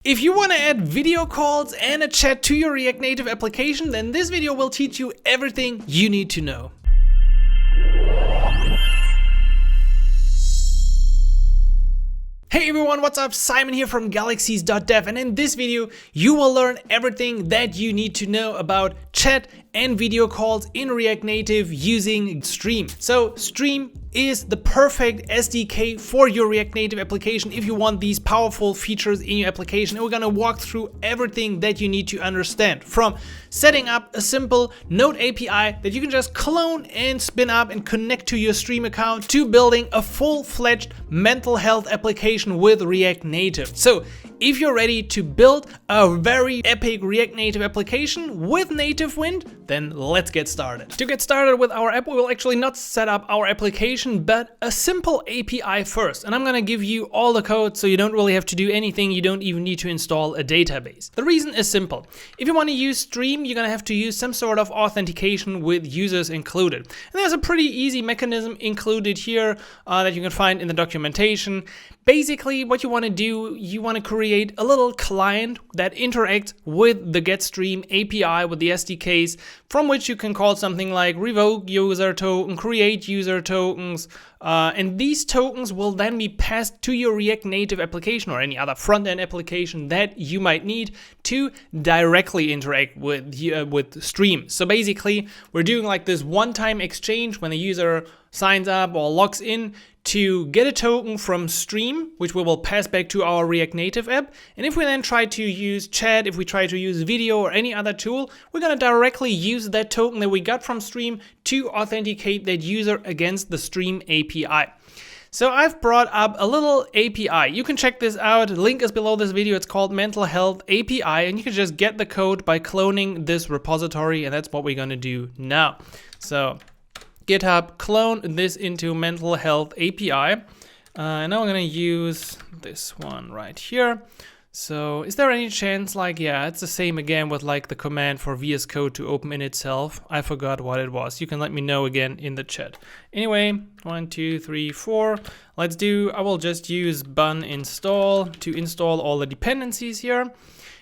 If you want to add video calls and a chat to your React Native application, then this video will teach you everything you need to know. Hey everyone, what's up? Simon here from galaxies.dev, and in this video you will learn everything that you need to know about chat and video calls in React Native using Stream. So Stream is the perfect SDK for your React Native application if you want these powerful features in your application. And we're gonna walk through everything that you need to understand, from setting up a simple Node API that you can just clone and spin up and connect to your Stream account, to building a full-fledged mental health application with React Native. So if you're ready to build a very epic React Native application with NativeWind, then let's get started. To get started with our app, we will actually not set up our application, but a simple API first. And I'm gonna give you all the code so you don't really have to do anything. You don't even need to install a database. The reason is simple. If you want to use Stream, you're gonna have to use some sort of authentication with users included. And there's a pretty easy mechanism included here that you can find in the documentation. Basically, what you want to do, you want to create a little client that interacts with the GetStream API, with the SDKs, from which you can call something like revoke user token, create user tokens, and these tokens will then be passed to your React Native application or any other front-end application that you might need to directly interact with Stream. So basically, we're doing like this one-time exchange when the user signs up or logs in to get a token from Stream, which we will pass back to our React Native app. And if we then try to use chat, if we try to use video or any other tool, we're going to directly use that token that we got from Stream to authenticate that user against the Stream API. So I've brought up a little API. You can check this out. Link is below this video. It's called Mental Health API, and you can just get the code by cloning this repository, and that's what we're going to do now. So GitHub, clone this into Mental Health API. And now I'm gonna use this one right here. So is there any chance, like, yeah, it's the same again with like the command for VS Code to open in itself. I forgot what it was. You can let me know again in the chat. Anyway, 1, 2, 3, 4. Let's do, I will just use bun install to install all the dependencies here.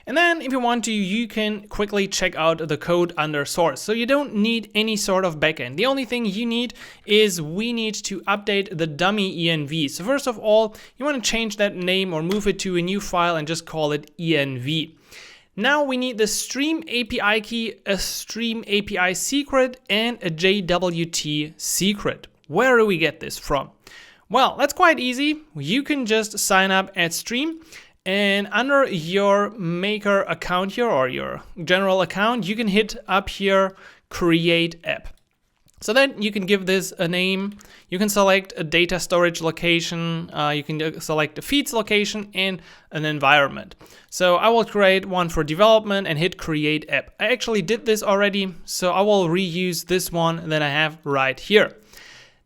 And then if you want to, you can quickly check out the code under source. So you don't need any sort of backend. The only thing you need is we need to update the dummy env. So first of all, you want to change that name or move it to a new file and just call it env. Now we need the Stream API key, a Stream API secret, and a JWT secret. Where do we get this from? Well, that's quite easy. You can just sign up at Stream. And under your maker account here, or your general account, you can hit up here, create app. So then you can give this a name. You can select a data storage location. You can select a feeds location and an environment. So I will create one for development and hit create app. I actually did this already, so I will reuse this one that I have right here.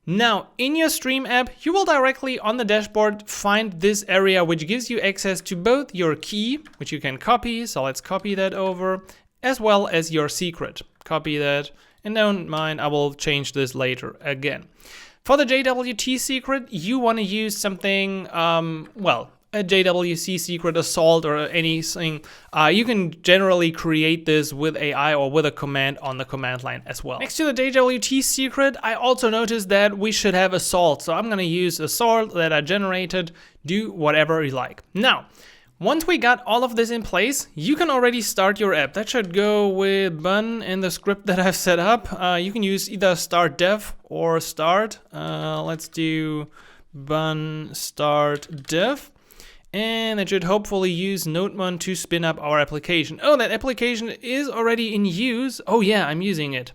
Now, in your Stream app, you will directly on the dashboard find this area which gives you access to both your key, which you can copy, so let's copy that over, as well as your secret. Copy that, and don't mind, I will change this later again. For the JWT secret, you want to use something, a JWC secret assault or anything. You can generally create this with AI or with a command on the command line as well. Next to the JWT secret, I also noticed that we should have assault. So I'm gonna use assault that I generated, do whatever you like. Now, once we got all of this in place, you can already start your app. That should go with bun and the script that I've set up. You can use either start dev or start. Let's do bun start dev. And it should hopefully use NodeMon to spin up our application. Oh, that application is already in use. Oh yeah, I'm using it.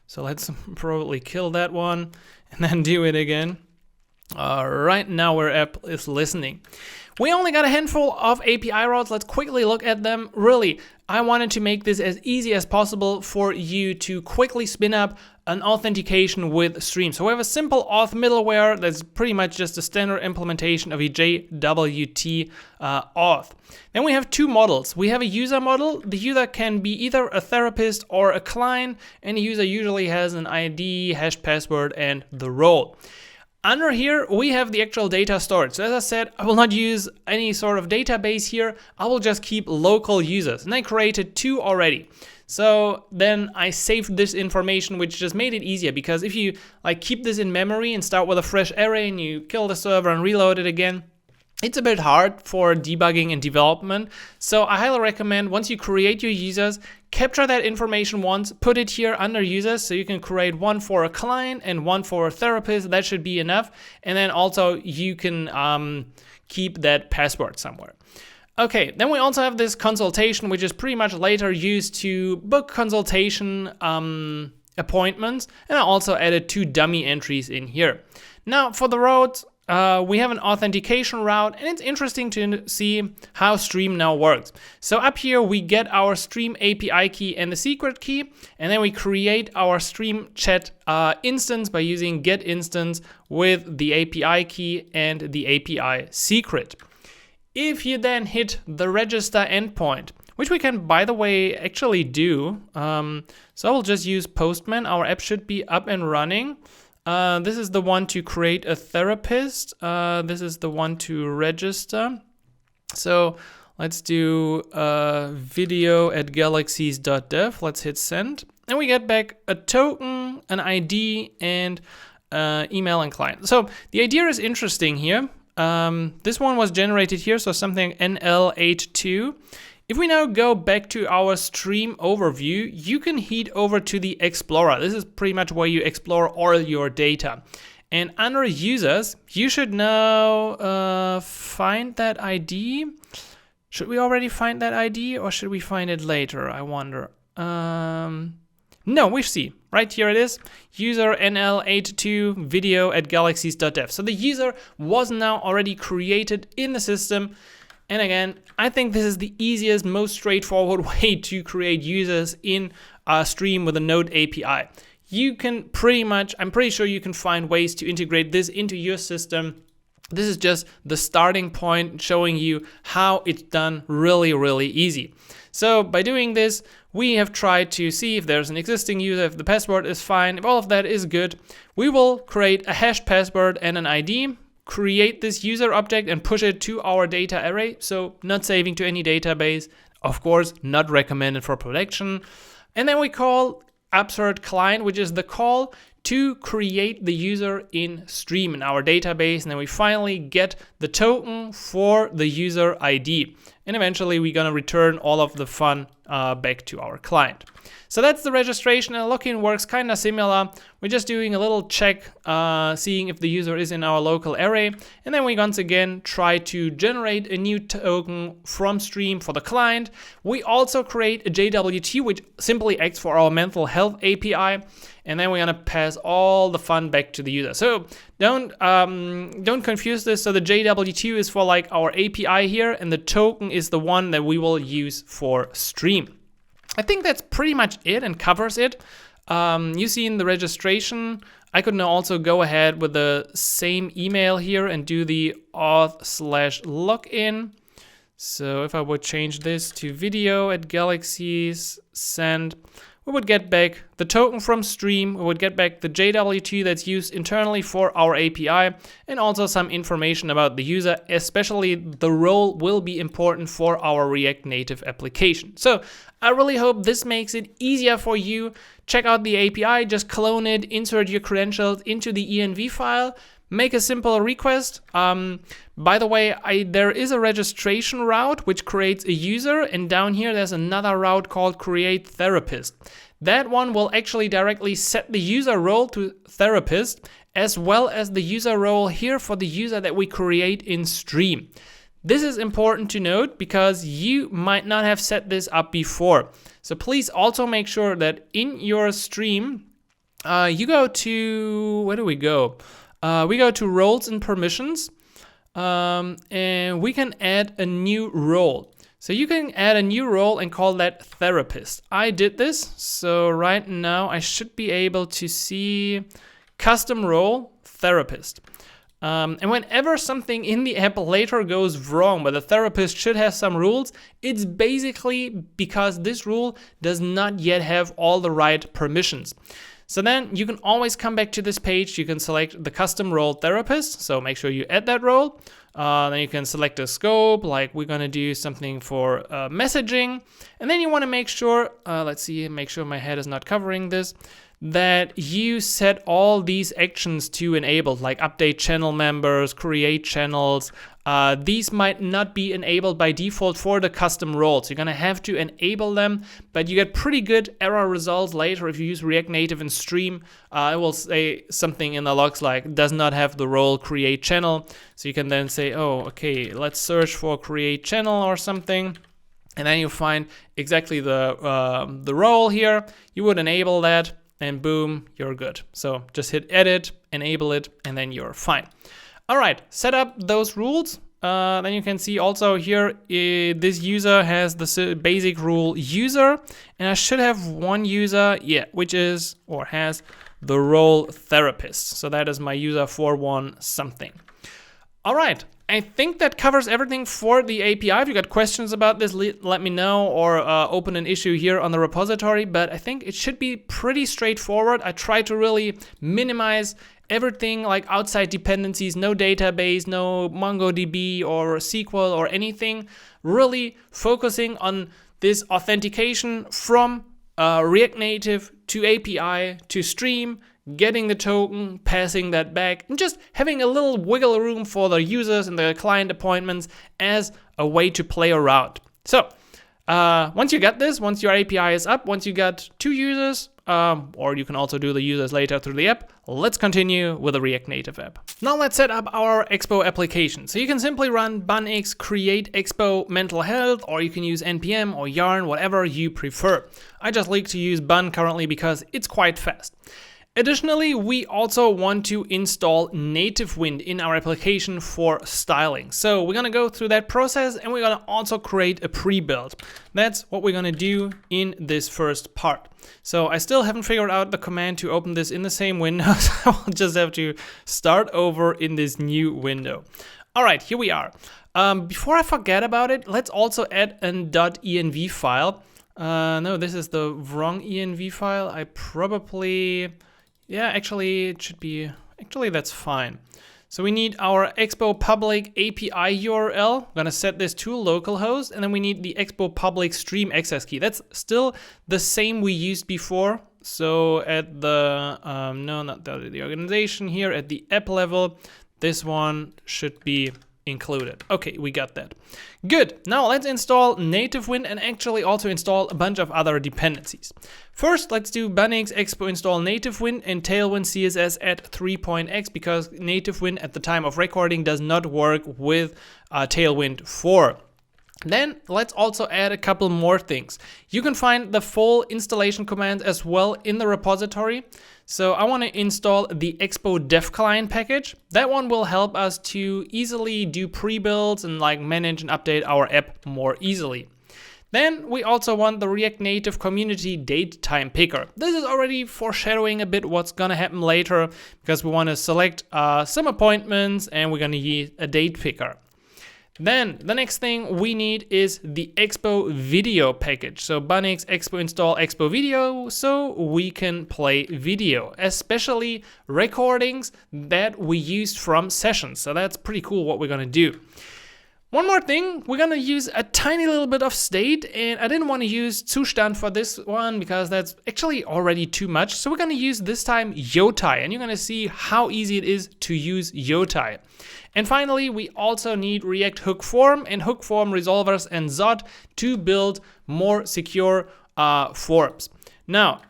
So let's probably kill that one and then do it again. All right, now our app is listening. We only got a handful of API routes. Let's quickly look at them. Really, I wanted to make this as easy as possible for you to quickly spin up an authentication with Stream. So we have a simple auth middleware that's pretty much just a standard implementation of a JWT auth. Then we have two models. We have a user model. The user can be either a therapist or a client, and the user usually has an ID, hash password, and the role. Under here, we have the actual data stored. So as I said, I will not use any sort of database here. I will just keep local users. And I created 2 already. So then I saved this information, which just made it easier, because if you like keep this in memory and start with a fresh array and you kill the server and reload it again, it's a bit hard for debugging and development. So I highly recommend, once you create your users, capture that information once, put it here under users, so you can create one for a client and one for a therapist. That should be enough. And then also you can keep that password somewhere. Okay, then we also have this consultation, which is pretty much later used to book consultation appointments. And I also added 2 dummy entries in here. Now for the routes, we have an authentication route, and it's interesting to see how Stream now works. So up here we get our Stream API key and the secret key, and then we create our Stream chat instance by using get instance with the API key and the API secret. If you then hit the register endpoint, which we can, by the way, actually do. So I'll just use Postman. Our app should be up and running. This is the one to create a therapist. This is the one to register. So let's do video at galaxies.dev. Let's hit send. And we get back a token, an ID, and email and client. So the idea is interesting here. This one was generated here, so something NL82. If we now go back to our Stream overview, you can head over to the Explorer. This is pretty much where you explore all your data. And under users, you should now find that ID. Should we already find that ID, or should we find it later? I wonder. No, we see. Right here it is. User NL82 video at galaxies.dev. So the user was now already created in the system. And again, I think this is the easiest, most straightforward way to create users in Stream with a Node API. You can pretty much, I'm pretty sure you can find ways to integrate this into your system. This is just the starting point, showing you how it's done really, really easy. So by doing this, we have tried to see if there's an existing user, if the password is fine, if all of that is good. We will create a hashed password and an ID, create this user object and push it to our data array. So not saving to any database, of course, not recommended for production. And then we call absurd client, which is the call to create the user in Stream in our database. And then we finally get the token for the user ID. And eventually we're gonna return all of the fun back to our client. So that's the registration, and login works kind of similar. We're just doing a little check, seeing if the user is in our local array. And then we once again try to generate a new token from Stream for the client. We also create a JWT, which simply acts for our mental health API. And then we're gonna pass all the fun back to the user. So don't confuse this. So the JWT is for like our API here, and the token is the one that we will use for Stream. I think that's pretty much it and covers it. You see in the registration, I could now also go ahead with the same email here and do the auth/login. So if I would change this to video at Galaxies, send, we would get back the token from Stream, we would get back the JWT that's used internally for our API, and also some information about the user, especially the role will be important for our React Native application. So I really hope this makes it easier for you. Check out the API, just clone it, insert your credentials into the env file, make a simple request. By the way, there is a registration route which creates a user, and down here there's another route called create therapist. That one will actually directly set the user role to therapist, as well as the user role here for the user that we create in Stream. This is important to note because you might not have set this up before. So please also make sure that in your Stream, you go to, where do we go? We go to roles and permissions, and we can add a new role. So you can add a new role and call that therapist. I did this, so right now I should be able to see custom role therapist. And whenever something in the app later goes wrong, but the therapist should have some rules, it's basically because this rule does not yet have all the right permissions. So then you can always come back to this page. You can select the custom role therapist. So make sure you add that role. Then you can select a scope, like we're gonna do something for messaging. And then you wanna make sure, make sure my head is not covering this, that you set all these actions to enabled, like update channel members, create channels. These might not be enabled by default for the custom roles. You're gonna have to enable them, but you get pretty good error results later if you use React Native and Stream. It will say something in the logs like does not have the role create channel. So you can then say, oh, okay, let's search for create channel or something. And then you find exactly the role here. You would enable that, and boom, you're good. So just hit edit, enable it, and then you're fine. All right, set up those rules. Then you can see also here, this user has the basic rule user, and I should have one user, which is, or has the role therapist. So that is my user 41 something. All right. I think that covers everything for the API. If you got questions about this, let me know, or open an issue here on the repository. But I think it should be pretty straightforward. I try to really minimize everything, like outside dependencies, no database, no MongoDB or SQL or anything. Really focusing on this authentication from React Native to API to Stream, getting the token, passing that back, and just having a little wiggle room for the users and the client appointments as a way to play around. So once you get this, once your API is up, once you got 2 users, or you can also do the users later through the app, let's continue with the React Native app. Now let's set up our Expo application. So you can simply run bunx create Expo mental health, or you can use npm or yarn, whatever you prefer. I just like to use bun currently because it's quite fast. Additionally, we also want to install NativeWind in our application for styling. So we're gonna go through that process, and we're gonna also create a pre-build. That's what we're gonna do in this first part. So I still haven't figured out the command to open this in the same window, so I'll just have to start over in this new window. All right, here we are. Before I forget about it, let's also add an .env file. No, this is the wrong env file. I probably... Yeah, actually, it should be, actually, that's fine. So we need our Expo public API URL. We're gonna set this to localhost, and then we need the Expo public stream access key. That's still the same we used before. So at the, no, not the organization here, at the app level, this one should be included. Okay, we got that. Good. Now let's install NativeWind and actually also install a bunch of other dependencies. First, let's do bunx expo install NativeWind and Tailwind CSS at 3.x because NativeWind at the time of recording does not work with Tailwind 4. Then let's also add a couple more things. You can find the full installation commands as well in the repository. So I want to install the Expo Dev Client package. That one will help us to easily do pre-builds and like manage and update our app more easily. Then we also want the React Native community date time picker. This is already foreshadowing a bit what's gonna happen later because we want to select some appointments and we're gonna use a date picker. Then the next thing we need is the Expo video package. So bunx expo install Expo video so we can play video, especially recordings that we used from sessions. So that's pretty cool what we're gonna do. One more thing, we're gonna use a tiny little bit of state, and I didn't want to use Zustand for this one because that's actually already too much. So we're gonna use this time Jotai, and you're gonna see how easy it is to use Jotai. And finally, we also need React Hook Form and Hook Form Resolvers and Zod to build more secure forms. Now,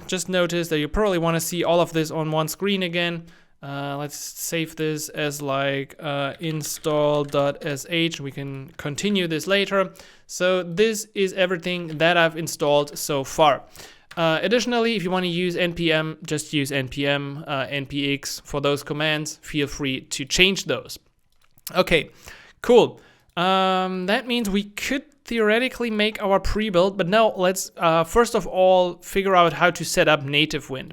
just notice that you probably want to see all of this on one screen again. Let's save this as like install.sh. We can continue this later. So this is everything that I've installed so far. Additionally, if you want to use npm, just use npm, npx for those commands. Feel free to change those. Okay, cool. That means we could theoretically make our pre-build, but now let's first of all figure out how to set up NativeWind.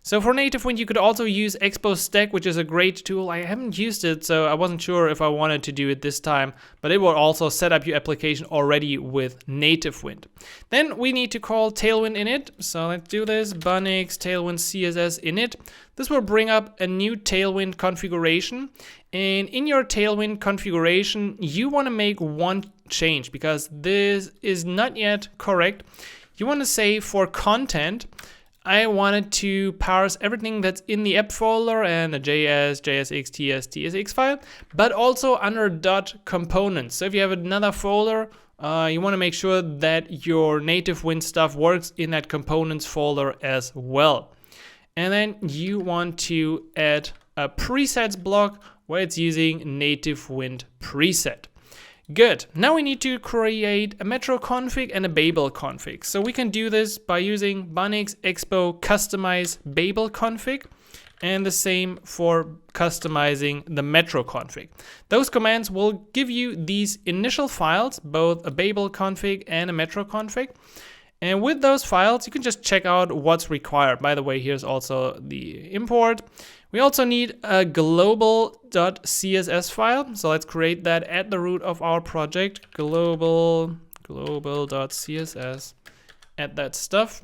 So for NativeWind, you could also use Expo Stack, which is a great tool. I haven't used it, so I wasn't sure if I wanted to do it this time, but it will also set up your application already with NativeWind. Then we need to call Tailwind init. So let's do this, bunix Tailwind CSS init. This will bring up a new Tailwind configuration. And in your Tailwind configuration, you want to make one change because this is not yet correct. You want to say for content, I wanted to parse everything that's in the app folder and a JS, JSX, TS, TSX file, but also under .components. So if you have another folder, you want to make sure that your NativeWind stuff works in that components folder as well. And then you want to add a presets block where it's using NativeWind preset. Good. Now we need to create a metro config and a Babel config. So we can do this by using bunix expo customize Babel config, and the same for customizing the metro config. Those commands will give you these initial files, both a Babel config and a metro config. And with those files, you can just check out what's required. By the way, here's also the import. We also need a global.css file. So let's create that at the root of our project. Global.css. Add that stuff.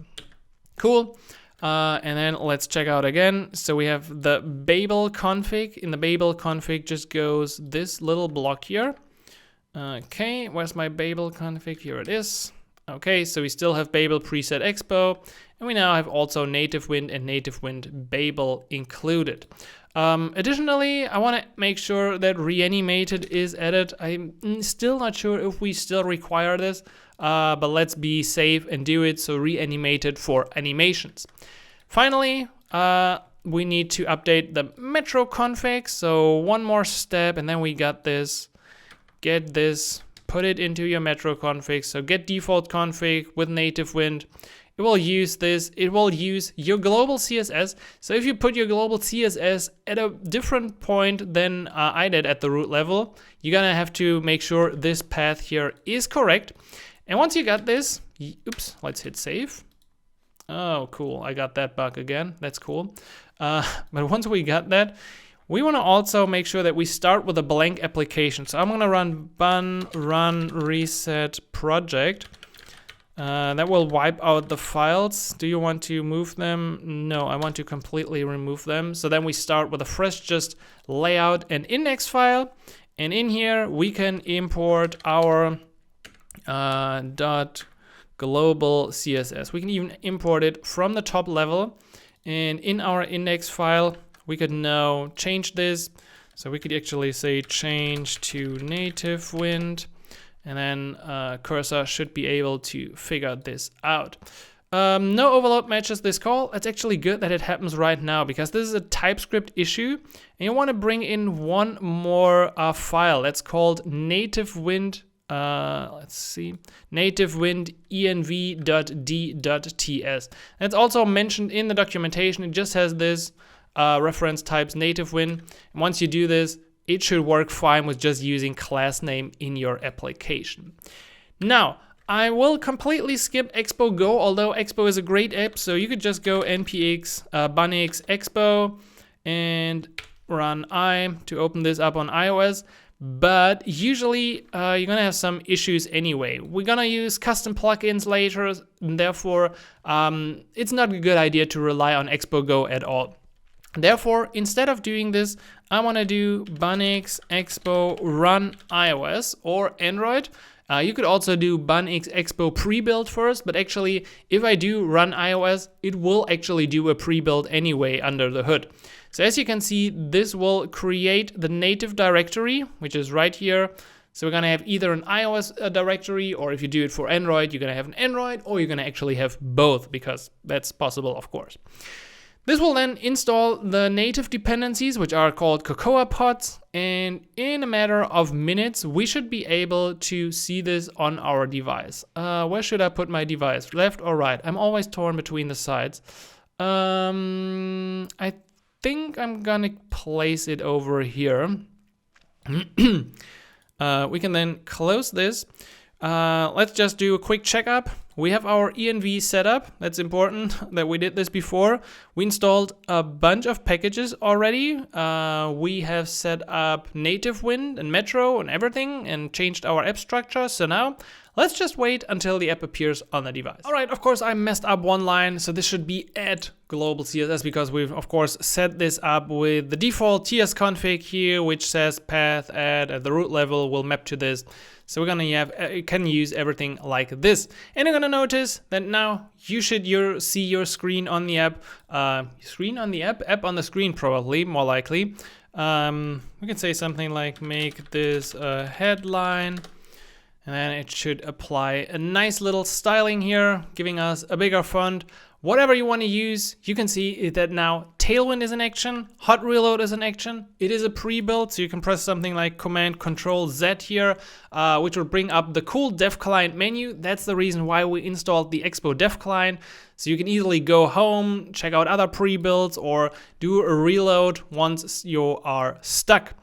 Cool. And then let's check out again. So we have the Babel config. In the Babel config just goes this little block here. Okay, where's my Babel config? Here it is. Okay, so we still have Babel preset expo, and we now have also NativeWind and NativeWind Babel included. Additionally, I want to make sure that reanimated is added. I'm still not sure if we still require this, but let's be safe and do it. So reanimated for animations. Finally, we need to update the metro config. So one more step, and then we got this. Get this. Put it into your metro config. So get default config with NativeWind. It will use this. It will use your global CSS. So if you put your global CSS at a different point than I did at the root level, you're gonna have to make sure this path here is correct. And once you got this, oops, let's hit save. Oh, cool. I got that bug again. That's cool. But once we got that, we want to also make sure that we start with a blank application. So I'm going to run run reset project. That will wipe out the files. Do you want to move them? No, I want to completely remove them. So then we start with a fresh just layout and index file. And in here, we can import our .global CSS. We can even import it from the top level. And in our index file, we could now change this. So we could actually say change to NativeWind, and then cursor should be able to figure this out. No overload matches this call. It's actually good that it happens right now because this is a TypeScript issue. And you want to bring in one more file that's called NativeWind. Let's see, NativeWind env.d.ts. It's also mentioned in the documentation. It just has this reference types NativeWind. And once you do this, it should work fine with just using class name in your application. Now, I will completely skip Expo Go, although Expo is a great app. So you could just go npx bunix expo and run I to open this up on iOS. But usually you're gonna have some issues anyway. We're gonna use custom plugins later, and therefore it's not a good idea to rely on Expo Go at all. Therefore, instead of doing this, I want to do bunix expo run iOS or Android. You could also do bunix expo pre-build first, but actually, if I do run iOS, it will actually do a pre-build anyway under the hood. So as you can see, this will create the native directory, which is right here. So we're gonna have either an iOS directory, or if you do it for Android, you're gonna have an Android, or you're gonna actually have both, because that's possible, of course. This will then install the native dependencies, which are called Cocoa pods, and in a matter of minutes, we should be able to see this on our device. Where should I put my device? Left or right? I'm always torn between the sides. I think I'm gonna place it over here. We can then close this. Let's just do a quick checkup. we have our env set up. That's important that we did this before. We installed a bunch of packages already. We have set up NativeWind and Metro and everything and changed our app structure. So now let's just wait until the app appears on the device. All right, of course I messed up one line, so this should be add global CSS because we've of course set this up with the default TS config here, which says path add at the root level will map to this. So we're gonna can use everything like this. And you're gonna notice that now you should see your screen on the app. App on the screen probably, more likely. We can say something like make this a headline. And then it should apply a nice little styling here, giving us a bigger font. Whatever you want to use, you can see that now Tailwind is in action, Hot Reload is in action. It is a pre-built, so you can press something like Command Control Z here, which will bring up the cool Dev Client menu. That's the reason why we installed the Expo Dev Client. So you can easily go home, check out other pre-builds, or do a reload once you are stuck.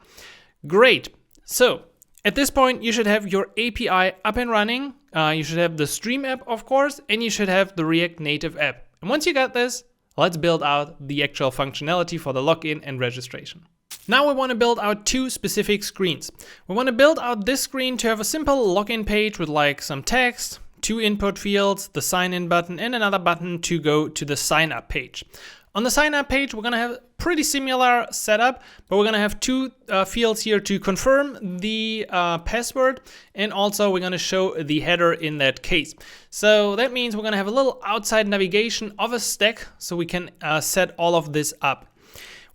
Great. So at this point, you should have your API up and running. You should have the Stream app, of course, and you should have the React Native app. And once you got this, let's build out the actual functionality for the login and registration. Now we want to build out two specific screens. We want to build out this screen to have a simple login page with like some text, 2 input fields, the sign in button, and another button to go to the sign up page. On the sign up page, we're gonna have pretty similar setup, but we're gonna have 2 fields here to confirm the password, and also we're gonna show the header in that case. So that means we're gonna have a little outside navigation of a stack so we can set all of this up.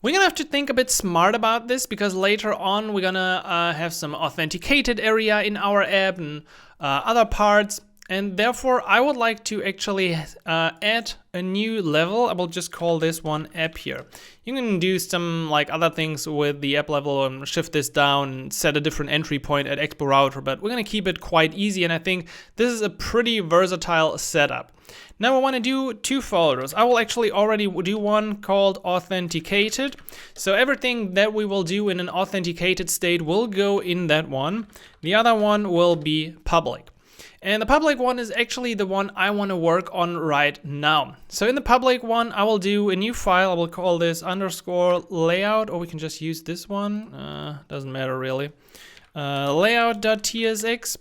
We're gonna have to think a bit smart about this because later on we're gonna have some authenticated area in our app and other parts. And therefore, I would like to actually add a new level. I will just call this one app here. You can do some like other things with the app level and shift this down and set a different entry point at Expo Router, but we're gonna keep it quite easy. And I think this is a pretty versatile setup. Now I wanna do 2 folders. I will actually already do one called Authenticated. So everything that we will do in an authenticated state will go in that one. The other one will be public. And the public one is actually the one I want to work on right now. So in the public one, I will do a new file. I will call this _layout, or we can just use this one. Doesn't matter really. Layout.tsx.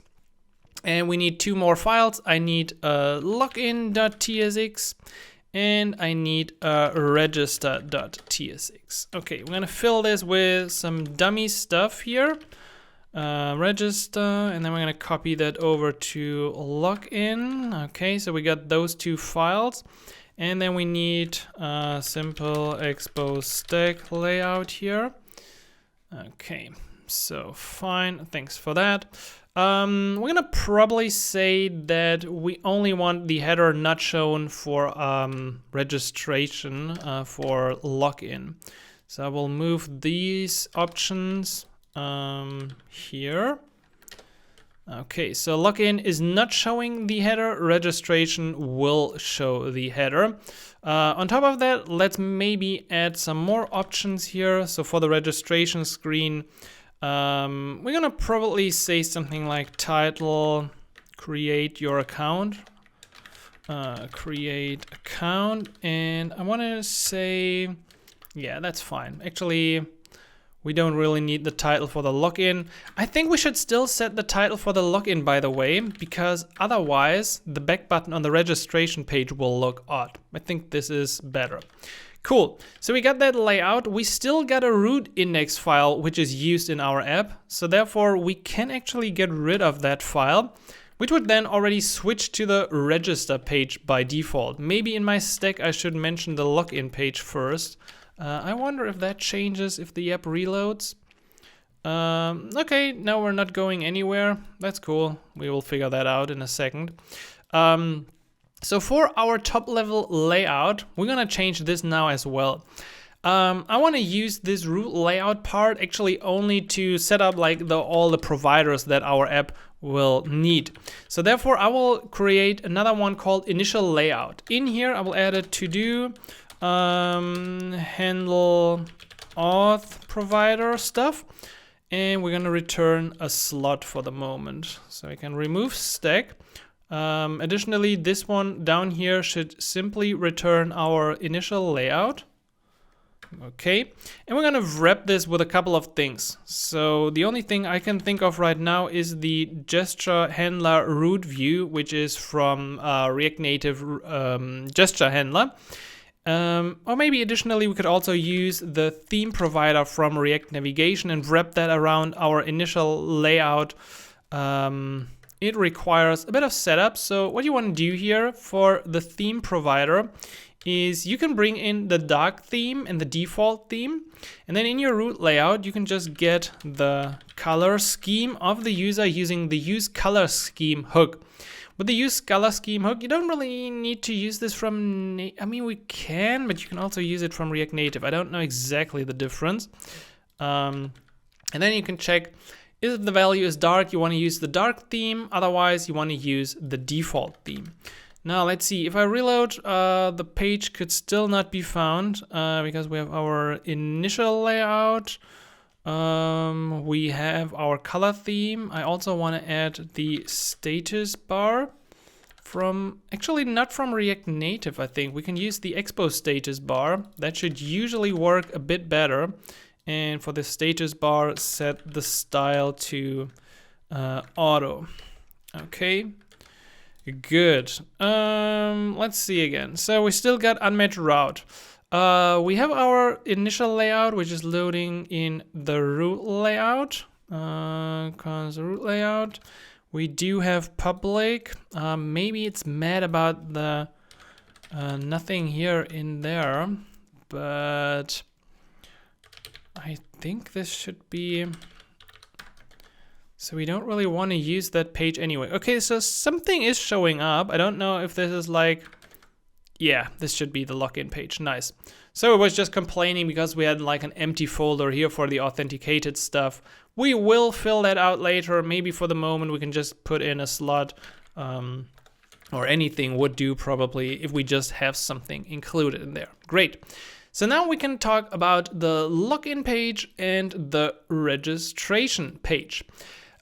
And we need 2 more files. I need login.tsx and I need register.tsx. Okay, we're gonna fill this with some dummy stuff here. Register, and then we're gonna copy that over to login. Okay, so we got those 2 files, and then we need simple Expo stack layout here. Okay, so fine, thanks for that. We're gonna probably say that we only want the header not shown for registration for login. So I will move these options here. Okay, so login is not showing the header, registration will show the header. On top of that, let's maybe add some more options here. So for the registration screen, we're gonna probably say something like title, create your account, create account, and I want to say, yeah, that's fine. Actually, we don't really need the title for the login. I think we should still set the title for the login, by the way, because otherwise the back button on the registration page will look odd. I think this is better. Cool, so we got that layout. We still got a root index file, which is used in our app. So therefore we can actually get rid of that file, which would then already switch to the register page by default. Maybe in my stack, I should mention the login page first. I wonder if that changes if the app reloads. Okay, now we're not going anywhere. That's cool. We will figure that out in a second. So for our top level layout, we're gonna change this now as well. I want to use this root layout part actually only to set up like all the providers that our app will need. So therefore I will create another one called initial layout. In here I will add a to do handle auth provider stuff, and we're gonna return a slot for the moment. So I can remove stack. Additionally, this one down here should simply return our initial layout. Okay, and we're gonna wrap this with a couple of things. So the only thing I can think of right now is the gesture handler root view, which is from React Native gesture handler. Or maybe additionally we could also use the theme provider from React Navigation and wrap that around our initial layout. It requires a bit of setup. So what you want to do here for the theme provider is you can bring in the dark theme and the default theme, and then in your root layout you can just get the color scheme of the user using the use color scheme hook. With the use color scheme hook, you don't really need to use this from, I mean we can, but you can also use it from React Native. I don't know exactly the difference. And then you can check if the value is dark, you want to use the dark theme, otherwise you want to use the default theme. Now let's see, if I reload, the page could still not be found because we have our initial layout. We have our color theme. I also want to add the status bar from, actually not from React Native, I think. We can use the Expo status bar. That should usually work a bit better. And for the status bar, set the style to auto. Okay. Good. Let's see again. So we still got unmatched route. We have our initial layout, which is loading in the root layout. Root layout. We do have public. Maybe it's mad about the nothing here in there, but I think this should be. So we don't really want to use that page anyway. Okay, so something is showing up. I don't know if this is like, yeah, this should be the login page. Nice. So it was just complaining because we had like an empty folder here for the authenticated stuff. We will fill that out later. Maybe for the moment we can just put in a slot or anything would do probably if we just have something included in there. Great. So now we can talk about the login page and the registration page.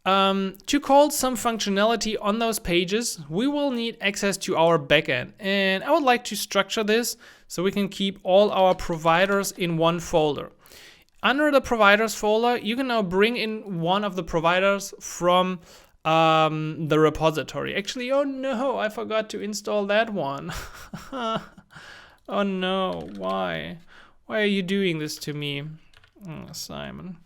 To call some functionality on those pages, we will need access to our backend. And I would like to structure this so we can keep all our providers in one folder. Under the providers folder, you can now bring in one of the providers from the repository. Actually, oh no, I forgot to install that one. Oh no, why? Why are you doing this to me? Oh, Simon.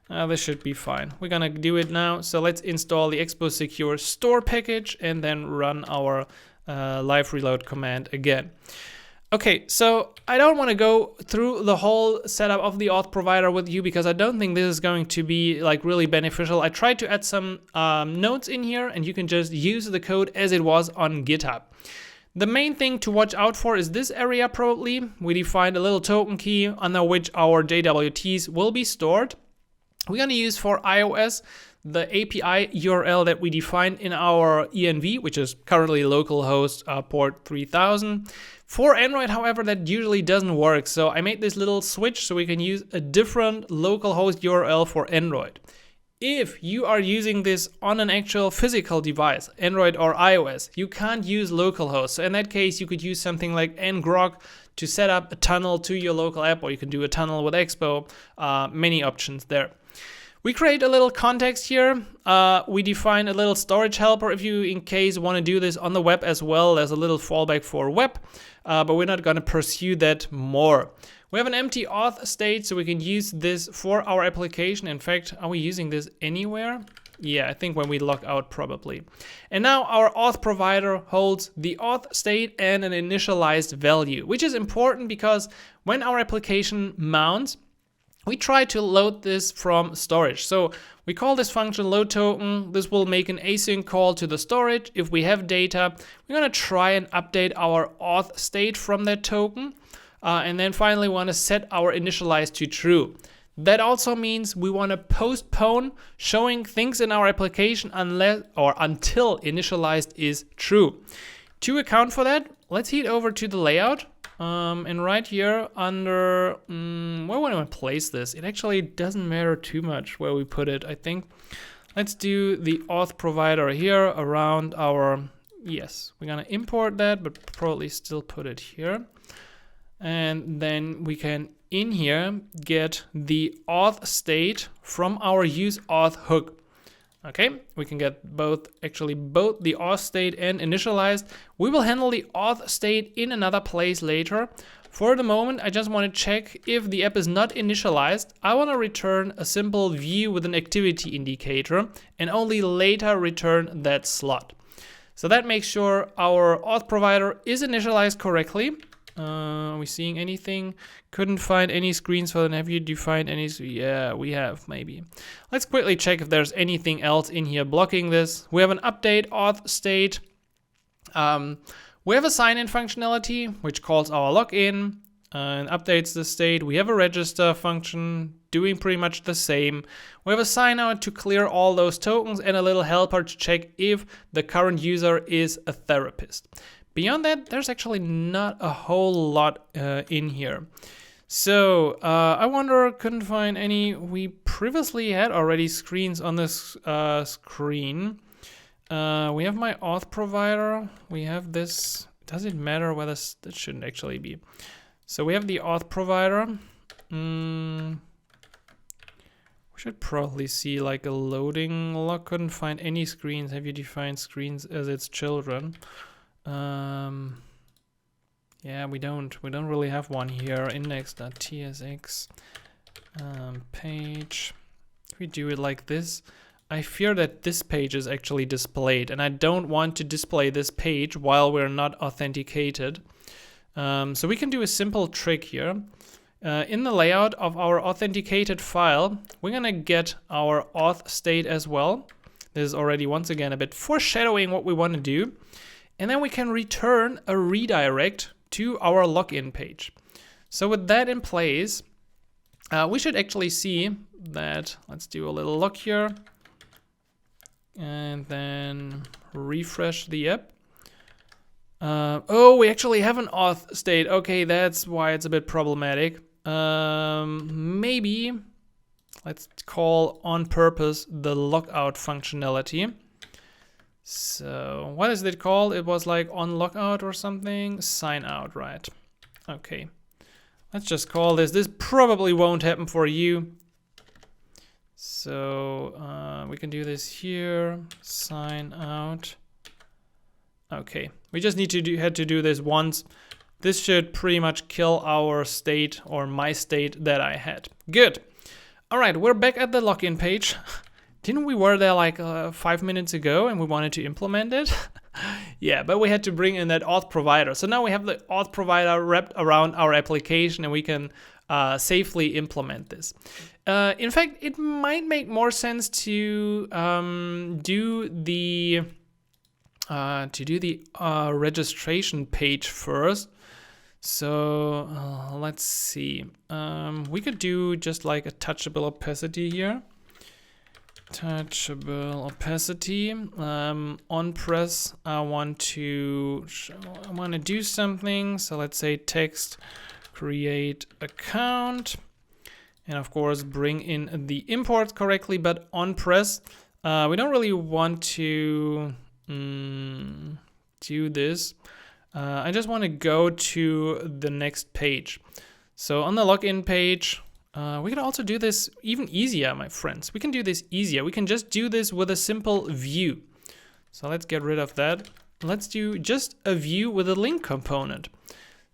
This should be fine. We're gonna do it now. So let's install the Expo Secure store package and then run our live reload command again. Okay, so I don't want to go through the whole setup of the auth provider with you because I don't think this is going to be like really beneficial. I tried to add some notes in here and you can just use the code as it was on GitHub. The main thing to watch out for is this area probably. We defined a little token key under which our JWTs will be stored. We're going to use for iOS the API URL that we defined in our env, which is currently localhost port 3000. For Android, however, that usually doesn't work. So I made this little switch so we can use a different localhost URL for Android. If you are using this on an actual physical device, Android or iOS, you can't use localhost. So in that case, you could use something like ngrok to set up a tunnel to your local app, or you can do a tunnel with Expo. Many options there. We create a little context here. We define a little storage helper if you, in case, want to do this on the web as well. There's a little fallback for web, but we're not going to pursue that more. We have an empty auth state, so we can use this for our application. In fact, are we using this anywhere? Yeah, I think when we log out probably. And now our auth provider holds the auth state and an initialized value, which is important because when our application mounts, we try to load this from storage. So we call this function load token. This will make an async call to the storage. If we have data, we're gonna try and update our auth state from that token. And then finally we wanna set our initialize to true. That also means we wanna postpone showing things in our application unless or until initialized is true. To account for that, let's head over to the layout. And right here under, where would I place this? It actually doesn't matter too much where we put it, I think. Let's do the auth provider here around our Yes, we're gonna import that, but probably still put it here. And then we can, in here, get the auth state from our use auth hook. Okay, we can get both the auth state and initialized. We will handle the auth state in another place later. For the moment, I just want to check if the app is not initialized. I want to return a simple view with an activity indicator and only later return that slot. So that makes sure our auth provider is initialized correctly. Are we seeing anything? Couldn't find any screens for the have you defined any? Yeah, we have maybe. Let's quickly check if there's anything else in here blocking this. We have an update auth state. We have a sign-in functionality, which calls our login and updates the state. We have a register function doing pretty much the same. We have a sign out to clear all those tokens and a little helper to check if the current user is a therapist. Beyond that, there's actually not a whole lot in here. So I wonder, couldn't find any. We previously had already screens on this screen. We have my auth provider. We have this. Does it matter whether that shouldn't actually be? So we have the auth provider. We should probably see like a loading log. Couldn't find any screens. Have you defined screens as its children? Yeah, we don't really have one here. Index.tsx page. If we do it like this, I fear that this page is actually displayed, and I don't want to display this page while we're not authenticated. So we can do a simple trick here. In the layout of our authenticated file, we're gonna get our auth state as well. This is already once again a bit foreshadowing what we want to do. And then we can return a redirect to our login page. So with that in place, we should actually see that. Let's do a little look here. And then refresh the app. Oh, we actually have an auth state. Okay, that's why it's a bit problematic. Maybe let's call on purpose the logout functionality. So what is it called? It was like on logout or something. Sign out, right? Okay. Let's just call this. This probably won't happen for you. So we can do this here. Sign out. Okay. We just need to had to do this once. This should pretty much kill our state or my state that I had. Good. All right, we're back at the login page. Didn't we were there like 5 minutes ago and we wanted to implement it? Yeah, but we had to bring in that auth provider. So now we have the auth provider wrapped around our application and we can safely implement this. In fact, it might make more sense to do the registration page first. So let's see. We could do just like a touchable opacity here. Touchable opacity. On press, I want to do something. So let's say text create account, and of course bring in the imports correctly. But on press, we don't really want to do this. I just want to go to the next page. So on the login page, we can also do this even easier, my friends. We can do this easier. We can just do this with a simple view. So let's get rid of that. Let's do just a view with a link component.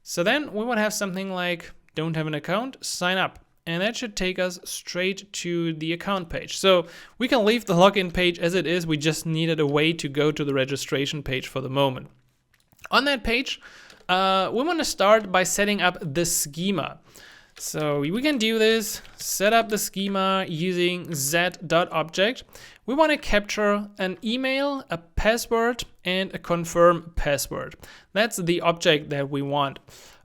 So then we would have something like don't have an account, sign up. And that should take us straight to the account page. So we can leave the login page as it is. We just needed a way to go to the registration page for the moment. On that page, we want to start by setting up the schema. So we can do this, set up the schema using z.object. We want to capture an email, a password, and a confirm password. That's the object that we want.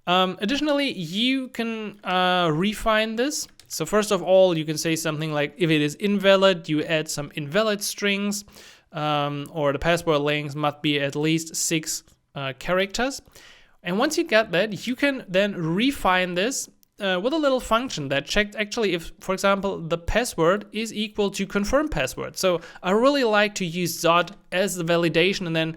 Additionally, you can refine this. So first of all, you can say something like, if it is invalid, you add some invalid strings, or the password length must be at least 6 characters. And once you get that, you can then refine this with a little function that checked actually if, for example, the password is equal to confirm password. So I really like to use dot as the validation and then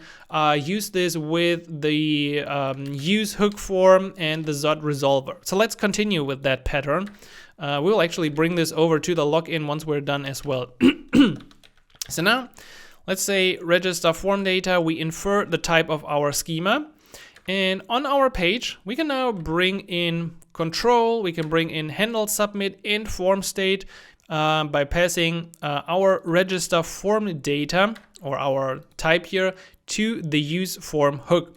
use this with the use hook form and the dot resolver. So let's continue with that pattern. We'll actually bring this over to the login once we're done as well. So now, let's say register form data, we infer the type of our schema. And on our page, we can now bring in control, we can bring in handle submit and form state by passing our register form data or our type here to the use form hook.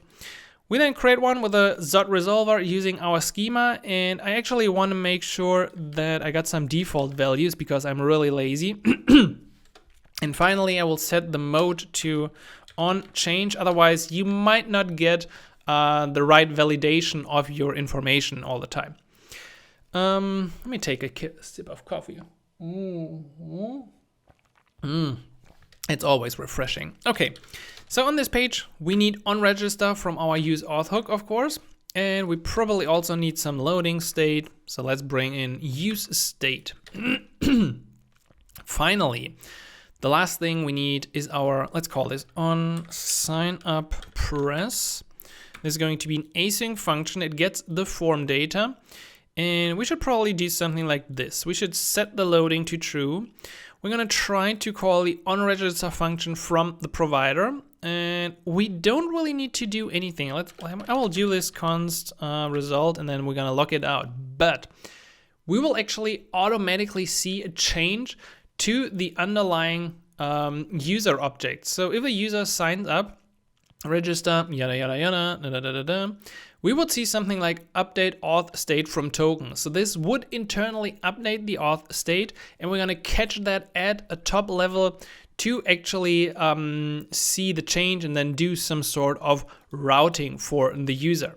We then create one with a dot resolver using our schema, and I actually want to make sure that I got some default values because I'm really lazy. And finally, I will set the mode to on change, otherwise you might not get the right validation of your information all the time. Let me take a sip of coffee. It's always refreshing. Okay, so on this page, we need on register from our use auth hook, of course, and we probably also need some loading state. So let's bring in use state. Finally, the last thing we need is our, let's call this on sign up press. This is going to be an async function. It gets the form data, and we should probably do something like this. We should set the loading to true. We're going to try to call the onRegister function from the provider, and we don't really need to do anything. I will do this const result, and then we're going to log it out. But we will actually automatically see a change to the underlying user object. So if a user signs up, register, yada, yada, yada, da, da, da, da, da, we would see something like update auth state from token. So this would internally update the auth state, and we're going to catch that at a top level to actually see the change and then do some sort of routing for the user.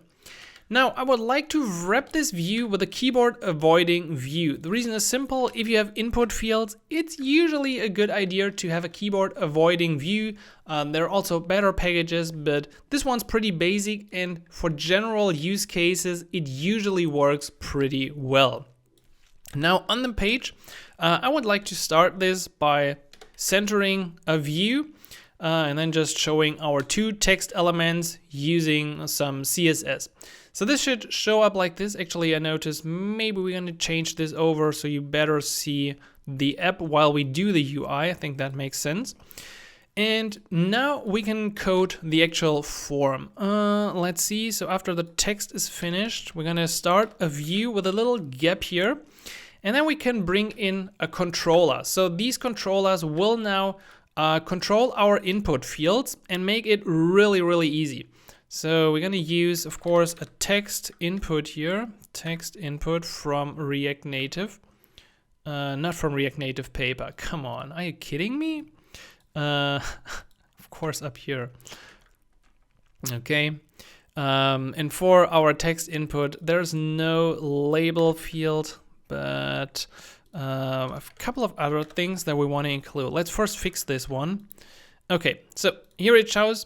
Now, I would like to wrap this view with a keyboard avoiding view. The reason is simple. If you have input fields, it's usually a good idea to have a keyboard avoiding view. There are also better packages, but this one's pretty basic, and for general use cases, it usually works pretty well. Now, on the page, I would like to start this by centering a view and then just showing our two text elements using some CSS. So this should show up like this. Actually, I noticed maybe we're going to change this over so you better see the app while we do the UI. I think that makes sense. And now we can code the actual form. Let's see. So after the text is finished, we're going to start a view with a little gap here. And then we can bring in a controller. So these controllers will now control our input fields and make it really, really easy. So we're going to use, of course, a text input here, text input from React Native, not from React Native paper. Come on, are you kidding me? Of course, up here. Okay. And for our text input, there's no label field, but a couple of other things that we want to include. Let's first fix this one. Okay, so here it shows.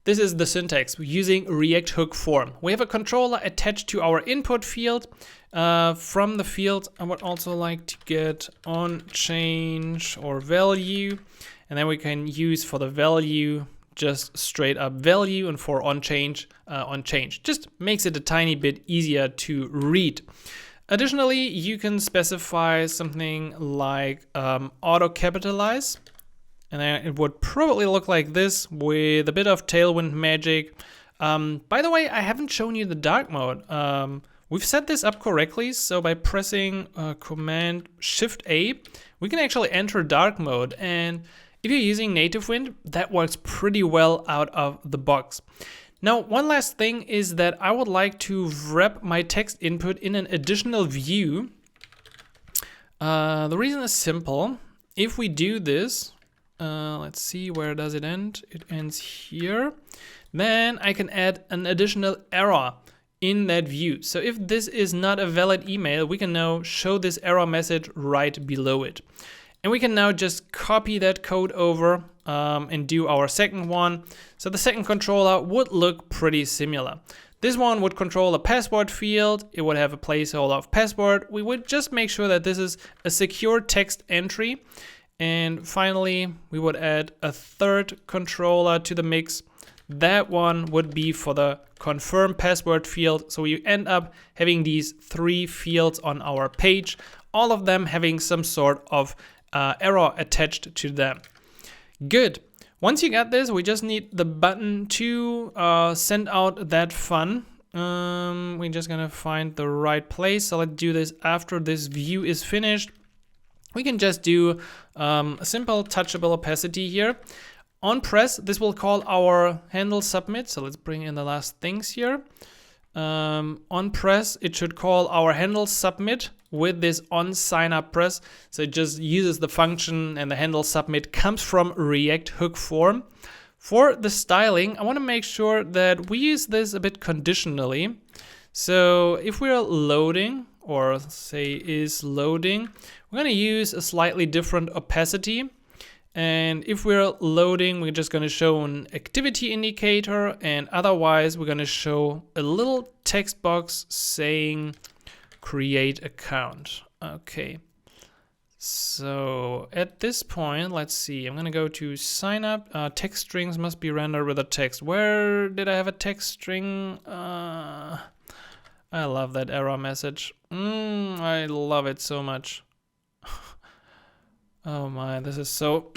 This is the syntax using React hook form. We have a controller attached to our input field. From the field, I would also like to get on change or value. And then we can use for the value just straight up value, and for on change. Just makes it a tiny bit easier to read. Additionally, you can specify something like auto capitalize. And then it would probably look like this with a bit of Tailwind magic. By the way, I haven't shown you the dark mode. We've set this up correctly. So by pressing Command Shift A, we can actually enter dark mode. And if you're using NativeWind, that works pretty well out of the box. Now, one last thing is that I would like to wrap my text input in an additional view. The reason is simple. If we do this, let's see, where does it end? It ends here. Then I can add an additional error in that view. So if this is not a valid email, we can now show this error message right below it. And we can now just copy that code over and do our second one. So the second controller would look pretty similar. This one would control a password field. It would have a placeholder of password. We would just make sure that this is a secure text entry. And finally, we would add a third controller to the mix. That one would be for the confirm password field. So you end up having these 3 fields on our page, all of them having some sort of error attached to them. Good. Once you got this, we just need the button to send out that fun. We're just gonna find the right place. So let's do this after this view is finished. We can just do a simple touchable opacity here. On press, this will call our handle submit. So let's bring in the last things here. On press, it should call our handle submit with this on sign up press. So it just uses the function, and the handle submit comes from React hook form. For the styling, I want to make sure that we use this a bit conditionally. So if we're loading, or say is loading, we're going to use a slightly different opacity. And if we're loading, we're just going to show an activity indicator, and otherwise we're going to show a little text box saying create account. Okay. So at this point, let's see, I'm going to go to sign up. Text strings must be rendered with a text. Where did I have a text string? I love that error message. I love it so much. Oh my, this is so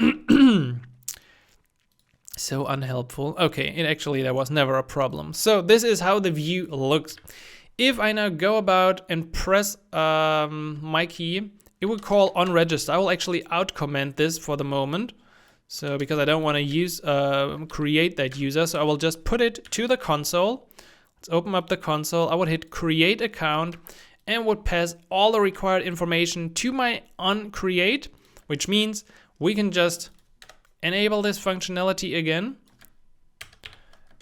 so unhelpful. Okay, there was never a problem. So this is how the view looks. If I now go about and press my key, it will call on register. I will actually out comment this for the moment. So because I don't want to use create that user, so I will just put it to the console. Let's open up the console. I would hit create account and would pass all the required information to my on create, which means we can just enable this functionality again.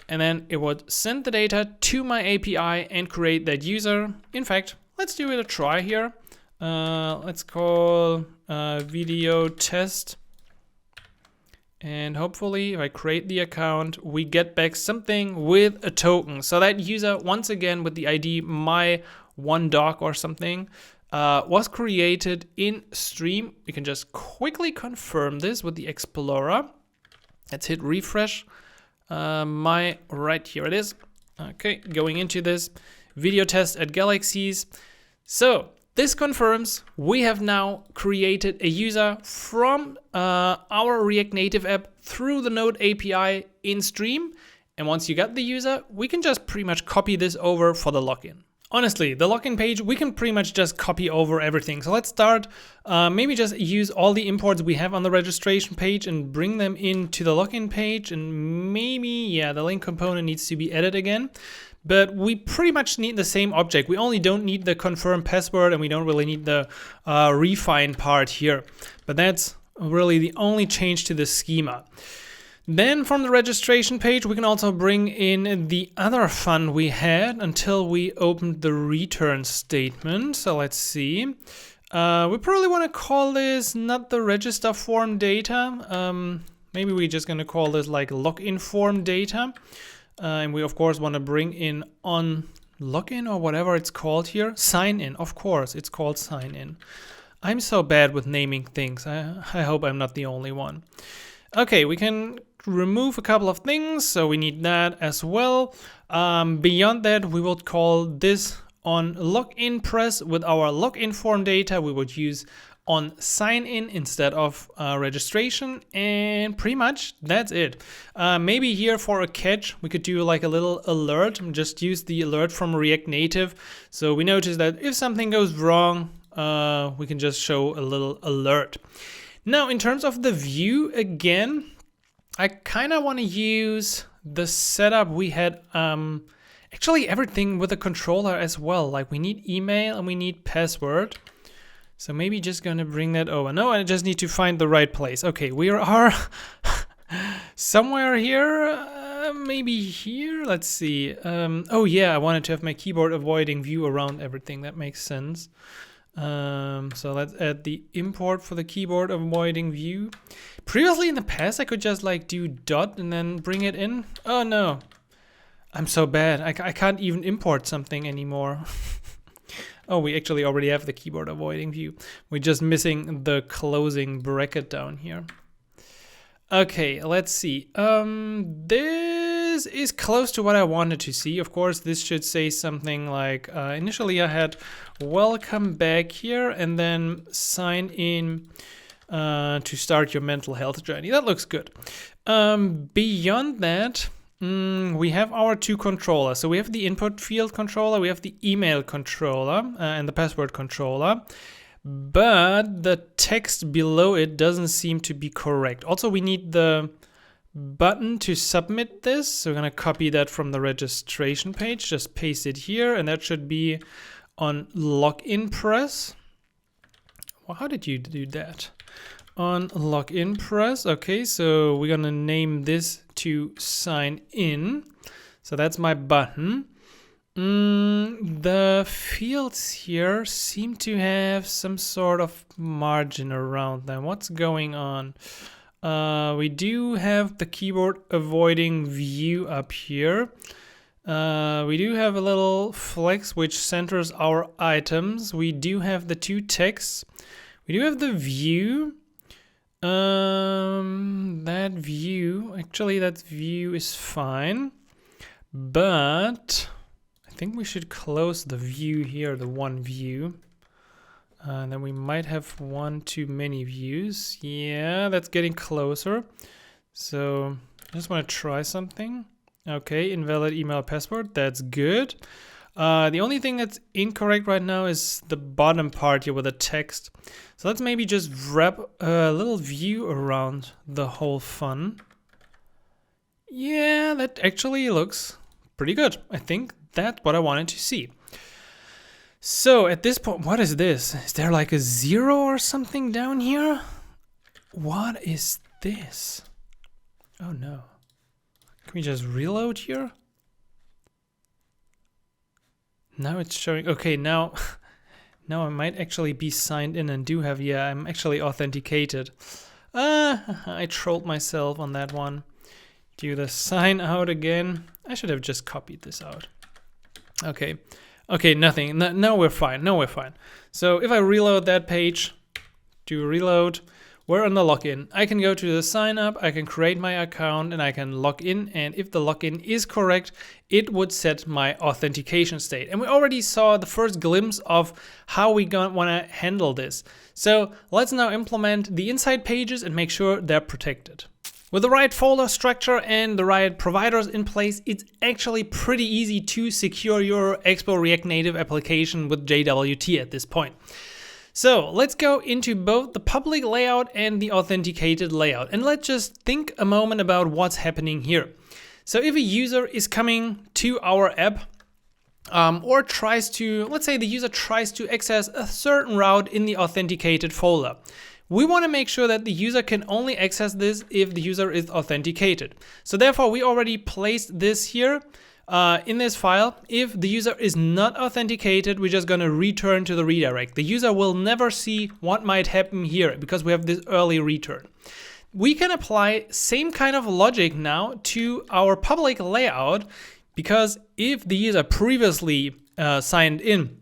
And then it would send the data to my API and create that user. In fact, let's do it a try here. Let's call video test. And hopefully if I create the account, we get back something with a token. So that user, once again with the ID my1doc or something, was created in stream. We can just quickly confirm this with the Explorer. Let's hit refresh. Right here it is. Okay, going into this video test at Galaxies. So this confirms we have now created a user from our React Native app through the Node API in stream. And once you got the user, we can just pretty much copy this over for the login. Honestly, the login page, we can pretty much just copy over everything. So let's start, maybe just use all the imports we have on the registration page and bring them into the login page. And maybe, yeah, the link component needs to be added again. But we pretty much need the same object. We only don't need the confirm password, and we don't really need the refine part here. But that's really the only change to the schema. Then from the registration page, we can also bring in the other fun we had until we opened the return statement. So let's see. We probably want to call this not the register form data. Maybe we're just going to call this like login form data. And we of course want to bring in on login or whatever it's called here. Sign in, of course, it's called sign in. I'm so bad with naming things. I hope I'm not the only one. Okay, we can remove a couple of things, so we need that as well. Beyond that, we will call this on login press with our login form data. We would use on sign in instead of registration, and pretty much that's it. Maybe here for a catch, we could do like a little alert and just use the alert from React Native. So we notice that if something goes wrong, we can just show a little alert. Now, in terms of the view, again, I kind of want to use the setup we had, actually everything with a controller as well. Like we need email and we need password. So maybe just going to bring that over. No, I just need to find the right place. Okay, we are somewhere here, maybe here. Let's see. Oh yeah, I wanted to have my keyboard avoiding view around everything. That makes sense. So let's add the import for the keyboard avoiding view. Previously in the past, I could just like do dot and then bring it in. Oh no. I'm so bad. I can't even import something anymore. Oh, we actually already have the keyboard avoiding view. We're just missing the closing bracket down here. Okay, let's see. This is close to what I wanted to see. Of course, this should say something like, initially I had welcome back here and then sign in to start your mental health journey. That looks good. Beyond that, we have our two controllers. So we have the input field controller, we have the email controller, and the password controller. But the text below it doesn't seem to be correct. Also, we need the button to submit this. So we're going to copy that from the registration page, just paste it here, and that should be on login press. Well, how did you do that? On login press. Okay, so we're going to name this to sign in. So that's my button. The fields here seem to have some sort of margin around them. What's going on? We do have the keyboard avoiding view up here. We do have a little flex which centers our items. We do have the two texts. We do have the view. That view is fine, but I think we should close the view here, the one view. And then we might have one too many views. Yeah, that's getting closer. So I just want to try something. Okay, invalid email password. That's good. The only thing that's incorrect right now is the bottom part here with the text. So let's maybe just wrap a little view around the whole fun. Yeah, that actually looks pretty good. I think that's what I wanted to see. So at this point, what is this? Is there like a 0 or something down here? What is this? Oh no. Can we just reload here? Now it's showing, okay, now I might actually be signed in and do have, yeah, I'm actually authenticated. I trolled myself on that one. Do the sign out again. I should have just copied this out. Okay, nothing, no, we're fine, So if I reload that page, do reload, we're on the login. I can go to the sign up, I can create my account and I can log in, and if the login is correct, it would set my authentication state. And we already saw the first glimpse of how we want to handle this. So let's now implement the inside pages and make sure they're protected. With the right folder structure and the right providers in place, it's actually pretty easy to secure your Expo React Native application with JWT at this point. So let's go into both the public layout and the authenticated layout. And let's just think a moment about what's happening here. So if a user is coming to our app or tries to, let's say the user tries to access a certain route in the authenticated folder. We want to make sure that the user can only access this if the user is authenticated. So therefore we already placed this here in this file. If the user is not authenticated, we're just going to return to the redirect. The user will never see what might happen here because we have this early return. We can apply same kind of logic now to our public layout, because if the user previously signed in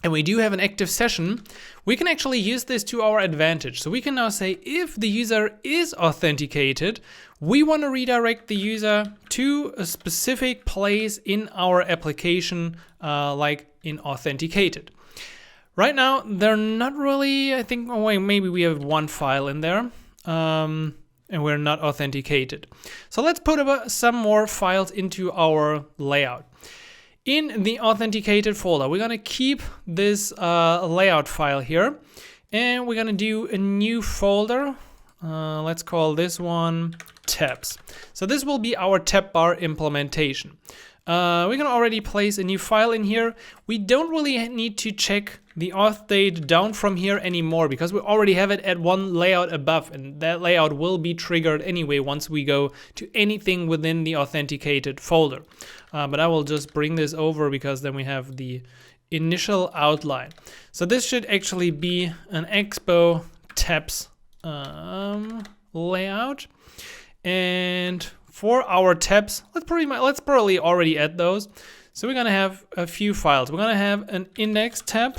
and we do have an active session, we can actually use this to our advantage. So we can now say if the user is authenticated, we want to redirect the user to a specific place in our application, like in Authenticated. Right now, they're not really, I think, oh wait, maybe we have one file in there, and we're not authenticated. So let's put some more files into our layout. In the authenticated folder, we're gonna keep this layout file here, and we're gonna do a new folder. Let's call this one tabs. So this will be our tab bar implementation. We can already place a new file in here. We don't really need to check the auth date down from here anymore because we already have it at one layout above, and that layout will be triggered anyway once we go to anything within the authenticated folder. But I will just bring this over because then we have the initial outline. So this should actually be an Expo tabs layout. And for our tabs, let's probably already add those. So we're gonna have a few files. We're gonna have an index tab.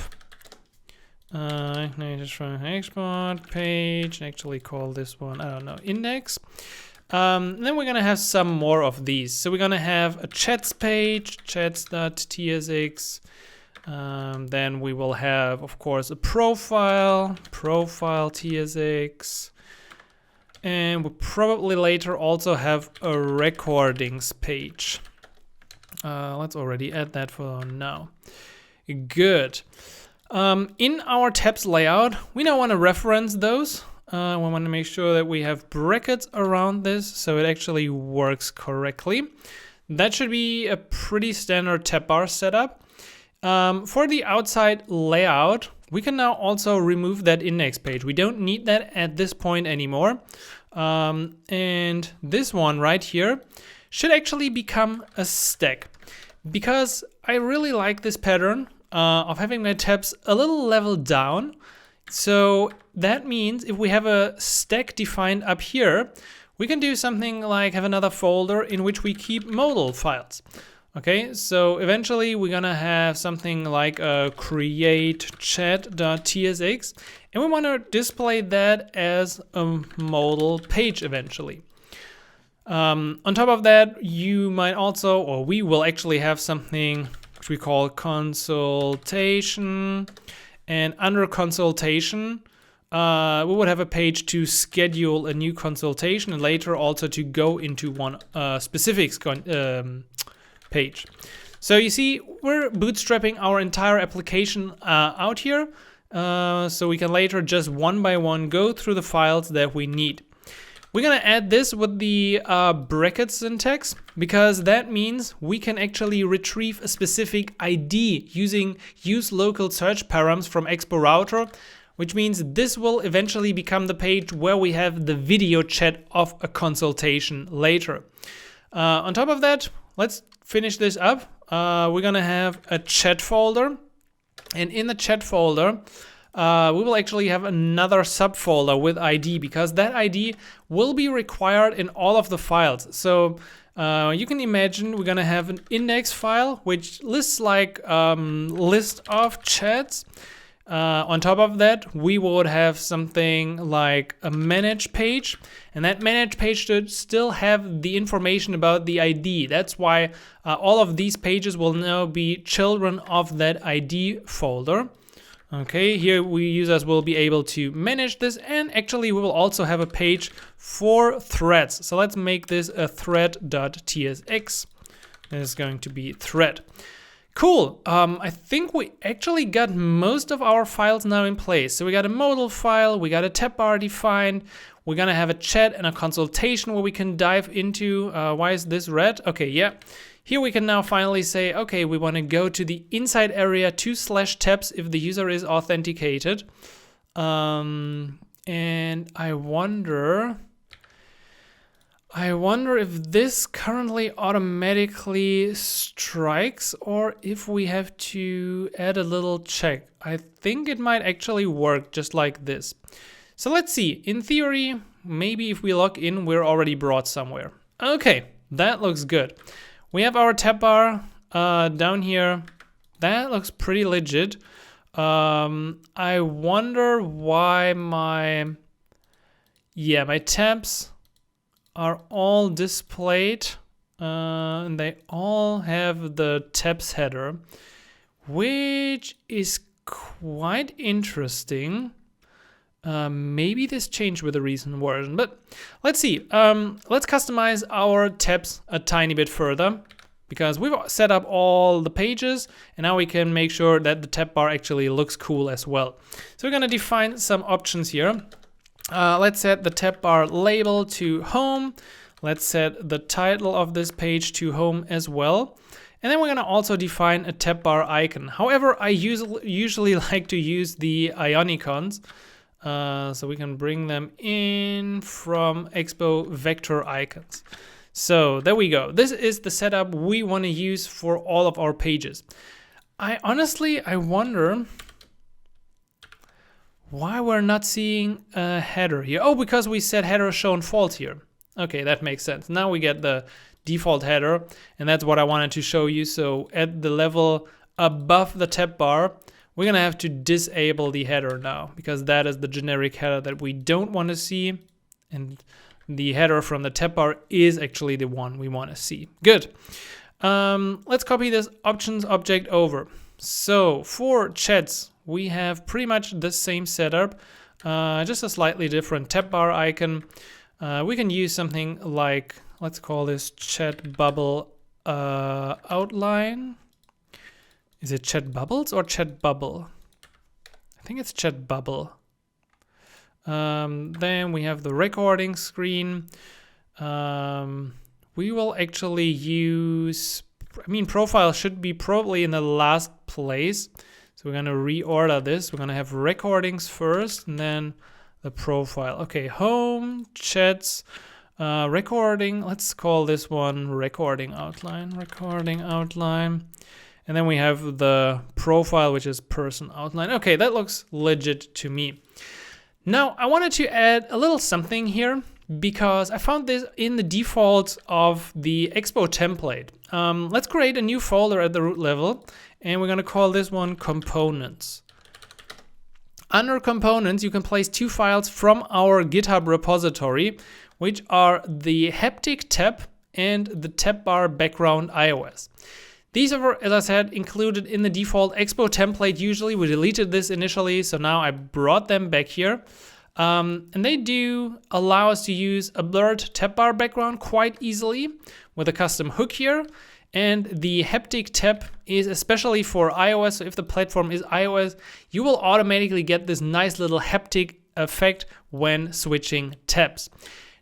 Just try export page. Actually call this one, I don't know, index. Then we're gonna have some more of these. So we're gonna have a chats page, chats.tsx. Then we will have, of course, a profile tsx. And we'll probably later also have a recordings page. Let's already add that for now. Good. In our tabs layout, we now want to reference those. We want to make sure that we have brackets around this so it actually works correctly. That should be a pretty standard tab bar setup. For the outside layout, we can now also remove that index page. We don't need that at this point anymore. And this one right here should actually become a stack, because I really like this pattern of having my tabs a little level down. So that means if we have a stack defined up here, we can do something like have another folder in which we keep modal files. Okay, so eventually we're gonna have something like a create chat.tsx, and we want to display that as a modal page eventually. On top of that, you might also, or we will actually have something which we call consultation, and under consultation, we would have a page to schedule a new consultation and later also to go into one specifics page. So you see, we're bootstrapping our entire application out here, so we can later just one by one go through the files that we need. We're gonna add this with the bracket syntax, because that means we can actually retrieve a specific ID using use local search params from Expo router, which means this will eventually become the page where we have the video chat of a consultation later. On top of that, let's finish this up. We're gonna have a chat folder, and in the chat folder, we will actually have another subfolder with ID, because that ID will be required in all of the files. So you can imagine we're gonna have an index file which lists like list of chats. On top of that, we would have something like a manage page, and that manage page should still have the information about the ID. That's why all of these pages will now be children of that ID folder. Okay, here users will be able to manage this, and actually we will also have a page for threads. So let's make this a thread.tsx. This is going to be thread. Cool. I think we actually got most of our files now in place. So we got a modal file, we got a tab bar defined, we're gonna have a chat and a consultation where we can dive into why is this red? Okay, yeah. Here we can now finally say, okay, we want to go to the inside area 2/tabs if the user is authenticated. And I wonder if this currently automatically strikes or if we have to add a little check. I think it might actually work just like this. So let's see. In theory, maybe if we log in, we're already brought somewhere. Okay, that looks good. We have our tab bar down here. That looks pretty legit. I wonder why my tabs are all displayed and they all have the tabs header, which is quite interesting. Maybe this changed with the recent version, but let's see. Let's customize our tabs a tiny bit further, because we've set up all the pages and now we can make sure that the tab bar actually looks cool as well. So we're gonna define some options here. Let's set the tab bar label to home. Let's set the title of this page to home as well. And then we're gonna also define a tab bar icon. However, I usually like to use the ionicons. So we can bring them in from Expo vector icons. So there we go. This is the setup we want to use for all of our pages. I wonder why we're not seeing a header here. Oh, because we said header shown false here. Okay, that makes sense. Now we get the default header, and that's what I wanted to show you. So at the level above the tab bar, we're gonna have to disable the header now, because that is the generic header that we don't want to see, and the header from the tab bar is actually the one we want to see. Good. Let's copy this options object over. So for chats, we have pretty much the same setup, just a slightly different tab bar icon. We can use something like, let's call this chat bubble outline. Is it chat bubbles or chat bubble? I think it's chat bubble. Then we have the recording screen. We will actually use, profile should be probably in the last place. So we're going to reorder this. We're going to have recordings first and then the profile. Okay, home, chats, recording. Let's call this one recording outline. And then we have the profile, which is person outline. Okay, that looks legit to me. Now, I wanted to add a little something here because I found this in the defaults of the Expo template. Let's create a new folder at the root level, and we're going to call this one components. Under components, you can place two files from our GitHub repository, which are the haptic tab and the tab bar background iOS. These are, as I said, included in the default Expo template. Usually we deleted this initially, so now I brought them back here. And they do allow us to use a blurred tab bar background quite easily with a custom hook here. And the haptic tab is especially for iOS. So if the platform is iOS, you will automatically get this nice little haptic effect when switching tabs.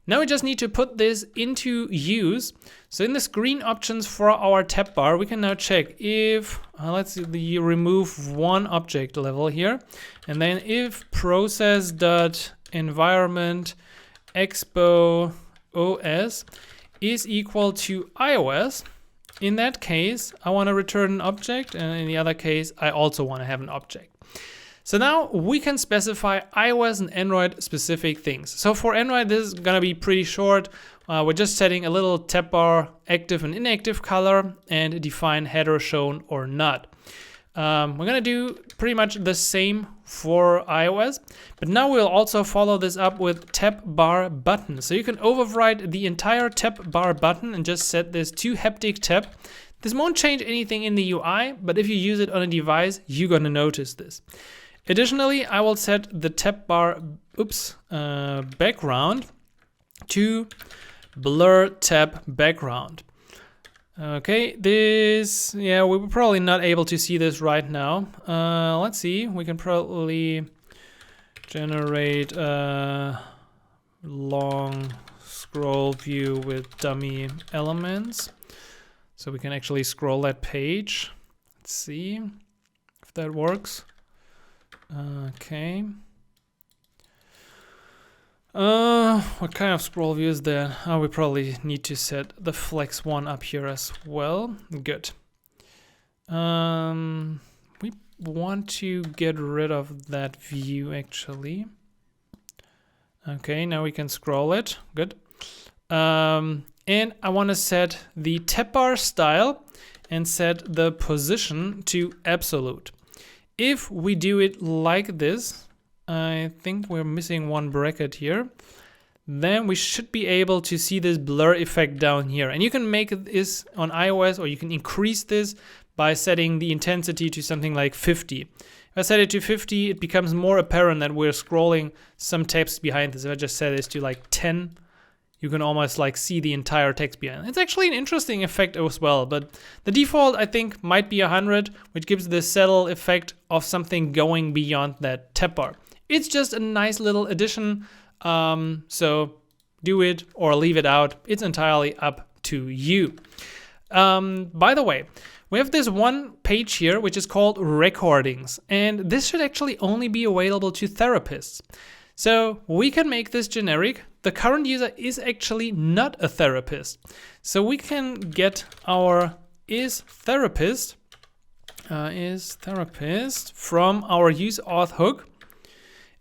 Now we just need to put this into use. So in the screen options for our tab bar, we can now check if, let's remove one object level here. And then if process.environment expo os is equal to iOS, in that case, I want to return an object. And in the other case, I also want to have an object. So now we can specify iOS and Android specific things. So for Android, this is gonna be pretty short. We're just setting a little tab bar active and inactive color and define header shown or not. We're gonna do pretty much the same for iOS, but now we'll also follow this up with tab bar button. So you can override the entire tab bar button and just set this to haptic tab. This won't change anything in the UI, but if you use it on a device, you're gonna notice this. Additionally, I will set the tab bar background to blur tab background. Okay, this, yeah, we're probably not able to see this right now. Let's see, we can probably generate a long scroll view with dummy elements. So we can actually scroll that page. Let's see if that works. Okay. What kind of scroll view is that? Oh, we probably need to set the flex one up here as well. Good. We want to get rid of that view actually. Okay, now we can scroll it. Good. And I want to set the tab bar style and set the position to absolute. If we do it like this, I think we're missing one bracket here, then we should be able to see this blur effect down here. And you can make this on iOS, or you can increase this by setting the intensity to something like 50. If I set it to 50, it becomes more apparent that we're scrolling some text behind this. If I just set this to like 10, you can almost like see the entire text behind. It's actually an interesting effect as well, but the default I think might be 100, which gives the settle effect of something going beyond that tab bar. It's just a nice little addition, so do it or leave it out. It's entirely up to you. By the way, we have this one page here which is called recordings, and this should actually only be available to therapists. So we can make this generic. The current user is actually not a therapist. So we can get our is therapist from our use auth hook.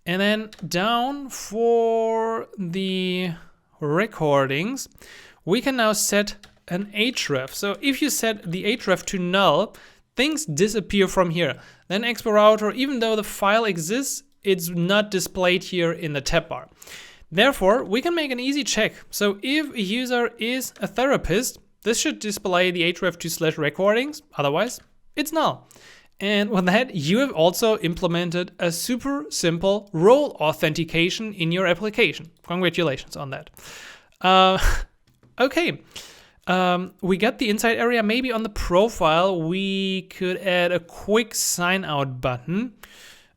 And then down for the recordings, we can now set an href. So if you set the href to null, things disappear from here. Then Expo Router, even though the file exists, it's not displayed here in the tab bar. Therefore, we can make an easy check. So if a user is a therapist, this should display the href to /recordings, otherwise it's null. And with that, you have also implemented a super simple role authentication in your application. Congratulations on that. Okay, we got the inside area. Maybe on the profile, we could add a quick sign out button.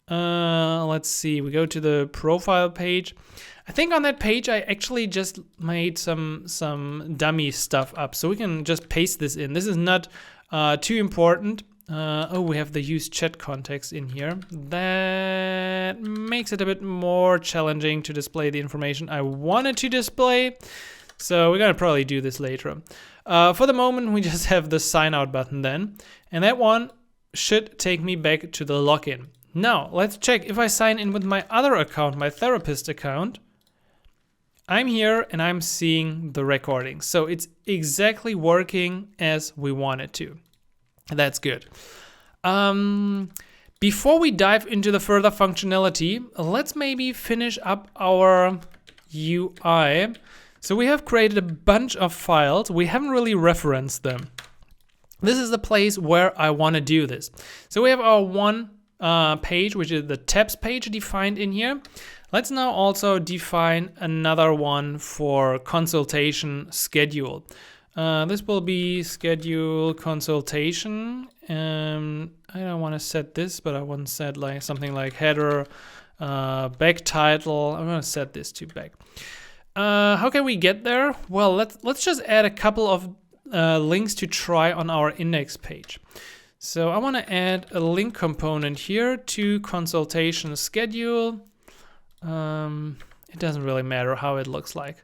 Let's see, we go to the profile page. I think on that page, I actually just made some dummy stuff up. So we can just paste this in. This is not too important. Oh, we have the use chat context in here. That makes it a bit more challenging to display the information I wanted to display. So we're gonna probably do this later. For the moment, we just have the sign out button then. And that one should take me back to the login. Now, let's check if I sign in with my other account, my therapist account. I'm here and I'm seeing the recording. So it's exactly working as we want it to. That's good. Before we dive into the further functionality, let's maybe finish up our UI. So we have created a bunch of files. We haven't really referenced them. This is the place where I want to do this. So we have our one page, which is the tabs page defined in here. Let's now also define another one for consultation schedule. This will be schedule consultation. I don't want to set this, but I want to set like something like header, back title. I'm going to set this to back. How can we get there? Well, let's just add a couple of links to try on our index page. So I want to add a link component here to consultation schedule. It doesn't really matter how it looks like.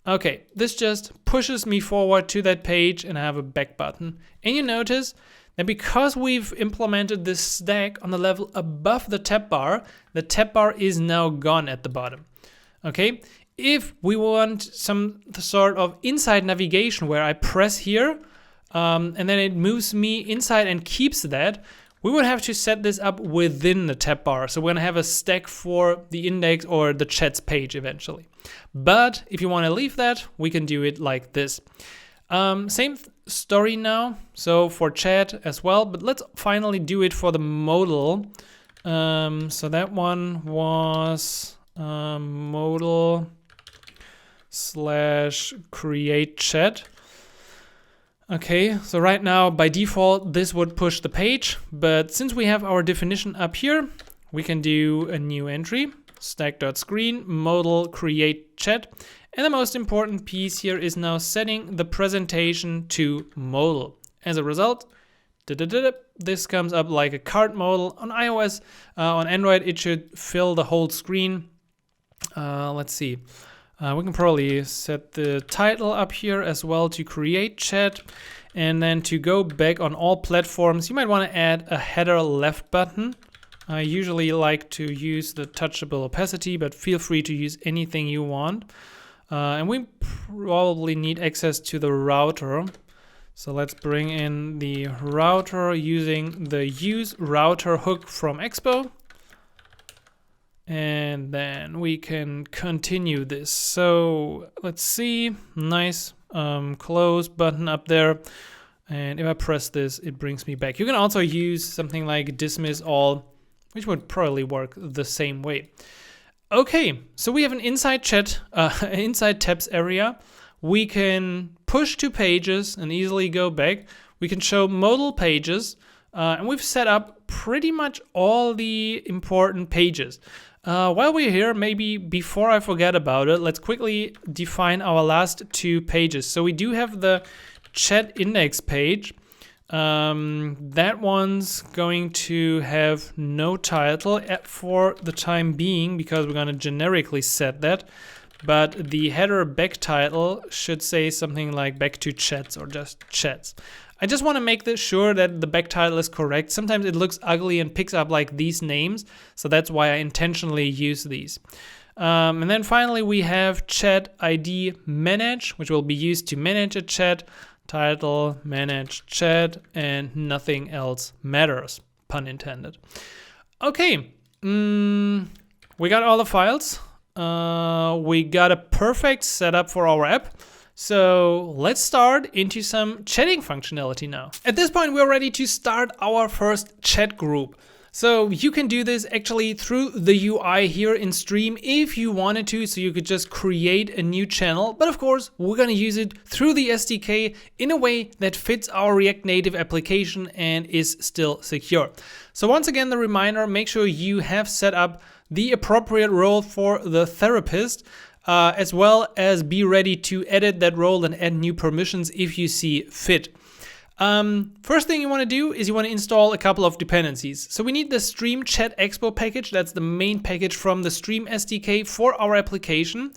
Okay, this just pushes me forward to that page and I have a back button. And you notice that because we've implemented this stack on the level above the tab bar is now gone at the bottom. Okay, if we want some sort of inside navigation where I press here and then it moves me inside and keeps that, we would have to set this up within the tab bar. So we're gonna have a stack for the index or the chats page eventually. But if you wanna leave that, we can do it like this. Same story now, so for chat as well, but let's finally do it for the modal. So that one was modal / create chat. Okay, so right now by default this would push the page, but since we have our definition up here, we can do a new entry, stack.screen, modal create chat, and the most important piece here is now setting the presentation to modal. As a result, this comes up like a card modal. On iOS, on Android it should fill the whole screen. Let's see. We can probably set the title up here as well to create chat. And then to go back on all platforms, you might want to add a header left button. I usually like to use the touchable opacity, but feel free to use anything you want. And we probably need access to the router. So let's bring in the router using the use router hook from Expo. And then we can continue this. So let's see, nice close button up there. And if I press this, it brings me back. You can also use something like dismiss all, which would probably work the same way. Okay, so we have an inside chat, inside tabs area. We can push to pages and easily go back. We can show modal pages, and we've set up pretty much all the important pages. While we're here, maybe before I forget about it, let's quickly define our last two pages. So we do have the chat index page. That one's going to have no title for the time being because we're going to generically set that. But the header back title should say something like back to chats or just chats. I just want to make sure that the back title is correct. Sometimes it looks ugly and picks up like these names, so that's why I intentionally use these. And then finally, we have chat ID manage, which will be used to manage a chat, title, manage chat, and nothing else matters, pun intended. Okay, we got all the files. We got a perfect setup for our app. So let's start into some chatting functionality now. At this point, we're ready to start our first chat group. So you can do this actually through the UI here in Stream if you wanted to, so you could just create a new channel. But of course, we're gonna use it through the SDK in a way that fits our React Native application and is still secure. So once again, the reminder, make sure you have set up the appropriate role for the therapist, as well as be ready to edit that role and add new permissions if you see fit. First thing you want to do is you want to install a couple of dependencies. So we need the Stream Chat Expo package. That's the main package from the Stream SDK for our application.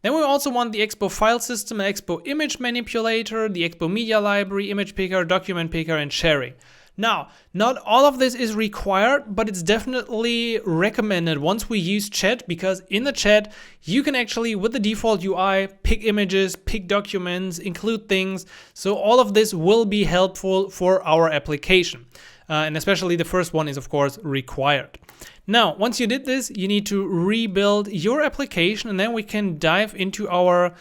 Then we also want the Expo file system, Expo image manipulator, the Expo media library, image picker, document picker, and sharing. Now, not all of this is required, but it's definitely recommended once we use chat, because in the chat, you can actually, with the default UI, pick images, pick documents, include things. So all of this will be helpful for our application. And especially the first one is, of course, required. Now, once you did this, you need to rebuild your application, and then we can dive into our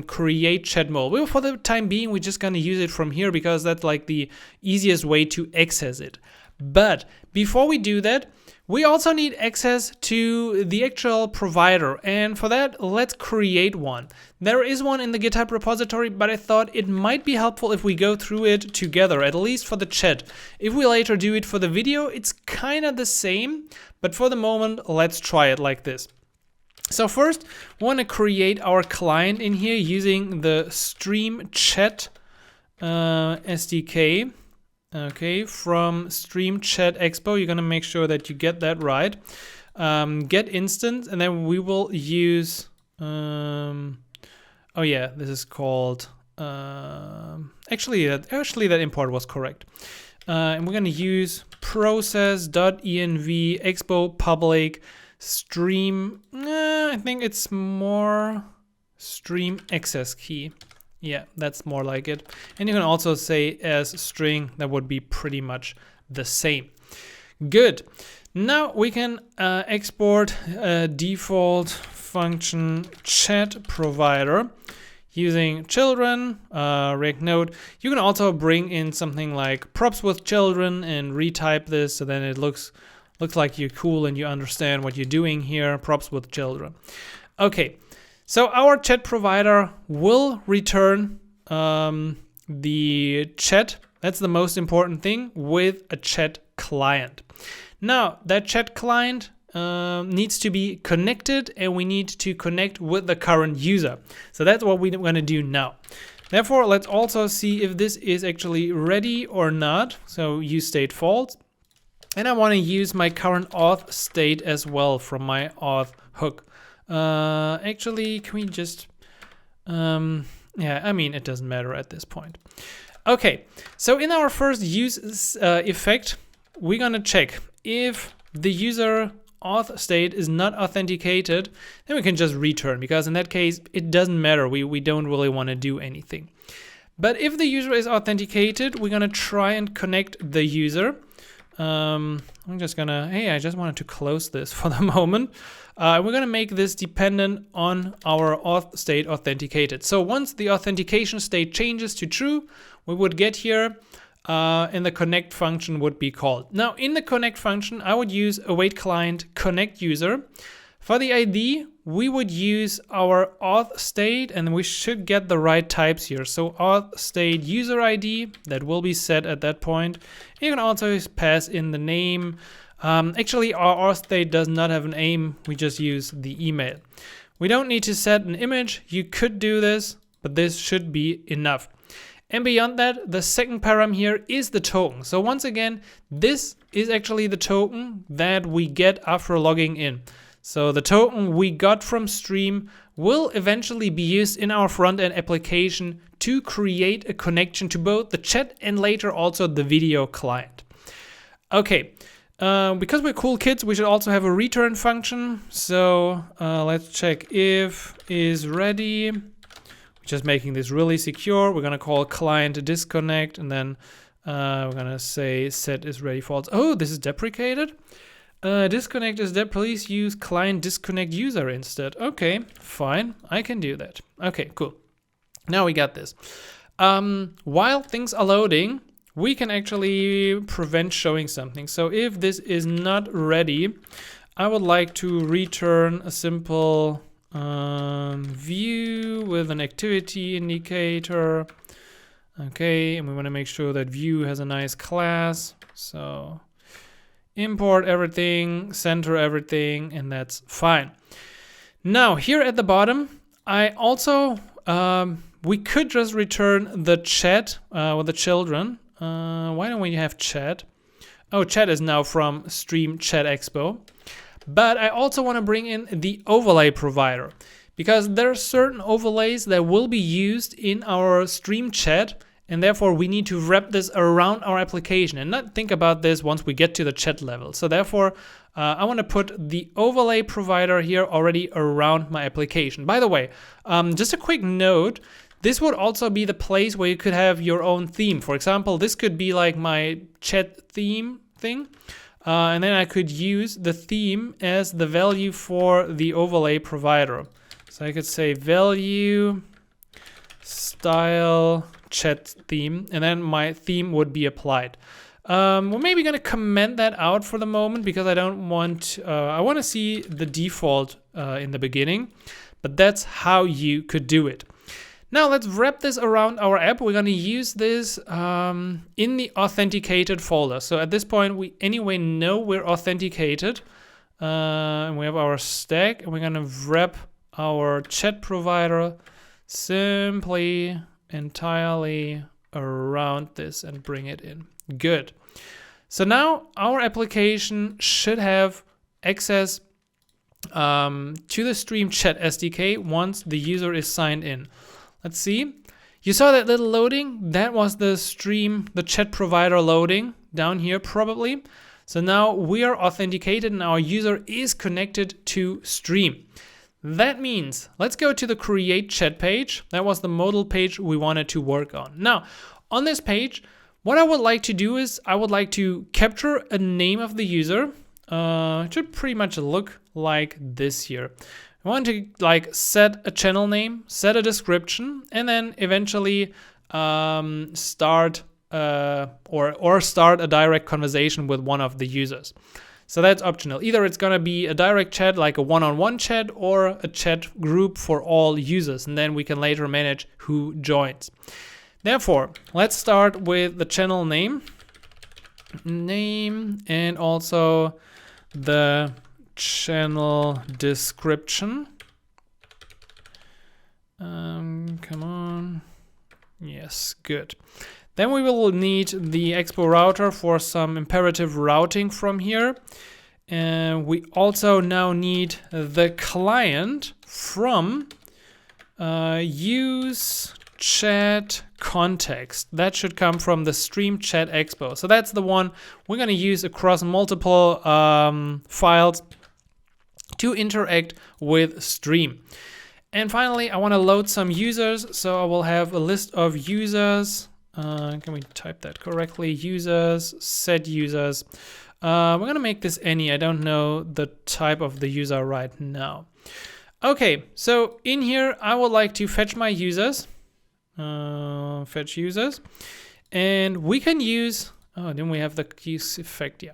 create chat mode. Well, for the time being, we're just gonna use it from here because that's like the easiest way to access it. But before we do that, we also need access to the actual provider. And for that, let's create one. There is one in the GitHub repository, but I thought it might be helpful if we go through it together, at least for the chat. If we later do it for the video, it's kind of the same, but for the moment, let's try it like this. So first, we want to create our client in here using the Stream Chat SDK. Okay, from Stream Chat Expo, you're gonna make sure that you get that right. Get instance, and then we will use. Oh yeah, this is called. Actually, that import was correct. And we're gonna use process.env expo public. Stream, I think it's more stream access key. Yeah, that's more like it. And you can also say as string, that would be pretty much the same. Good. Now we can export a default function chat provider using children, React Node. You can also bring in something like props with children and retype this so then it looks like you're cool and you understand what you're doing here, props with children. Okay, so our chat provider will return the chat. That's the most important thing with a chat client. Now, that chat client needs to be connected and we need to connect with the current user. So that's what we're gonna do now. Therefore, let's also see if this is actually ready or not. So use state false. And I want to use my current auth state as well from my auth hook. Actually, can we just, yeah, I mean, it doesn't matter at this point. Okay, so in our first use effect, we're gonna check if the user auth state is not authenticated, then we can just return, because in that case, it doesn't matter. We don't really want to do anything. But if the user is authenticated, we're gonna try and connect the user. I'm just gonna, hey, I just wanted to close this for the moment. We're gonna make this dependent on our auth state authenticated. So once the authentication state changes to true, we would get here and the connect function would be called. Now in the connect function, I would use await client connect user. For the ID, we would use our auth state and we should get the right types here. So auth state user ID, that will be set at that point. You can also pass in the name. Actually, our auth state does not have an name. We just use the email. We don't need to set an image. You could do this, but this should be enough. And beyond that, the second param here is the token. So once again, this is actually the token that we get after logging in. So the token we got from Stream will eventually be used in our front-end application to create a connection to both the chat and later also the video client. Okay, Because we're cool kids, we should also have a return function. So let's check if is ready. We're just making this really secure. We're gonna call client disconnect, and then we're gonna say set is ready false. Oh, this is deprecated. Disconnect is dead. Please use client disconnect user instead. Okay, fine. I can do that. Okay, cool. Now we got this. While things are loading, we can actually prevent showing something. So if this is not ready, I would like to return a simple view with an activity indicator. Okay, and we want to make sure that view has a nice class. So import everything, center everything, and that's fine. Now here at the bottom, I also, we could just return the chat with the children. Why don't we have chat? Oh, chat is now from Stream Chat Expo. But I also want to bring in the overlay provider, because there are certain overlays that will be used in our stream chat, and therefore we need to wrap this around our application and not think about this once we get to the chat level. So therefore, I want to put the overlay provider here already around my application. By the way, just a quick note, this would also be the place where you could have your own theme. For example, this could be like my chat theme thing. And then I could use the theme as the value for the overlay provider. So I could say value style chat theme, and then my theme would be applied. We're maybe going to comment that out for the moment, because I don't want, I want to see the default in the beginning, but that's how you could do it. Now let's wrap this around our app. We're going to use this in the authenticated folder. So at this point, we anyway know we're authenticated. And we have our stack, and we're going to wrap our chat provider simply entirely around this and bring it in. Good. So now our application should have access to the Stream Chat SDK once the user is signed in. Let's see. You saw that little loading? That was the chat provider loading down here probably. So now we are authenticated and our user is connected to Stream. That means let's go to the create chat page. That was the modal page we wanted to work on. Now, on this page, what I would like to do is I would like to capture a name of the user. It should pretty much look like this here. I want to like set a channel name, set a description, and then eventually start a direct conversation with one of the users. So that's optional. Either it's gonna be a direct chat, like a one-on-one chat, or a chat group for all users, and then we can later manage who joins. Therefore, let's start with the channel name, and also the channel description. Come on. Yes, good. Then we will need the Expo router for some imperative routing from here. And we also now need the client from use chat context. That should come from the Stream Chat Expo. So that's the one we're going to use across multiple files to interact with Stream. And finally, I want to load some users. So I will have a list of users. Can we type that correctly? Users, set users. We're going to make this any. I don't know the type of the user right now. Okay, so in here, I would like to fetch my users. Fetch users. And we can use, then we have the use effect, yeah.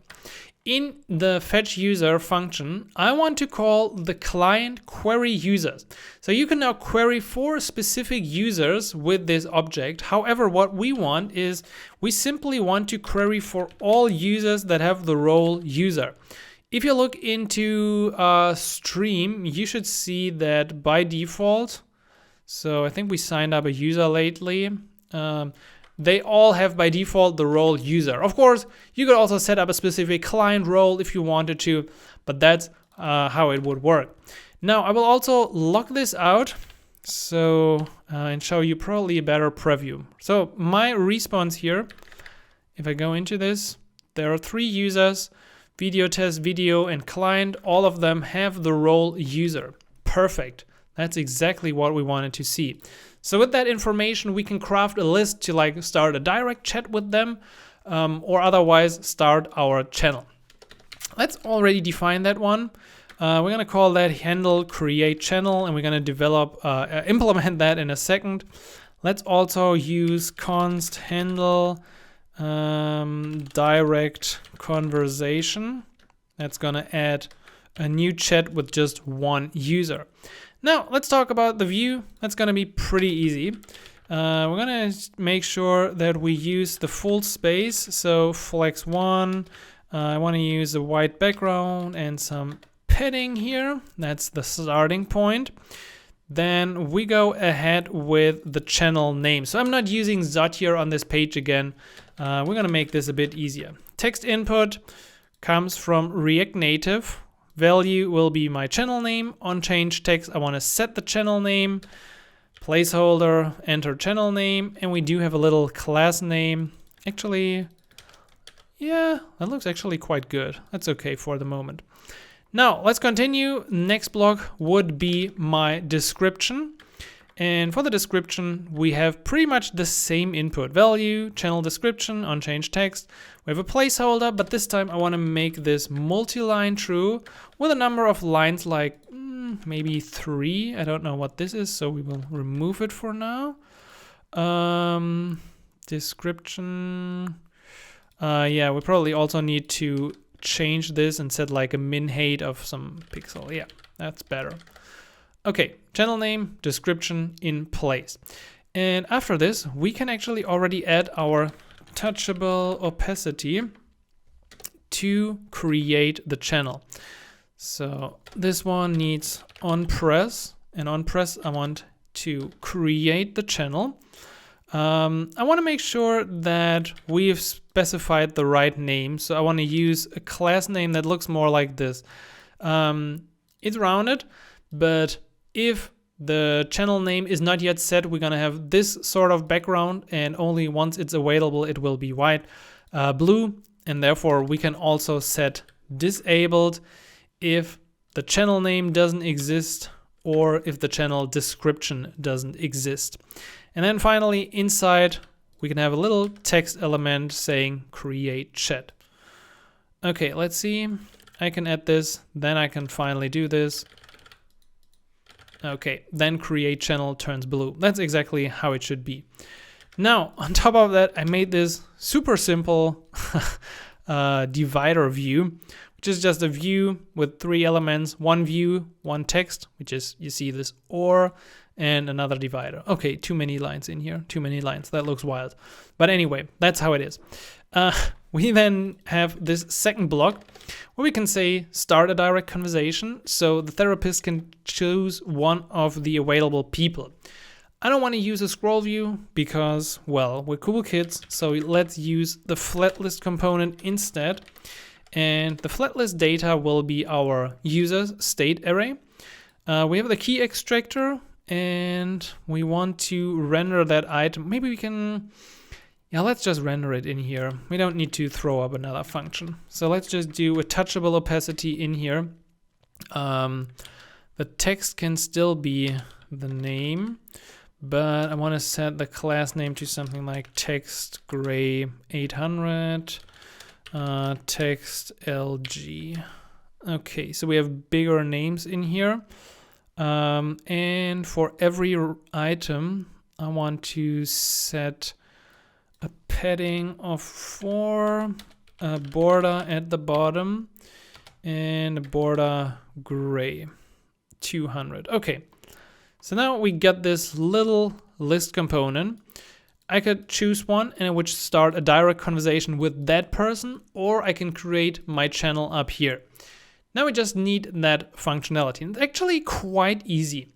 In the fetch user function, I want to call the client query users. So you can now query for specific users with this object. However, what we want is we simply want to query for all users that have the role user. If you look into Stream, you should see that by default, so I think we signed up a user lately. They all have by default the role user. Of course, you could also set up a specific client role if you wanted to, but that's how it would work. Now, I will also lock this out so and show you probably a better preview. So my response here, if I go into this, there are 3 users. video test, video, and client, all of them have the role user. Perfect. That's exactly what we wanted to see. So with that information, we can craft a list to like start a direct chat with them, or otherwise start our channel. Let's already define that one. We're going to call that handle create channel, and we're going to develop, implement that in a second. Let's also use const handle direct conversation. That's going to add a new chat with just one user. Now let's talk about the view. That's going to be pretty easy. We're going to make sure that we use the full space. So flex 1, I want to use a white background and some padding here. That's the starting point. Then we go ahead with the channel name. So I'm not using Zot here on this page again. We're going to make this a bit easier. Text input comes from React Native. Value will be my channel name. On change text, I want to set the channel name. Placeholder, enter channel name. And we do have a little class name. Actually, yeah, that looks actually quite good. That's okay for the moment. Now let's continue. Next block would be my description. And for the description, we have pretty much the same input: value, channel description, unchanged text. We have a placeholder, but this time I want to make this multi-line true with a number of lines like maybe 3. I don't know what this is, so we will remove it for now. Description. Yeah, we probably also need to change this and set like a min height of some pixel. Yeah, that's better. Okay, channel name, description in place. And after this, we can actually already add our touchable opacity to create the channel. So this one needs on press, and on press I want to create the channel. I want to make sure that we've specified the right name. So I want to use a class name that looks more like this. It's rounded, but if the channel name is not yet set, we're going to have this sort of background, and only once it's available, it will be white, blue, and therefore we can also set disabled if the channel name doesn't exist or if the channel description doesn't exist. And then finally, inside, we can have a little text element saying create chat. Okay, let's see. I can add this, then I can finally do this. Okay, then create channel turns blue. That's exactly how it should be. Now, on top of that, I made this super simple divider view, which is just a view with 3 elements, one view, one text, which is, you see this or, and another divider. Okay, too many lines in here, too many lines. That looks wild. But anyway, that's how it is. We then have this second block where we can say start a direct conversation. So the therapist can choose one of the available people. I don't want to use a scroll view because, well, we're cool kids. So let's use the flat list component instead. And the flat list data will be our user's state array. We have the key extractor, and we want to render that item. Maybe we can, yeah, let's just render it in here. We don't need to throw up another function. So let's just do a touchable opacity in here. The text can still be the name, but I want to set the class name to something like text gray 800, text LG. Okay, so we have bigger names in here. And for every item, I want to set a padding of 4, a border at the bottom, and a border gray 200. Okay, so now we get this little list component. I could choose one and it would start a direct conversation with that person, or I can create my channel up here. Now we just need that functionality. It's actually quite easy.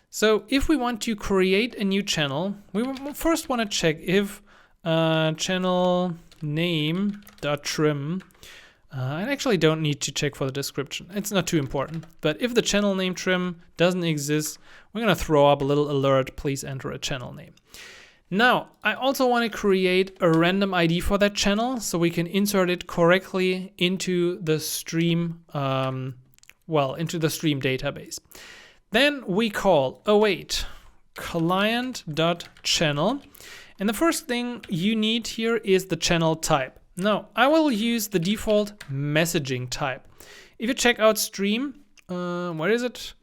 So if we want to create a new channel, we first want to check if channel name.trim. I actually don't need to check for the description. It's not too important. But if the channel name trim doesn't exist, we're going to throw up a little alert, please enter a channel name. Now, I also want to create a random ID for that channel so we can insert it correctly into the stream, into the stream database. Then we call await client.channel. And the first thing you need here is the channel type. Now, I will use the default messaging type. If you check out stream, where is it?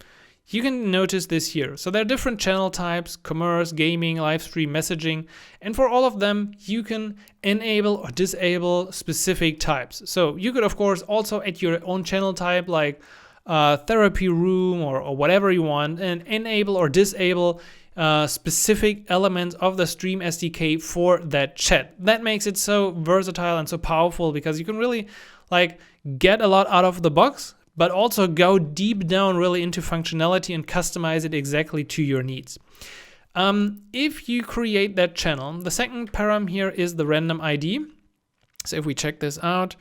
You can notice this here. So there are different channel types: commerce, gaming, live stream, messaging. And for all of them, you can enable or disable specific types. So you could, of course, also add your own channel type, like therapy room or whatever you want, and enable or disable specific elements of the Stream SDK for that chat. That makes it so versatile and so powerful because you can really get a lot out of the box, but also go deep down really into functionality and customize it exactly to your needs. If you create that channel, the second param here is the random ID. So if we check this out,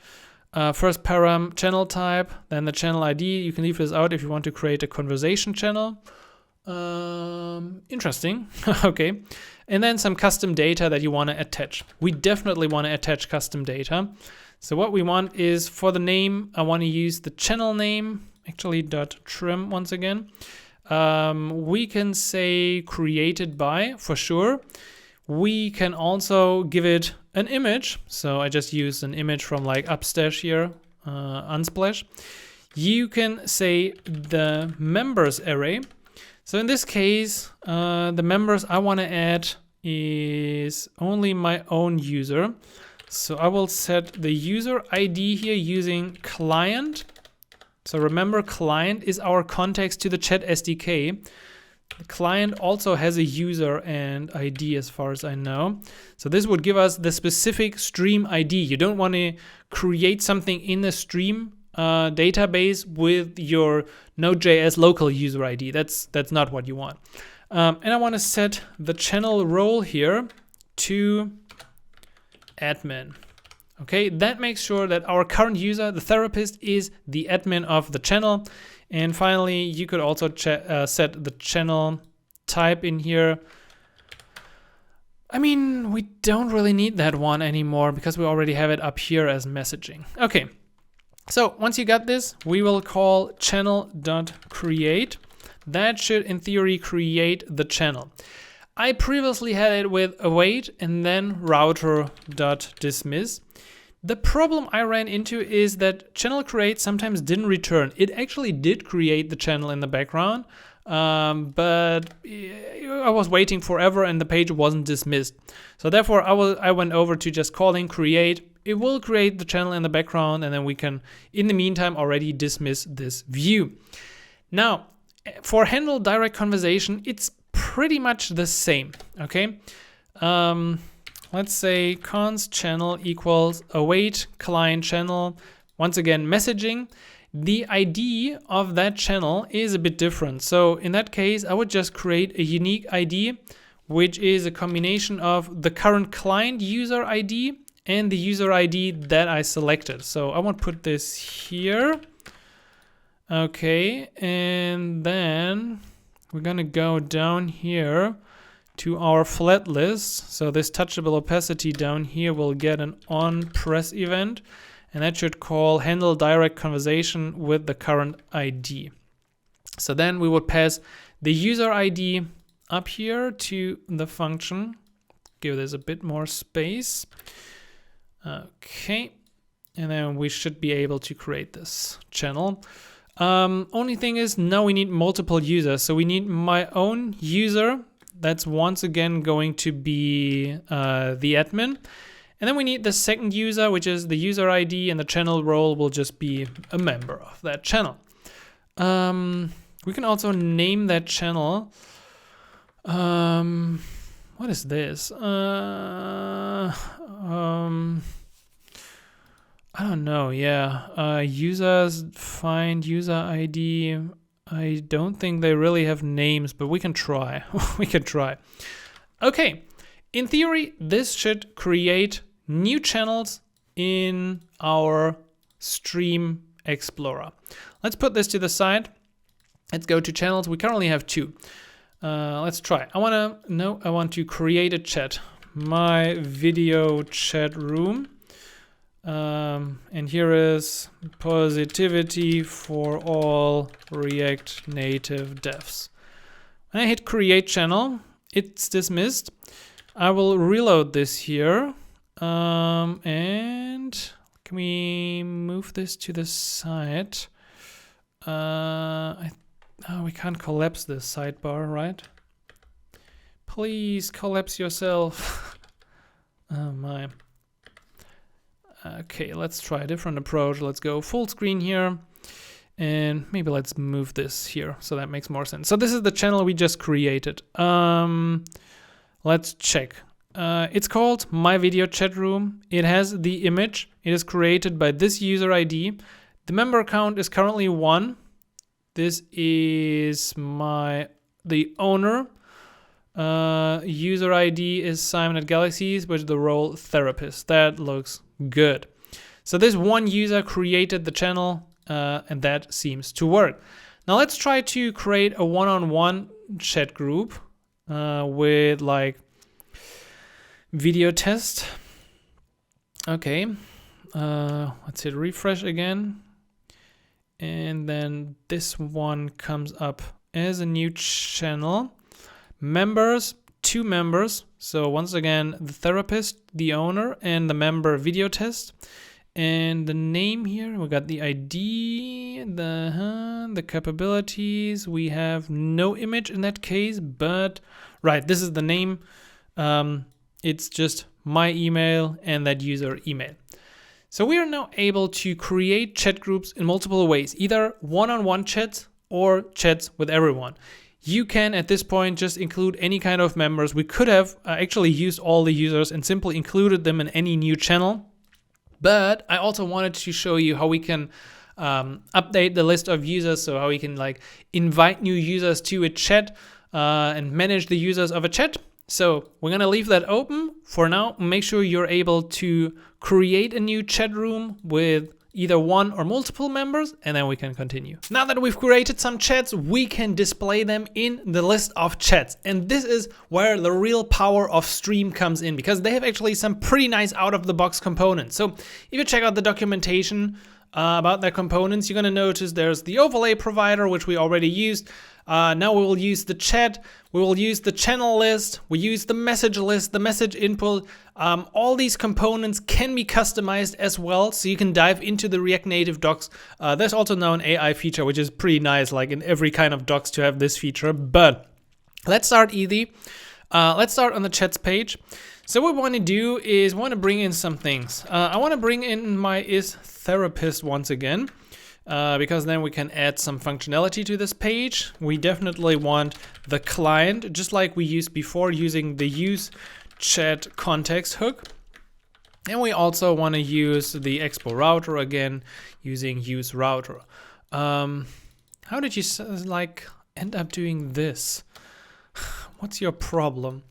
first param, channel type, then the channel ID. You can leave this out if you want to create a conversation channel. Interesting. Okay. And then some custom data that you want to attach. We definitely want to attach custom data. So what we want is, for the name, I want to use the channel name, actually .trim once again. We can say created by, for sure. We can also give it an image. So I just use an image from Upstash here, Unsplash. You can say the members array. So in this case, the members I want to add is only my own user. So I will set the user ID here using client. So remember, client is our context to the chat SDK. The client also has a user and ID as far as I know. So this would give us the specific stream ID. You don't want to create something in the stream database with your Node.js local user ID. That's not what you want. And I want to set the channel role here to admin. Okay, that makes sure that our current user, the therapist, is the admin of the channel. And finally, you could also set the channel type in here. I mean, we don't really need that one anymore because we already have it up here as messaging. Okay, so once you got this, we will call channel.create. That should, in theory, create the channel. I previously had it with await and then router.dismiss. The problem I ran into is that channel create sometimes didn't return. It actually did create the channel in the background, but I was waiting forever and the page wasn't dismissed. So therefore I went over to just calling create. It will create the channel in the background, and then we can, in the meantime, already dismiss this view. Now, for handle direct conversation, it's pretty much the same, okay? Let's say const channel equals await client channel. Once again, messaging. The ID of that channel is a bit different. So in that case, I would just create a unique ID, which is a combination of the current client user ID and the user ID that I selected. So I want to put this here. Okay, and then we're gonna go down here to our flat list. So this touchable opacity down here will get an on press event, and that should call handle direct conversation with the current ID. So then we would pass the user ID up here to the function. Give this a bit more space. Okay, and then we should be able to create this channel. Only thing is, now we need multiple users. So we need my own user. That's once again going to be the admin. And then we need the second user, which is the user ID, and the channel role will just be a member of that channel. We can also name that channel. What is this? I don't know, yeah. Users, find user ID. I don't think they really have names, but we can try. We can try. Okay, in theory, this should create new channels in our Stream Explorer. Let's put this to the side. Let's go to channels. We currently have 2. Let's try. I want to create a chat. My video chat room. And here is positivity for all React Native devs. When I hit create channel, it's dismissed. I will reload this here. And can we move this to the side? We can't collapse this sidebar, right? Please collapse yourself. Oh my. Okay, let's try a different approach. Let's go full screen here. And maybe let's move this here so that makes more sense. So this is the channel we just created. Let's check. It's called My Video Chat Room. It has the image. It is created by this user ID. The member count is currently 1. This is the owner. User ID is Simon at Galaxies with the role therapist. That looks good. So this one user created the channel and that seems to work. Now let's try to create a one-on-one chat group with like video test. Okay, let's hit refresh again. And then this one comes up as a new channel. Members, 2 members. So once again, the therapist, the owner, and the member video test. And the name here, we got the ID, the capabilities. We have no image in that case, but right, this is the name. It's just my email and that user email. So we are now able to create chat groups in multiple ways, either one-on-one chats or chats with everyone. You can at this point just include any kind of members. We could have actually used all the users and simply included them in any new channel. But I also wanted to show you how we can update the list of users, so how we can like invite new users to a chat and manage the users of a chat. So we're gonna leave that open for now. Make sure you're able to create a new chat room with either one or multiple members, and then we can continue. Now that we've created some chats, we can display them in the list of chats. And this is where the real power of Stream comes in, because they have actually some pretty nice out-of-the-box components. So if you check out the documentation about their components, you're gonna notice there's the overlay provider, which we already used. Now we will use the chat, we will use the channel list, we use the message list, the message input. All these components can be customized as well, so you can dive into the React Native docs. There's also now an AI feature, which is pretty nice, like in every kind of docs to have this feature. But let's start easy. Let's start on the chats page. So what we want to do is want to bring in some things. I want to bring in my isTherapist once again. Because then we can add some functionality to this page. We definitely want the client, just like we used before, using the use chat context hook. And we also want to use the Expo router again, using use router. How did you like end up doing this? What's your problem?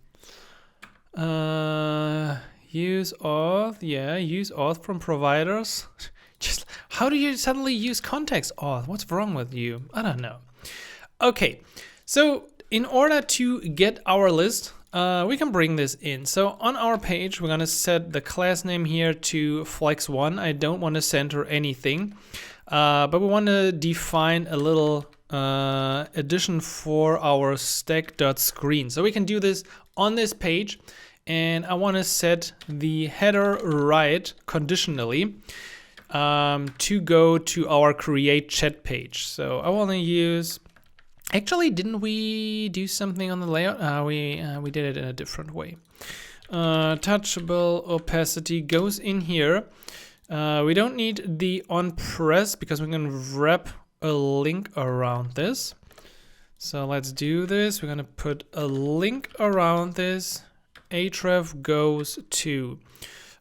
Use auth, yeah, use auth from providers. Just how do you suddenly use context auth? What's wrong with you? I don't know. Okay, so in order to get our list, we can bring this in. So on our page, we're gonna set the class name here to flex1. I don't want to center anything, but we want to define a little addition for our stack.screen. So we can do this on this page, and I want to set the header right conditionally. To go to our create chat page. So I want to use, actually, didn't we do something on the layout? We did it in a different way. Touchable opacity goes in here. We don't need the on press because we're going to wrap a link around this. So let's do this. We're going to put a link around this. Href goes to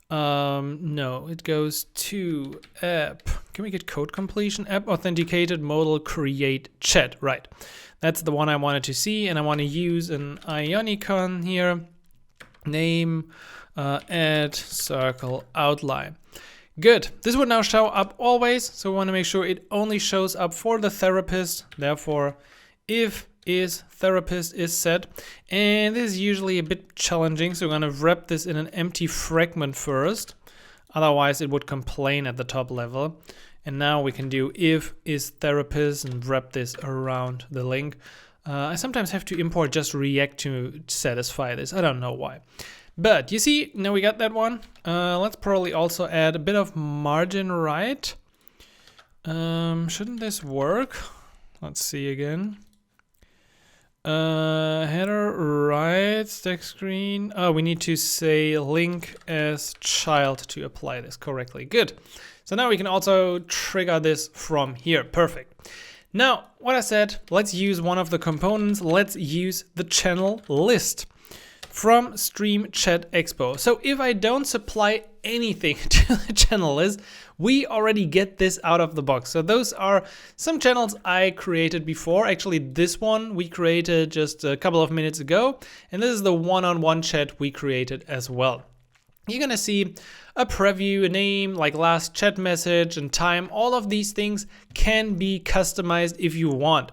no, it goes to app. Can we get code completion? App authenticated modal create chat. Right. That's the one I wanted to see, and I want to use an icon here. Name, add, circle, outline. Good. This would now show up always, so we want to make sure it only shows up for the therapist. Therefore, if is therapist is set, and this is usually a bit challenging, so we're going to wrap this in an empty fragment first, otherwise it would complain at the top level. And now we can do if is therapist and wrap this around the link. I sometimes have to import just React to satisfy this, I don't know why. But you see, now we got that one. Let's probably also add a bit of margin right. Shouldn't this work? Let's see again. Header right, stack screen. Oh, we need to say link as child to apply this correctly. Good. So now we can also trigger this from here. Perfect. Now, what I said, let's use one of the components. Let's use the channel list from Stream Chat Expo. So if I don't supply anything to the channel list, we already get this out of the box. So those are some channels I created before. Actually, this one we created just a couple of minutes ago. And this is the one-on-one chat we created as well. You're gonna see a preview, a name, like last chat message and time. All of these things can be customized if you want.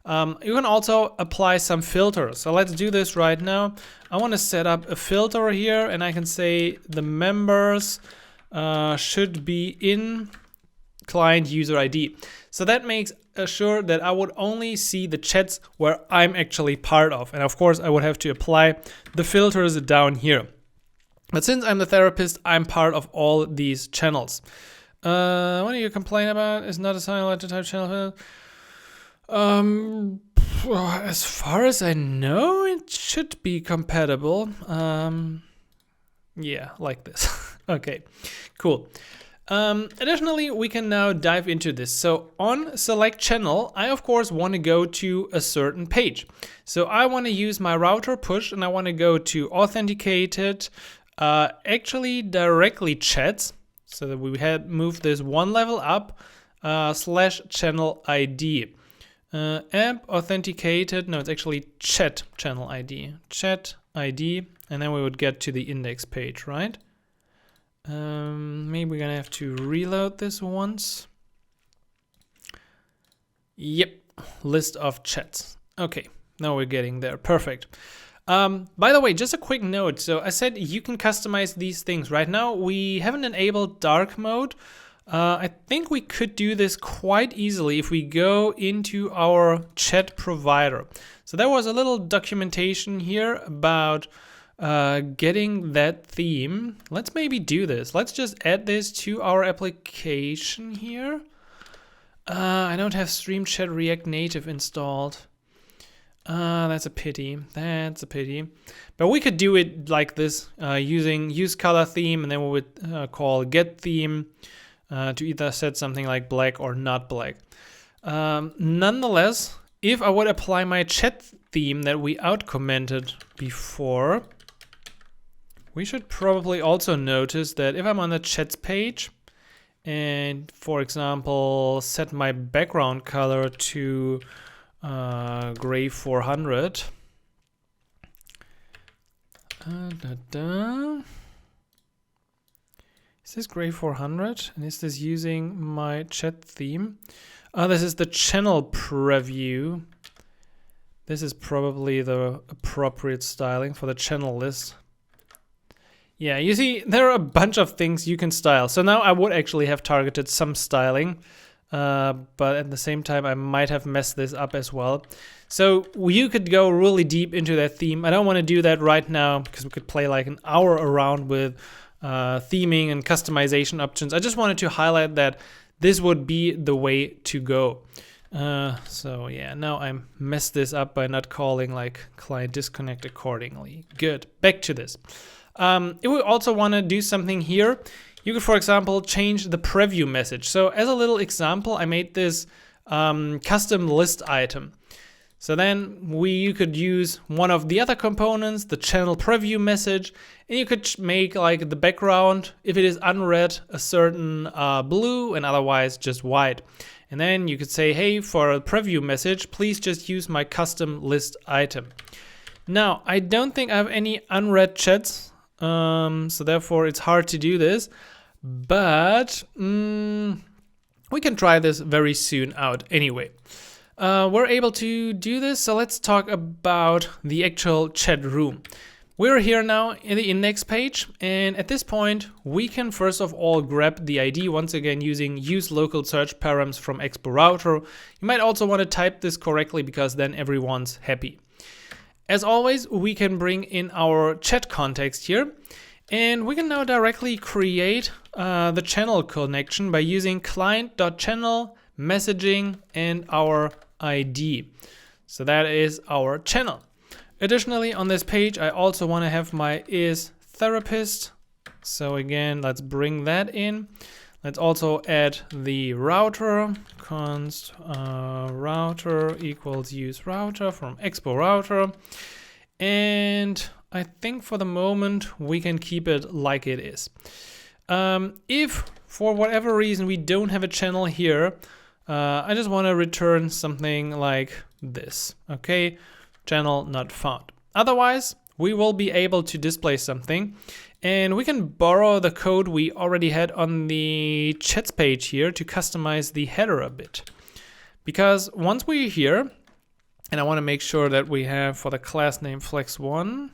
You can also apply some filters. So let's do this right now. I want to set up a filter here, and I can say the members should be in client user ID. So that makes sure that I would only see the chats where I'm actually part of. And of course, I would have to apply the filters down here. But since I'm the therapist, I'm part of all these channels. What do you complain about? Is not a silent type channel. As far as I know, it should be compatible. Yeah, like this. Okay, cool. Additionally, we can now dive into this. So on select channel, I of course want to go to a certain page. So I want to use my router push, and I want to go to Authenticated, actually directly chats, so that we had moved this one level up, / channel ID. App Authenticated, no, it's actually chat channel ID, chat ID, and then we would get to the index page, right? Maybe we're gonna have to reload this once. Yep, list of chats. Okay, now we're getting there, perfect. By the way, just a quick note. So I said you can customize these things. Right now, we haven't enabled dark mode. I think we could do this quite easily if we go into our chat provider. So there was a little documentation here about getting that theme. Let's maybe do this. Let's just add this to our application here. I don't have Stream Chat React Native installed. That's a pity. That's a pity. But we could do it like this, using use color theme, and then we would call get theme. To either set something like black or not black. Nonetheless, if I would apply my chat theme that we outcommented before, we should probably also notice that if I'm on the chats page and, for example, set my background color to gray 400, is this gray 400? And is this using my chat theme? This is the channel preview. This is probably the appropriate styling for the channel list. Yeah, you see, there are a bunch of things you can style. So now I would actually have targeted some styling, but at the same time, I might have messed this up as well. So you could go really deep into that theme. I don't want to do that right now because we could play like an hour around with theming and customization options. I just wanted to highlight that this would be the way to go. So yeah, now I messed this up by not calling like client disconnect accordingly. Good, back to this. If we also want to do something here, you could, for example, change the preview message. So as a little example, I made this custom list item. So then you could use one of the other components, the channel preview message, and you could make like the background, if it is unread, a certain blue and otherwise just white. And then you could say, hey, for a preview message, please just use my custom list item. Now, I don't think I have any unread chats, so therefore it's hard to do this, but we can try this very soon out anyway. we're able to do this. So let's talk about the actual chat room. We're here now in the index page, and at this point we can first of all grab the ID, once again using use local search params from Expo router. You might also want to type this correctly because then everyone's happy. As always, we can bring in our chat context here, and we can now directly create the channel connection by using client.channel, messaging, and our ID. So that is our channel. Additionally, on this page, I also want to have my is therapist. So again, let's bring that in. Let's also add the router, const router equals use router from Expo router. And I think for the moment, we can keep it like it is. If for whatever reason we don't have a channel here, I just want to return something like this, okay? Channel not found. Otherwise, we will be able to display something, and we can borrow the code we already had on the chats page here to customize the header a bit. Because once we're here, and I want to make sure that we have for the class name flex1,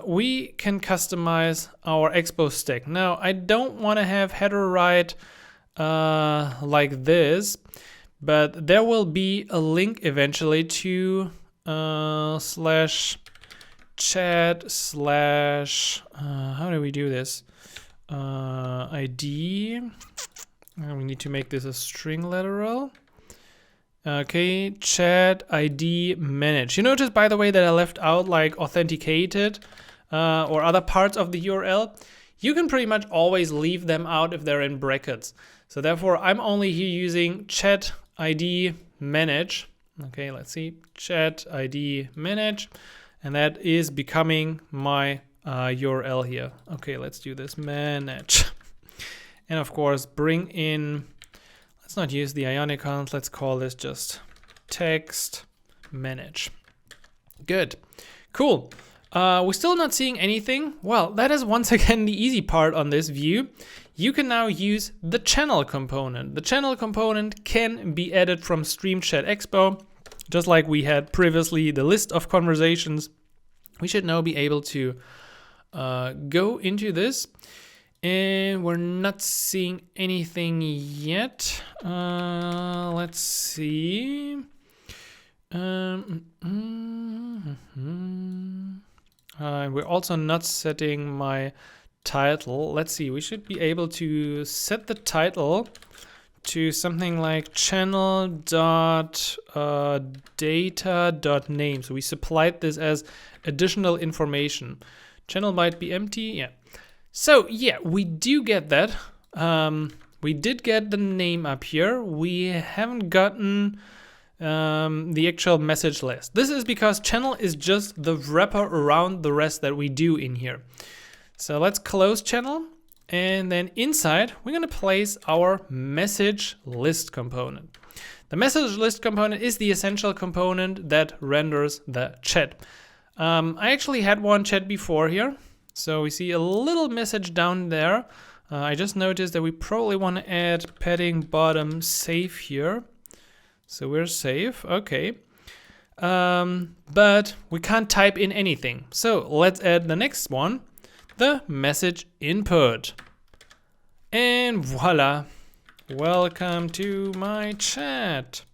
we can customize our Expo stack. Now, I don't want to have header right like this, but there will be a link eventually to slash chat slash how do we do this? ID. We need to make this a string literal. Okay, chat ID manage. You notice, by the way, that I left out like authenticated or other parts of the URL. You can pretty much always leave them out if they're in brackets. So therefore, I'm only here using chat ID manage. Okay, let's see, chat ID manage, and that is becoming my URL here. Okay, let's do this manage, and of course bring in. Let's not use the ionicons. Let's call this just text manage. Good, cool. We're still not seeing anything. Well, that is once again the easy part on this view. You can now use the channel component. The channel component can be added from Stream Chat Expo, just like we had previously the list of conversations. We should now be able to go into this, and we're not seeing anything yet. Let's see. We're also not setting my title. Let's see, we should be able to set the title to something like channel.data.name. So we supplied this as additional information. Channel might be empty, yeah. So yeah, we do get that. We did get the name up here. We haven't gotten the actual message list. This is because channel is just the wrapper around the rest that we do in here. So let's close channel, and then inside we're going to place our message list component. The message list component is the essential component that renders the chat. I actually had one chat before here, so we see a little message down there. I just noticed that we probably want to add padding bottom safe here. So we're safe, okay. But we can't type in anything. So let's add the next one, the message input. And voila, welcome to my chat.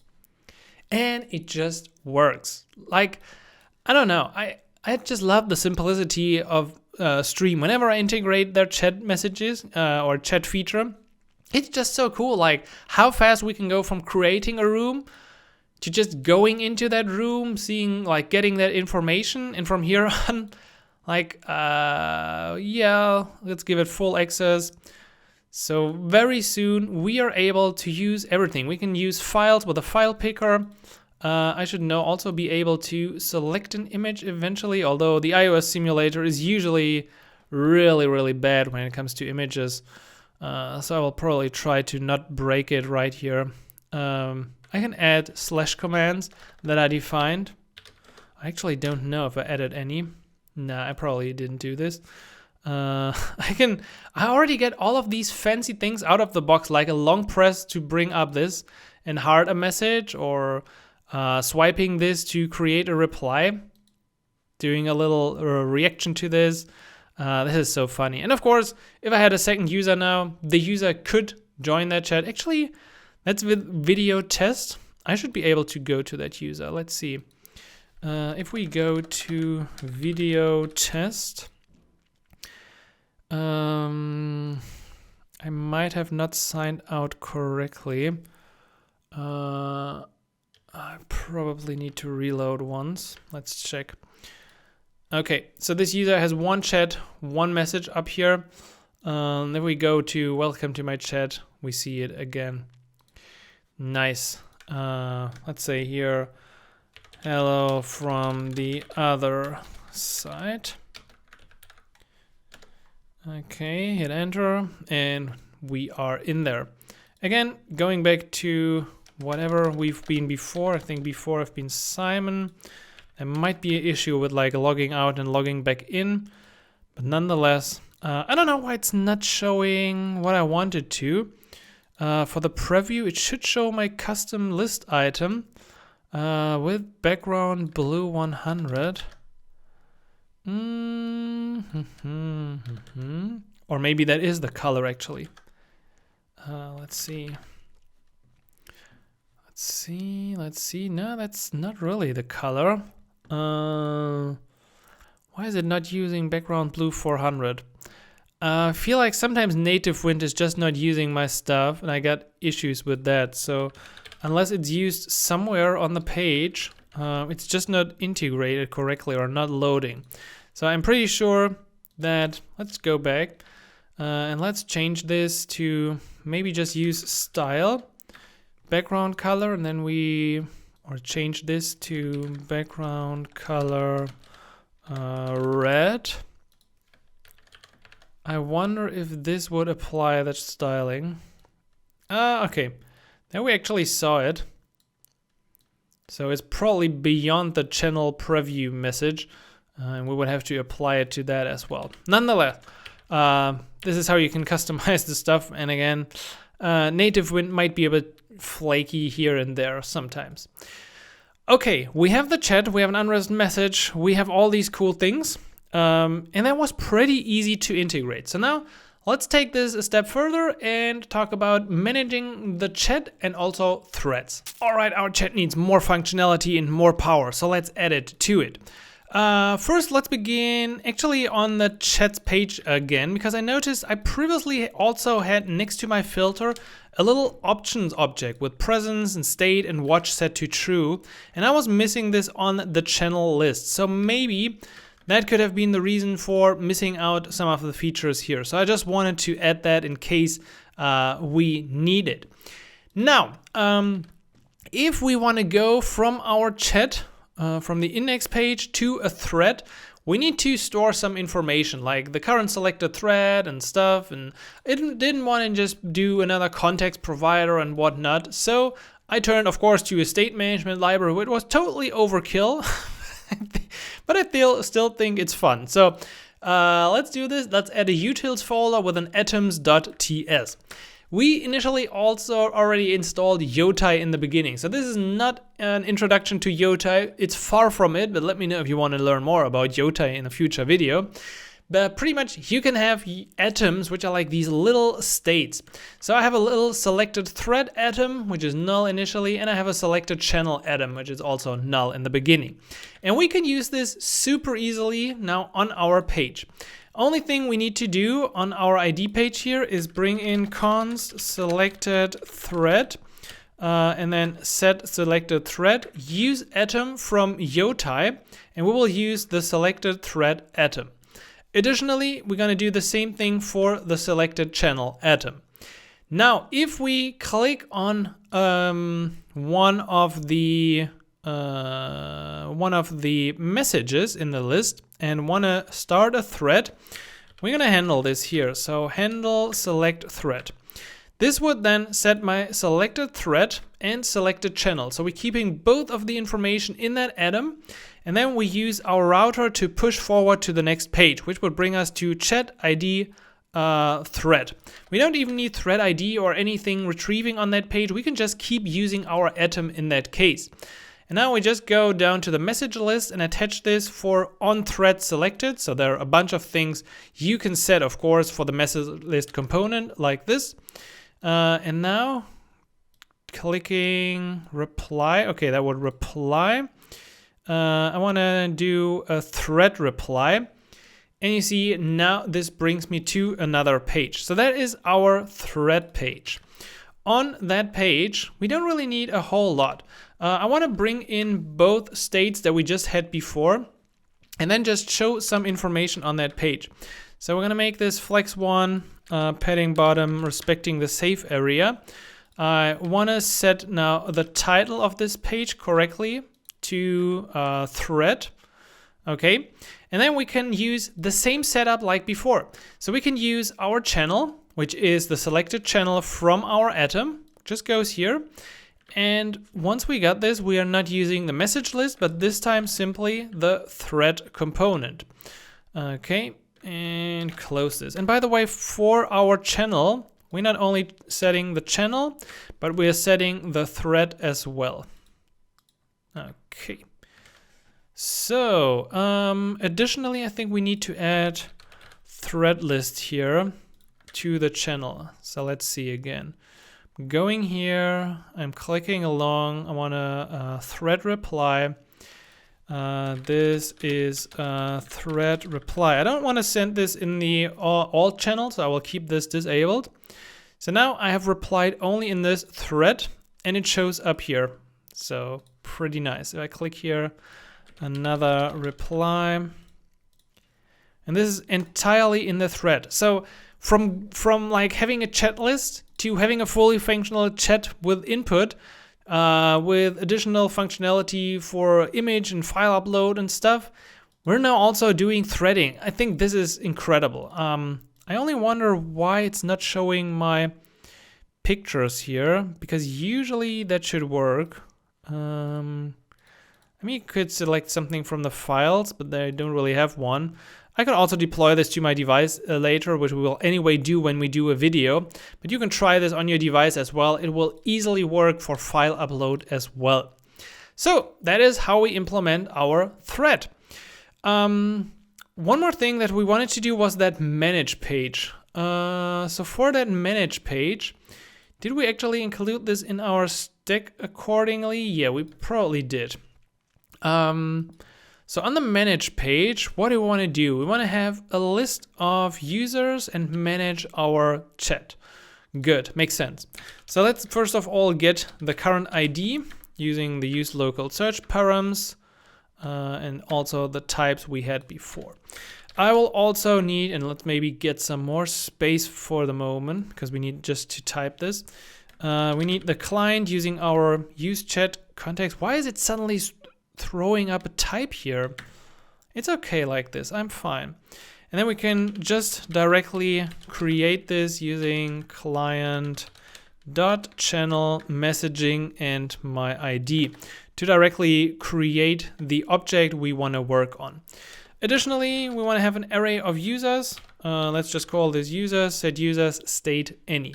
And it just works. Like, I don't know, I just love the simplicity of Stream. Whenever I integrate their chat messages or chat feature, it's just so cool, like how fast we can go from creating a room to just going into that room, seeing, like, getting that information, and from here on, like, yeah, let's give it full access. So very soon we are able to use everything. We can use files with a file picker. I should now also be able to select an image eventually, although the iOS simulator is usually really bad when it comes to images. So I will probably try to not break it right here. I can add slash commands that I defined. I actually don't know if I added any. Nah, I probably didn't do this. I already get all of these fancy things out of the box, like a long press to bring up this, and heart a message, or swiping this to create a reply, doing a little reaction to this. This is so funny. And of course, if I had a second user now, the user could join that chat. Actually, that's with video test. I should be able to go to that user. Let's see. If we go to video test, I might have not signed out correctly. I probably need to reload once. Let's check. Okay, so this user has one chat, one message up here. If we go to welcome to my chat, we see it again. Nice. Let's say here, hello from the other side. Okay, hit enter, and we are in there. Again, going back to whatever we've been before. I think before I've been Simon. There might be an issue with like logging out and logging back in, but nonetheless, I don't know why it's not showing what I wanted to. For the preview, it should show my custom list item with background blue 100. Or maybe that is the color actually. Let's see. Let's see. No, that's not really the color. Why is it not using background blue 400? I feel like sometimes NativeWind is just not using my stuff, and I got issues with that. So unless it's used somewhere on the page, it's just not integrated correctly or not loading. So I'm pretty sure that, let's go back and let's change this to maybe just use style, background color, and then or change this to background color red. I wonder if this would apply that styling. Okay, now we actually saw it. So it's probably beyond the channel preview message, and we would have to apply it to that as well. Nonetheless, this is how you can customize the stuff. And again, NativeWind might be a bit flaky here and there sometimes. Okay, we have the chat, we have an unread message, we have all these cool things, and that was pretty easy to integrate. So now let's take this a step further and talk about managing the chat and also threads. All right, our chat needs more functionality and more power, so let's add it to it. First, let's begin actually on the chats page again, because I noticed I previously also had next to my filter a little options object with presence and state and watch set to true, and I was missing this on the channel list. So maybe that could have been the reason for missing out some of the features here. So I just wanted to add that in case we need it. Now, if we want to go from our chat, from the index page to a thread, we need to store some information like the current selected thread and stuff, and it didn't want to just do another context provider and whatnot. So I turned, of course, to a state management library, which was totally overkill, but I still think it's fun. So let's do this. Let's add a utils folder with an atoms.ts. We initially also already installed Jotai in the beginning. So this is not an introduction to Jotai. It's far from it, but let me know if you want to learn more about Jotai in a future video. But pretty much you can have atoms, which are like these little states. So I have a little selected thread atom, which is null initially, and I have a selected channel atom, which is also null in the beginning. And we can use this super easily now on our page. Only thing we need to do on our ID page here is bring in const selected thread and then set selected thread, use atom from Jotai, and we will use the selected thread atom. Additionally, we're going to do the same thing for the selected channel atom. Now, if we click on one of the messages in the list and want to start a thread, we're going to handle this here. So handle select thread. This would then set my selected thread and selected channel. So we're keeping both of the information in that atom, and then we use our router to push forward to the next page, which would bring us to chat ID thread. We don't even need thread ID or anything retrieving on that page. We can just keep using our atom in that case. And now we just go down to the message list and attach this for on thread selected. So there are a bunch of things you can set, of course, for the message list component like this. And now clicking reply. Okay, that would reply. I want to do a thread reply. And you see now this brings me to another page. So that is our thread page. On that page, we don't really need a whole lot. I want to bring in both states that we just had before and then just show some information on that page. So we're going to make this flex one, padding bottom, respecting the safe area. I want to set now the title of this page correctly to thread. Okay, and then we can use the same setup like before. So we can use our channel, which is the selected channel from our atom, just goes here. And once we got this, we are not using the message list, but this time simply the thread component. Okay, and close this. And by the way, for our channel, we're not only setting the channel, but we are setting the thread as well. Okay. So, additionally, I think we need to add thread list here to the channel. So let's see again. Going here, I'm clicking along. I want to thread reply. This is thread reply. I don't want to send this in the all channels, so I will keep this disabled. So now I have replied only in this thread, and it shows up here. So pretty nice. If I click here, another reply, and this is entirely in the thread. So from like having a chat list to having a fully functional chat with input, with additional functionality for image and file upload and stuff, we're now also doing threading. I think this is incredible. I only wonder why it's not showing my pictures here, because usually that should work. I mean, you could select something from the files, but I don't really have one. I could also deploy this to my device later, which we will anyway do when we do a video. But you can try this on your device as well. It will easily work for file upload as well. So that is how we implement our thread. One more thing that we wanted to do was that manage page. So for that manage page, did we actually include this in our stack accordingly? Yeah, we probably did. So on the manage page, what do we want to do? We want to have a list of users and manage our chat. Good, makes sense. So let's first of all get the current ID using the use local search params and also the types we had before. I will also need, and let's maybe get some more space for the moment because we need just to type this. We need the client using our use chat context. Why is it suddenly throwing up a type here? It's okay like this, I'm fine. And then we can just directly create this using client.channel messaging and my ID to directly create the object we want to work on. Additionally, we want to have an array of users. Let's just call this users, set users, state any.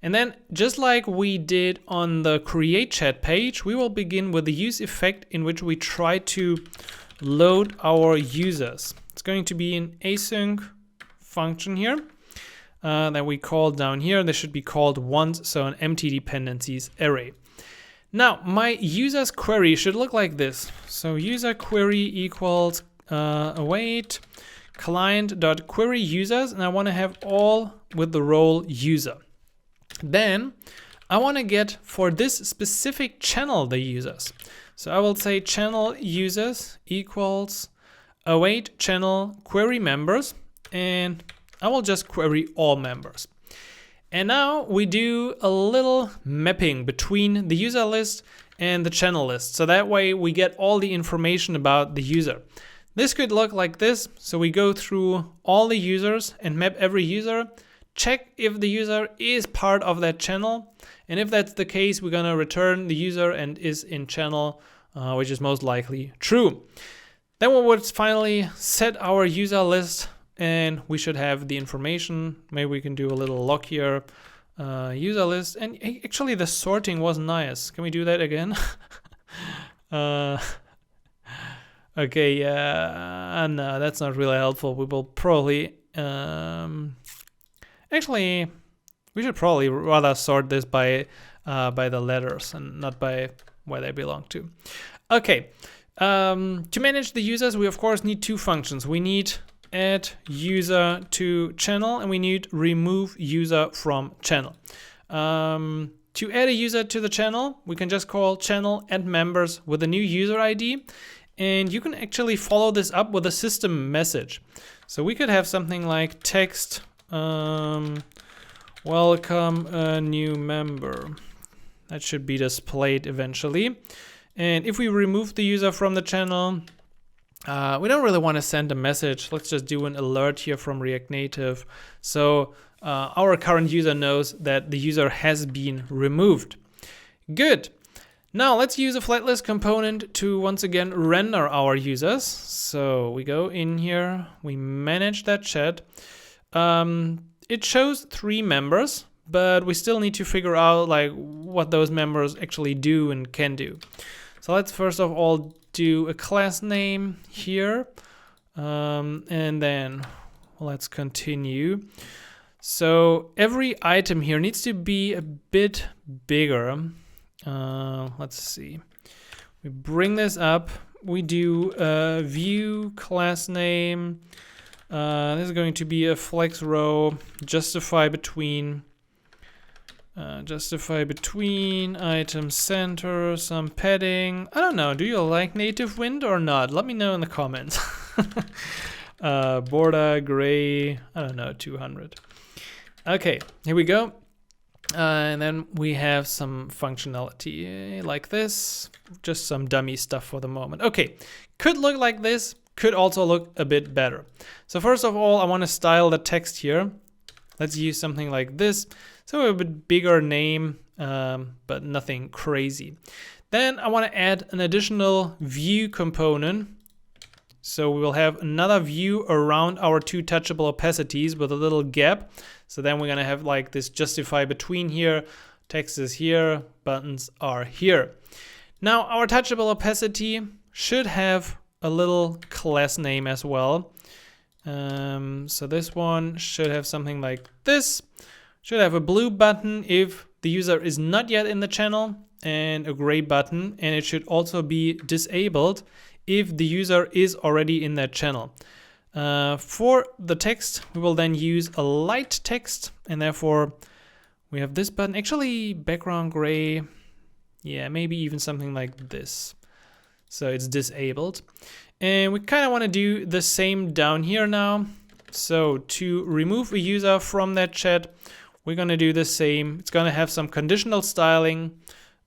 And then just like we did on the create chat page, we will begin with the use effect in which we try to load our users. It's going to be an async function here that we call down here. This should be called once, so an empty dependencies array. Now my users query should look like this. So user query equals await client.query users, and I want to have all with the role user. Then I want to get for this specific channel the users. So I will say channel users equals await channel query members, and I will just query all members. And now we do a little mapping between the user list and the channel list. So that way we get all the information about the user. This could look like this. So we go through all the users and map every user, check if the user is part of that channel. And if that's the case, we're gonna return the user and is in channel, which is most likely true. Then we would finally set our user list and we should have the information. Maybe we can do a little lock here, user list, and actually the sorting was nice. Can we do that again? Okay, yeah, no, that's not really helpful. We will probably, actually, we should probably rather sort this by the letters and not by where they belong to. Okay, to manage the users, we of course need two functions. We need add user to channel, and we need remove user from channel. To add a user to the channel, we can just call channel add members with a new user ID. And you can actually follow this up with a system message. So we could have something like text, welcome a new member. That should be displayed eventually. And if we remove the user from the channel, we don't really want to send a message. Let's just do an alert here from React Native. So our current user knows that the user has been removed. Good. Now let's use a flat list component to once again render our users. So we go in here, we manage that chat. It shows 3 members, but we still need to figure out like what those members actually do and can do. So let's first of all do a class name here, and then let's continue. So every item here needs to be a bit bigger. Let's see. We bring this up. We do view class name. This is going to be a flex row. Justify between item center, some padding. I don't know. Do you like NativeWind or not? Let me know in the comments. Border gray. I don't know. 200. Okay, here we go. And then we have some functionality like this, just some dummy stuff for the moment. Okay, could look like this, could also look a bit better. So first of all, I want to style the text here. Let's use something like this. So a bit bigger name, but nothing crazy. Then I want to add an additional view component. So we will have another view around our 2 touchable opacities with a little gap. So then we're going to have like this justify between here, text is here, buttons are here. Now our touchable opacity should have a little class name as well. So this one should have something like this. Should have a blue button if the user is not yet in the channel, and a gray button, and it should also be disabled if the user is already in that channel. For the text, we will then use a light text, and therefore we have this button. Actually, background gray, yeah, maybe even something like this. So it's disabled. And we kind of want to do the same down here now. So to remove a user from that chat, we're going to do the same. It's going to have some conditional styling.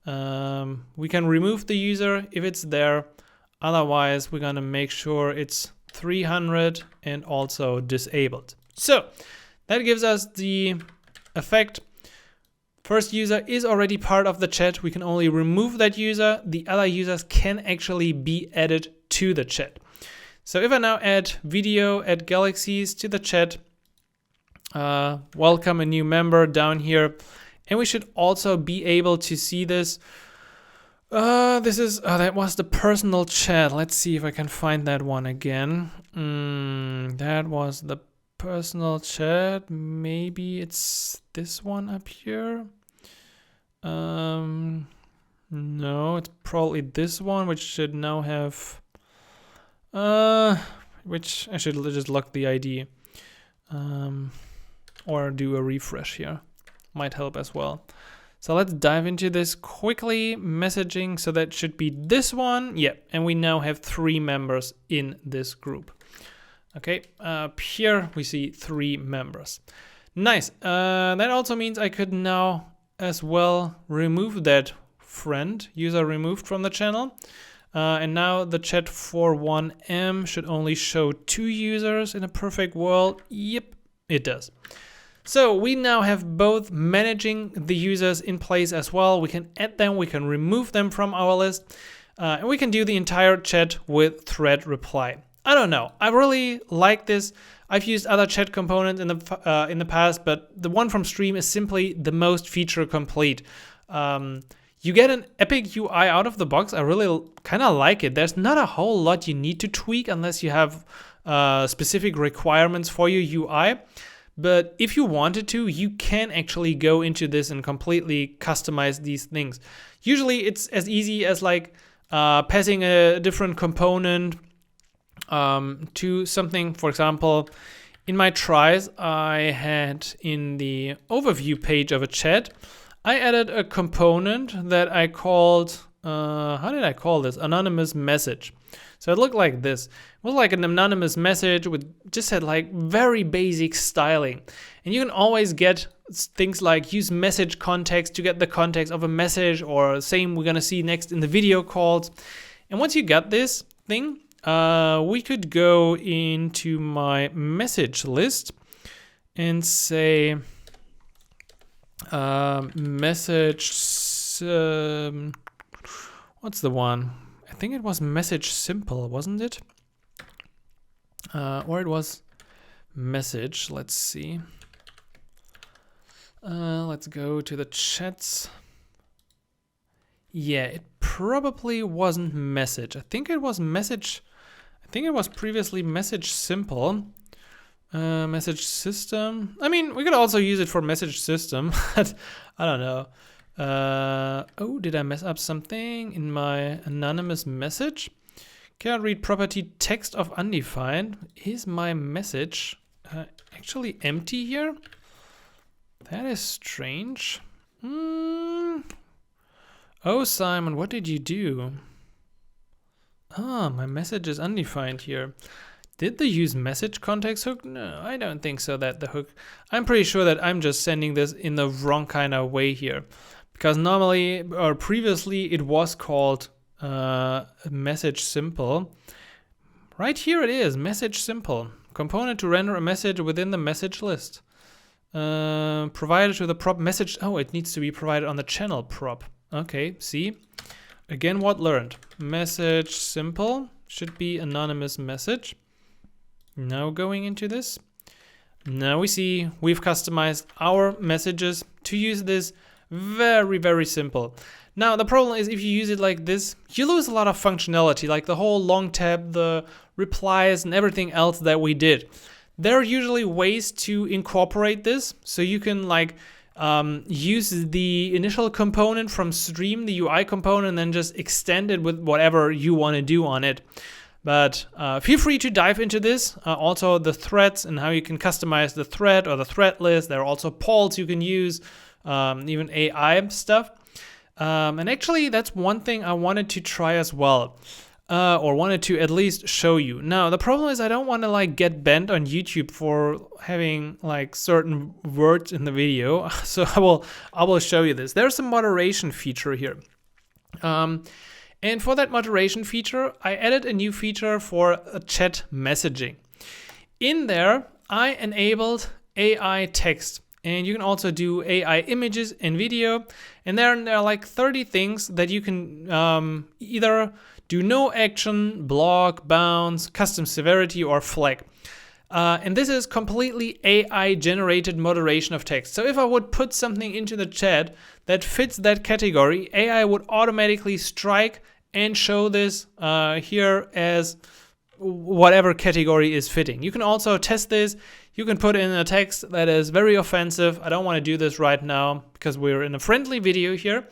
We can remove the user if it's there. Otherwise, we're going to make sure it's 300 and also disabled. So that gives us the effect. First user is already part of the chat. We can only remove that user. The other users can actually be added to the chat. So if I now add video at Galaxies to the chat, welcome a new member down here. And we should also be able to see this. That was the personal chat. Let's see if I can find that one again. That was the personal chat. Maybe it's this one up here. No, it's probably this one, which should now have, which I should just lock the ID, or do a refresh here. Might help as well. So let's dive into this quickly. Messaging, so that should be this one. Yeah, and we now have 3 members in this group. Okay, up here we see 3 members. Nice. That also means I could now as well remove that friend, user removed from the channel. And now the chat for 1M should only show 2 users in a perfect world. Yep, it does. So we now have both managing the users in place as well. We can add them, we can remove them from our list, and we can do the entire chat with thread reply. I don't know, I really like this. I've used other chat components in the past, but the one from Stream is simply the most feature complete. You get an epic UI out of the box. I really kind of like it. There's not a whole lot you need to tweak unless you have specific requirements for your UI. But if you wanted to, you can actually go into this and completely customize these things. Usually it's as easy as like passing a different component to something. For example, in my tries, I had in the overview page of a chat, I added a component that I called, how did I call this? Anonymous message. So it looked like this. It was like an anonymous message with just had like very basic styling. And you can always get things like use message context to get the context of a message, or same we're gonna see next in the video calls. And once you got this thing, we could go into my message list and say message, what's the one? I think it was message simple, wasn't it? Or it was message. Let's see. Let's go to the chats. Yeah, it probably wasn't message. I think it was message. I think it was previously message simple. Message system. I mean, we could also use it for message system, but I don't know. Oh, did I mess up something in my anonymous message? Cannot read property text of undefined. Is my message actually empty here? That is strange. Oh, Simon, what did you do? Ah, my message is undefined here. Did the use message context hook? No, I don't think so that the hook. I'm pretty sure that I'm just sending this in the wrong kind of way here. Because normally, or previously, it was called message simple. Right here it is, message simple. Component to render a message within the message list. Provided to the prop message. Oh, it needs to be provided on the channel prop. Okay, see? Again, what learned? Message simple should be anonymous message. Now going into this. Now we see we've customized our messages to use this. Very, very simple. Now, the problem is if you use it like this, you lose a lot of functionality, like the whole long tab, the replies, and everything else that we did. There are usually ways to incorporate this, so you can like use the initial component from Stream, the UI component, and then just extend it with whatever you want to do on it. But feel free to dive into this. Also the threads and how you can customize the thread or the thread list. There are also polls you can use. Even AI stuff. And actually, that's one thing I wanted to try as well, or wanted to at least show you. Now, the problem is I don't want to like get banned on YouTube for having like certain words in the video. So I will show you this. There's a moderation feature here. And for that moderation feature, I added a new feature for chat messaging. In there, I enabled AI text. And you can also do AI images and video. And there are like 30 things that you can either do no action, block, bounce, custom severity, or flag. And this is completely AI generated moderation of text. So if I would put something into the chat that fits that category, AI would automatically strike and show this here as whatever category is fitting. You can also test this. You can put in a text that is very offensive. I don't want to do this right now because we're in a friendly video here.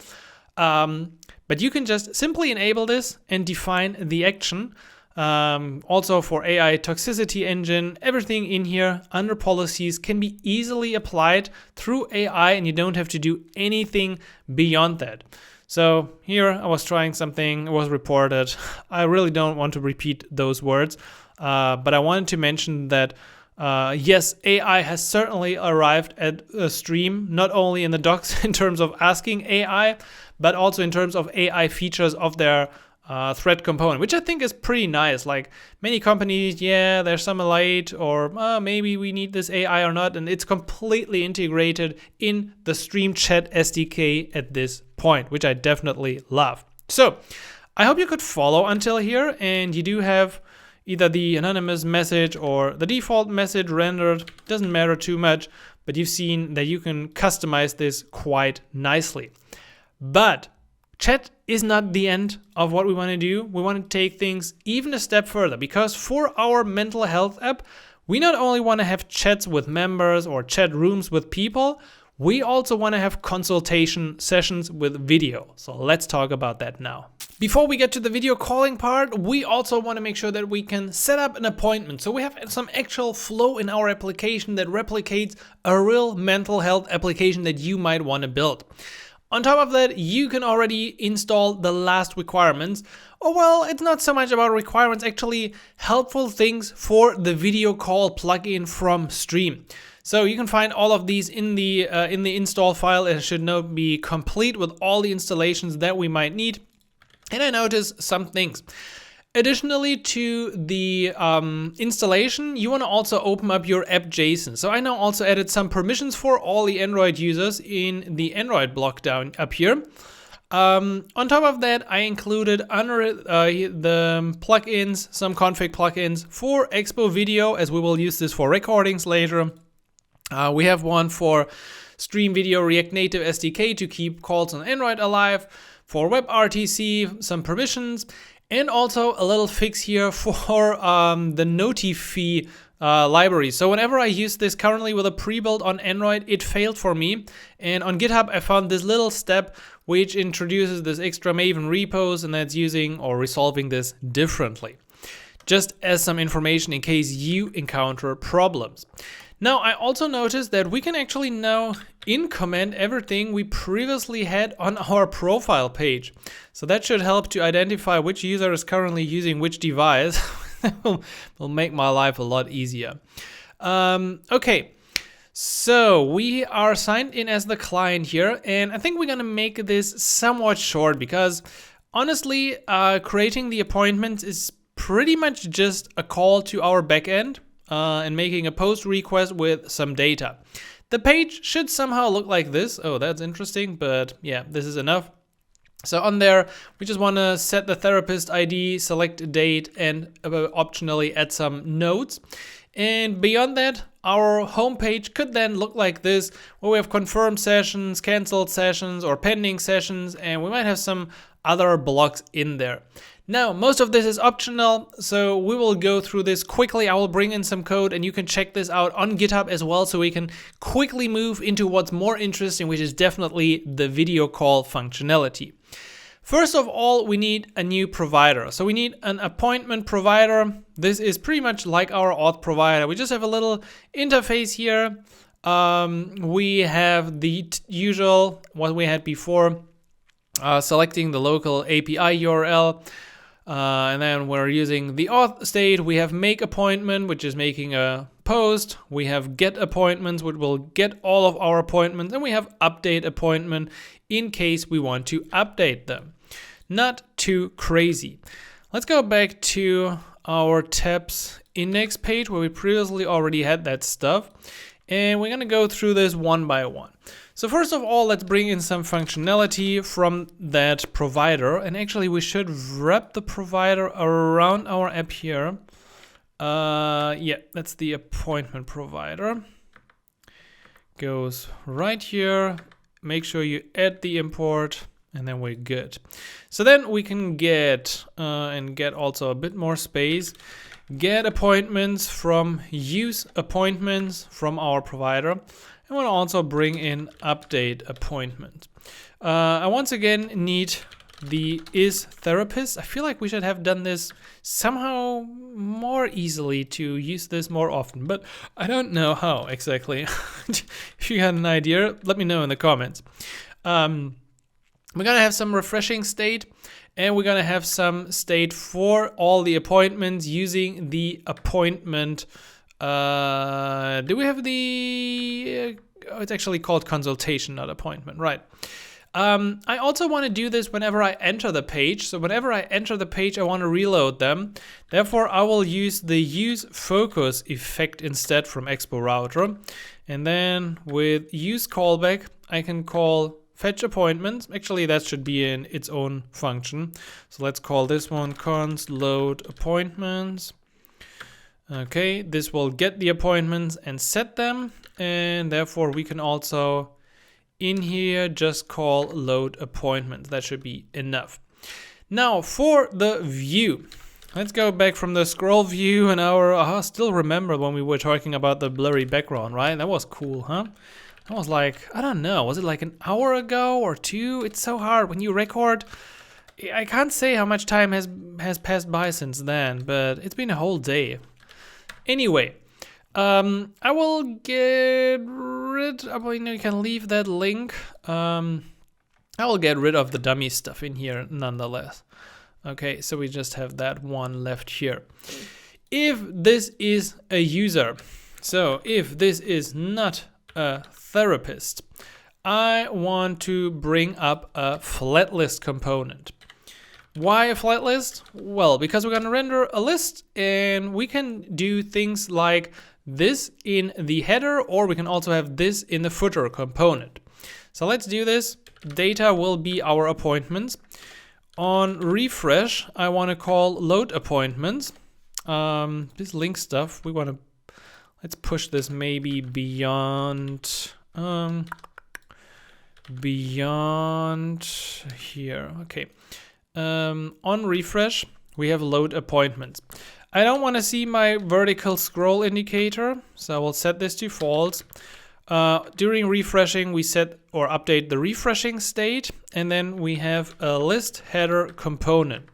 But you can just simply enable this and define the action. Also for AI toxicity engine, everything in here under policies can be easily applied through AI, and you don't have to do anything beyond that. So here I was trying something, it was reported. I really don't want to repeat those words, but I wanted to mention that yes, AI has certainly arrived at a Stream, not only in the docs in terms of asking AI, but also in terms of AI features of their thread component, which I think is pretty nice. Like many companies, yeah, there's some late, or maybe we need this AI or not, and it's completely integrated in the Stream Chat SDK at this point, which I definitely love. So I hope you could follow until here, and you do have either the anonymous message or the default message rendered. Doesn't matter too much, but you've seen that you can customize this quite nicely. But chat is not the end of what we want to do. We want to take things even a step further, because for our mental health app, we not only want to have chats with members or chat rooms with people, we also want to have consultation sessions with video. So let's talk about that now. Before we get to the video calling part, we also want to make sure that we can set up an appointment. So we have some actual flow in our application that replicates a real mental health application that you might want to build. On top of that, you can already install the last requirements. Oh, well, it's not so much about requirements, actually helpful things for the video call plugin from Stream. So you can find all of these in the install file. It should now be complete with all the installations that we might need. And I noticed some things. Additionally to the installation, you want to also open up your app.json. So I now also added some permissions for all the Android users in the Android block down up here. On top of that, I included under the plugins, some config plugins for Expo Video, as we will use this for recordings later. We have one for Stream Video React Native SDK to keep calls on Android alive. For WebRTC, some permissions, and also a little fix here for the Notify library. So whenever I use this currently with a pre-build on Android, it failed for me. And on GitHub, I found this little step which introduces this extra Maven repos, and that's using or resolving this differently. Just as some information in case you encounter problems. Now, I also noticed that we can actually now increment everything we previously had on our profile page. So that should help to identify which user is currently using which device. will make my life a lot easier. Okay, so we are signed in as the client here, and I think we're gonna make this somewhat short because honestly, creating the appointments is pretty much just a call to our backend. And making a post request with some data. The page should somehow look like this. Oh, that's interesting, but yeah, this is enough. So on there, we just want to set the therapist ID, select a date, and optionally add some notes. And beyond that, our homepage could then look like this, where we have confirmed sessions, canceled sessions, or pending sessions, and we might have some other blocks in there. Now, most of this is optional, so we will go through this quickly. I will bring in some code and you can check this out on GitHub as well, so we can quickly move into what's more interesting, which is definitely the video call functionality. First of all, we need a new provider. So we need an appointment provider. This is pretty much like our auth provider. We just have a little interface here. We have the usual, what we had before, selecting the local API URL. And then we're using the auth state. We have make appointment, which is making a post. We have get appointments, which will get all of our appointments. And we have update appointment in case we want to update them. Not too crazy. Let's go back to our tabs index page where we previously already had that stuff. And we're gonna go through this one by one. So first of all, let's bring in some functionality from that provider. And actually we should wrap the provider around our app here. Yeah, that's the appointment provider. Goes right here. Make sure you add the import and then we're good. So then we can get, and get also a bit more space, get appointments from use appointments from our provider. I want to also bring in update appointment. I once again need the is therapist. I feel like we should have done this somehow more easily to use this more often, but I don't know how exactly. If you had an idea, let me know in the comments. We're gonna have some refreshing state, and we're gonna have some state for all the appointments using the appointment. Do we have the, it's actually called consultation, not appointment, right? I also want to do this whenever I enter the page. So whenever I enter the page, I want to reload them. Therefore, I will use the use focus effect instead from Expo Router. And then with use callback, I can call fetch appointments. Actually, that should be in its own function. So let's call this one cons load appointments. Okay, this will get the appointments and set them, and therefore we can also in here just call load appointments. That should be enough. Now for the view, let's go back from the scroll view and I still remember when we were talking about the blurry background, right? That was cool, huh? That was like, I don't know, was it like an hour ago or two? It's so hard when you record. I can't say how much time has passed by since then, but it's been a whole day. Anyway, I will get rid of, you can leave that link. I will get rid of the dummy stuff in here nonetheless. Okay, so we just have that one left here. If this is a user, so if this is not a therapist, I want to bring up a flat list component. Why a flat list? Well, because we're going to render a list and we can do things like this in the header, or we can also have this in the footer component. So let's do this. Data will be our appointments. On refresh, I want to call load appointments. This link stuff, we want to, let's push this maybe beyond here. Okay. On refresh, we have load appointments. I don't want to see my vertical scroll indicator, so I will set this to false. During refreshing, we set or update the refreshing state, and then we have a list header component.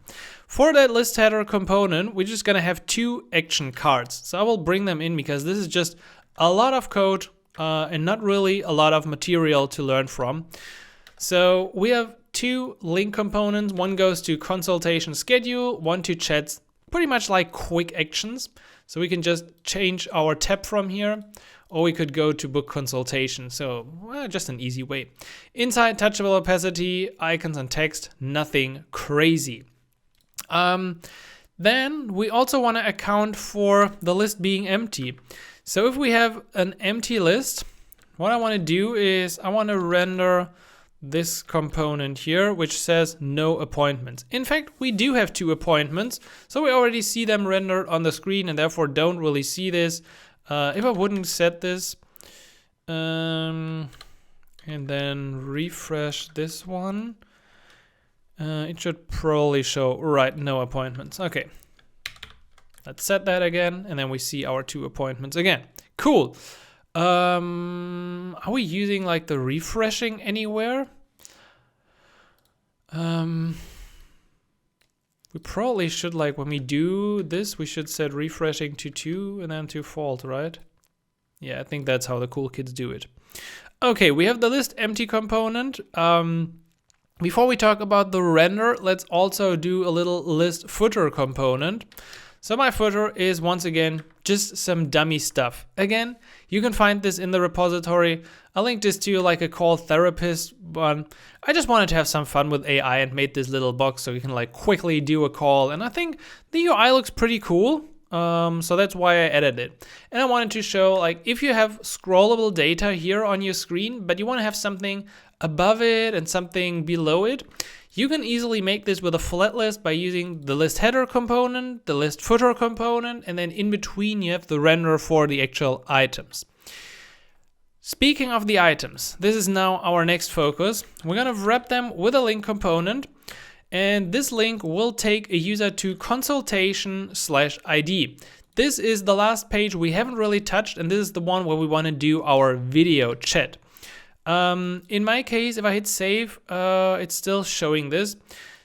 For that list header component, we're just gonna have two action cards. So I will bring them in because this is just a lot of code and not really a lot of material to learn from. So we have two link components. One goes to consultation schedule, one to chats, pretty much like quick actions. So we can just change our tab from here, or we could go to book consultation. So just an easy way. Inside touchable opacity, icons and text, nothing crazy. Then we also want to account for the list being empty. So if we have an empty list, what I want to do is I want to render this component here, which says no appointments. In fact, we do have two appointments, so we already see them rendered on the screen and therefore don't really see this. If I wouldn't set this, and then refresh this one, it should probably show, right, no appointments. Okay, let's set that again, and then we see our two appointments again. Cool. Are we using like the refreshing anywhere? We probably should, like when we do this, we should set refreshing to 2 and then to false, right? Yeah, I think that's how the cool kids do it. Okay, we have the list empty component. Before we talk about the render, let's also do a little list footer component. So my footer is once again just some dummy stuff. Again, you can find this in the repository. I linked this to like a call therapist one. I just wanted to have some fun with AI and made this little box so you can like quickly do a call. And I think the UI looks pretty cool. So that's why I added it. And I wanted to show, like, if you have scrollable data here on your screen, but you want to have something above it and something below it, you can easily make this with a flat list by using the list header component, the list footer component, and then in between you have the render for the actual items. Speaking of the items, this is now our next focus. We're gonna wrap them with a link component, and this link will take a user to consultation/ID. This is the last page we haven't really touched, and this is the one where we want to do our video chat. In my case, if I hit save, it's still showing this.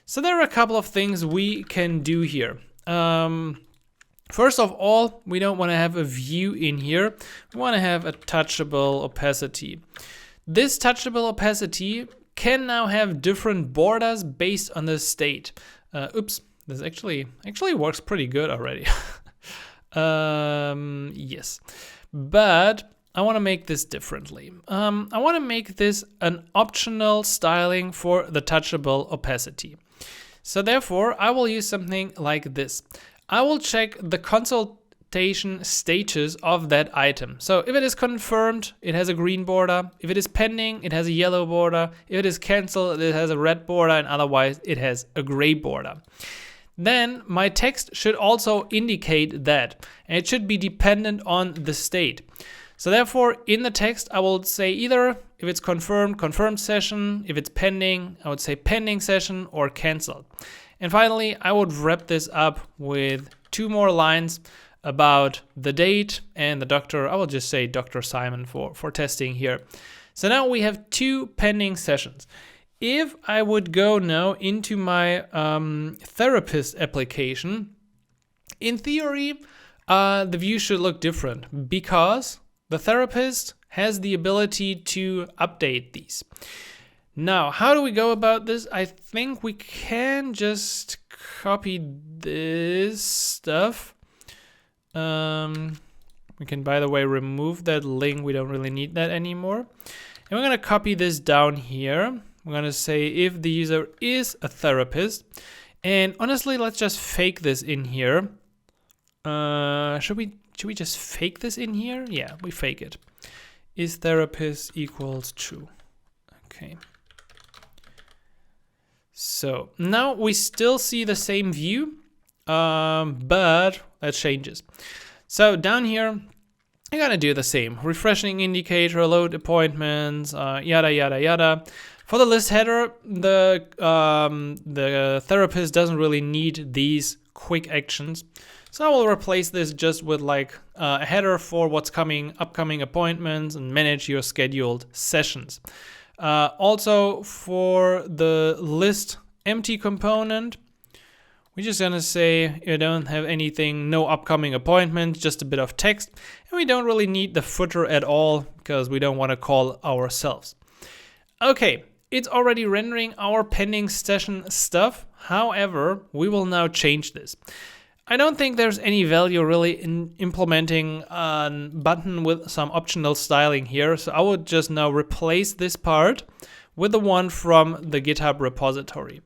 So there are a couple of things we can do here. First of all, we don't want to have a view in here. We want to have a touchable opacity. This touchable opacity can now have different borders based on the state. Oops, this actually works pretty good already. Yes, but I want to make this differently. I want to make this an optional styling for the touchable opacity. So therefore, I will use something like this. I will check the consultation status of that item. So if it is confirmed, it has a green border. If it is pending, it has a yellow border. If it is canceled, it has a red border, and otherwise it has a gray border. then my text should also indicate that, and it should be dependent on the state. So therefore, in the text, I will say either if it's confirmed, confirmed session, if it's pending, I would say pending session or canceled. And finally, I would wrap this up with 2 more lines about the date and the doctor. I will just say Dr. Simon for testing here. So now we have 2 pending sessions. If I would go now into my therapist application, in theory, the view should look different because the therapist has the ability to update these. Now, how do we go about this? I think we can just copy this stuff. We can, by the way, remove that link. We don't really need that anymore. And we're going to copy this down here. We're going to say if the user is a therapist. And honestly, let's just fake this in here. Should we just fake this in here? Yeah, we fake it. Is therapist equals true. Okay. So now we still see the same view, but that changes. So down here, I'm gonna do the same. Refreshing indicator, load appointments, yada, yada, yada. For the list header, the therapist doesn't really need these quick actions. So I will replace this just with like a header for what's coming, upcoming appointments, and manage your scheduled sessions. Also for the list empty component, we're just gonna say you don't have anything, no upcoming appointments, just a bit of text. And we don't really need the footer at all because we don't want to call ourselves. Okay, it's already rendering our pending session stuff. However, we will now change this. I don't think there's any value really in implementing a button with some optional styling here. So I would just now replace this part with the one from the GitHub repository.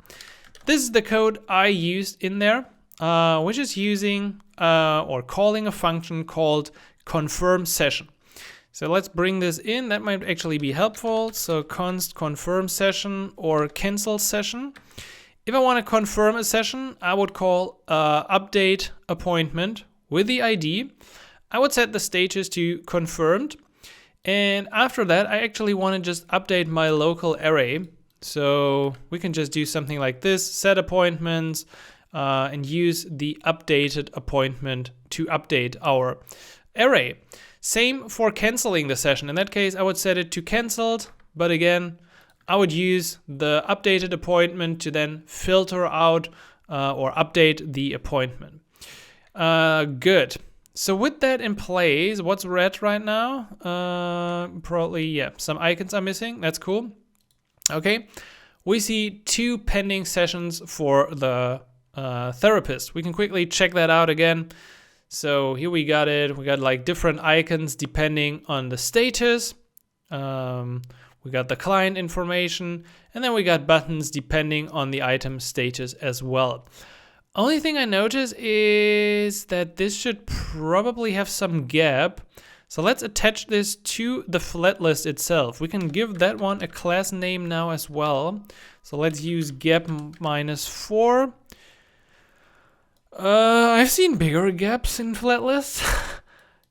This is the code I used in there, which is using or calling a function called confirm session. So let's bring this in. That might actually be helpful. So const confirm session or cancel session. If I want to confirm a session, I would call update appointment with the ID. I would set the status to confirmed. And after that, I actually want to just update my local array. So we can just do something like this, set appointments, and use the updated appointment to update our array. Same for canceling the session. In that case, I would set it to canceled, but again, I would use the updated appointment to then filter out or update the appointment. Good. So with that in place, what's red right now? Probably, yeah, some icons are missing. That's cool. Okay. We see 2 pending sessions for the therapist. We can quickly check that out again. So here we got it. We got like different icons depending on the status. We got the client information, and then we got buttons depending on the item status as well. Only thing I notice is that this should probably have some gap. So let's attach this to the flat list itself. We can give that one a class name now as well. So let's use gap -4. I've seen bigger gaps in flat lists.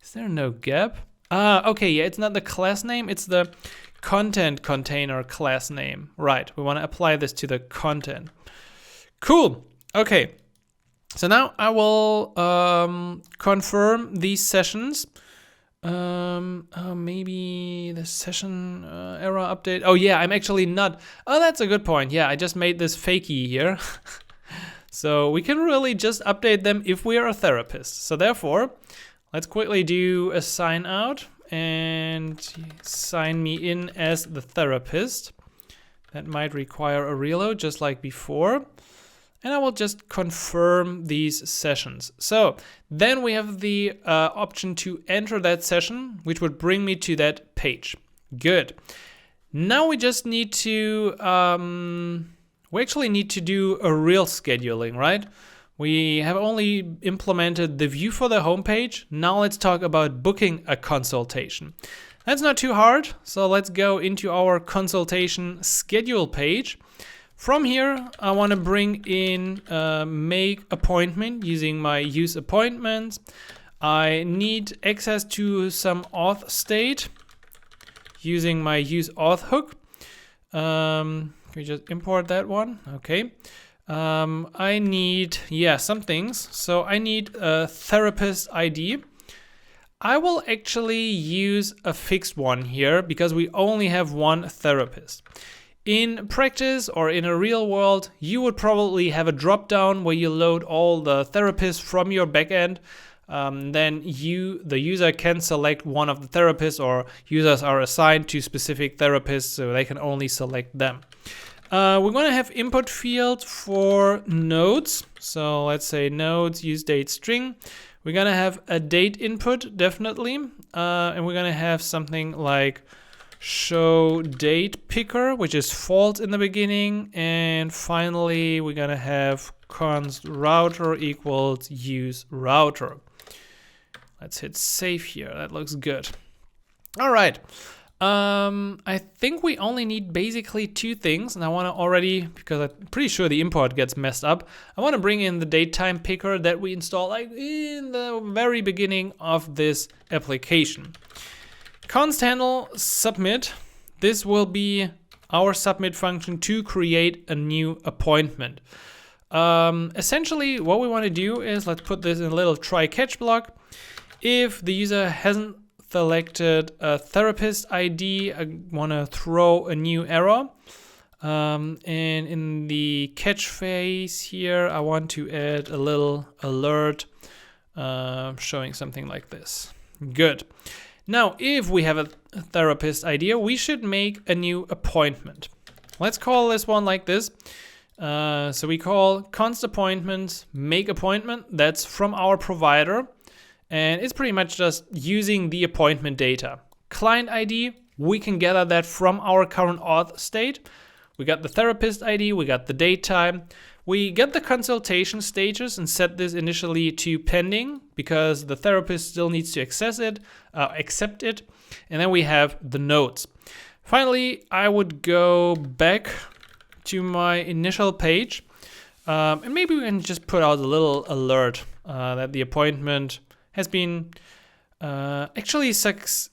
Is there no gap? Okay, yeah, it's not the class name, it's the content container class name. Right, we want to apply this to the content. Cool. Okay, so now I will confirm these sessions. Maybe the session error update. Oh yeah, I'm actually not. Oh, that's a good point. Yeah, I just made this fakey here. So we can really just update them if we are a therapist. So therefore, let's quickly do a sign out and sign me in as the therapist. That might require a reload just like before. And I will just confirm these sessions. So then we have the option to enter that session, which would bring me to that page. Good. Now we just need to, we actually need to do a real scheduling, right? We have only implemented the view for the homepage. Now let's talk about booking a consultation. That's not too hard. So let's go into our consultation schedule page. From here, I want to bring in make appointment using my use appointments. I need access to some auth state using my use auth hook. Can we just import that one? Okay. I need, some things. So I need a therapist ID. I will actually use a fixed one here because we only have one therapist. In practice or in a real world, you would probably have a drop down where you load all the therapists from your backend. Then the user can select one of the therapists, or users are assigned to specific therapists, so they can only select them. We're going to have input field for nodes. So let's say nodes use date string. We're going to have a date input, definitely. And we're going to have something like show date picker, which is false in the beginning. And finally, we're going to have const router equals use router. Let's hit save here. That looks good. All right. I think we only need basically two things, and I want to already, because I'm pretty sure the import gets messed up, I want to bring in the datetime picker that we installed like in the very beginning of this application. Const handle submit. This will be our submit function to create a new appointment. Essentially, what we want to do is, let's put this in a little try catch block. If the user hasn't selected a therapist ID, I want to throw a new error. And in the catch phase here, I want to add a little alert showing something like this. Good. Now, if we have a therapist ID, we should make a new appointment. Let's call this one like this. So we call const appointment make appointment. That's from our provider. And it's pretty much just using the appointment data. Client ID, we can gather that from our current auth state. We got the therapist ID, we got the date time. We get the consultation status and set this initially to pending because the therapist still needs to accept it. And then we have the notes. Finally, I would go back to my initial page. And maybe we can just put out a little alert that the appointment has been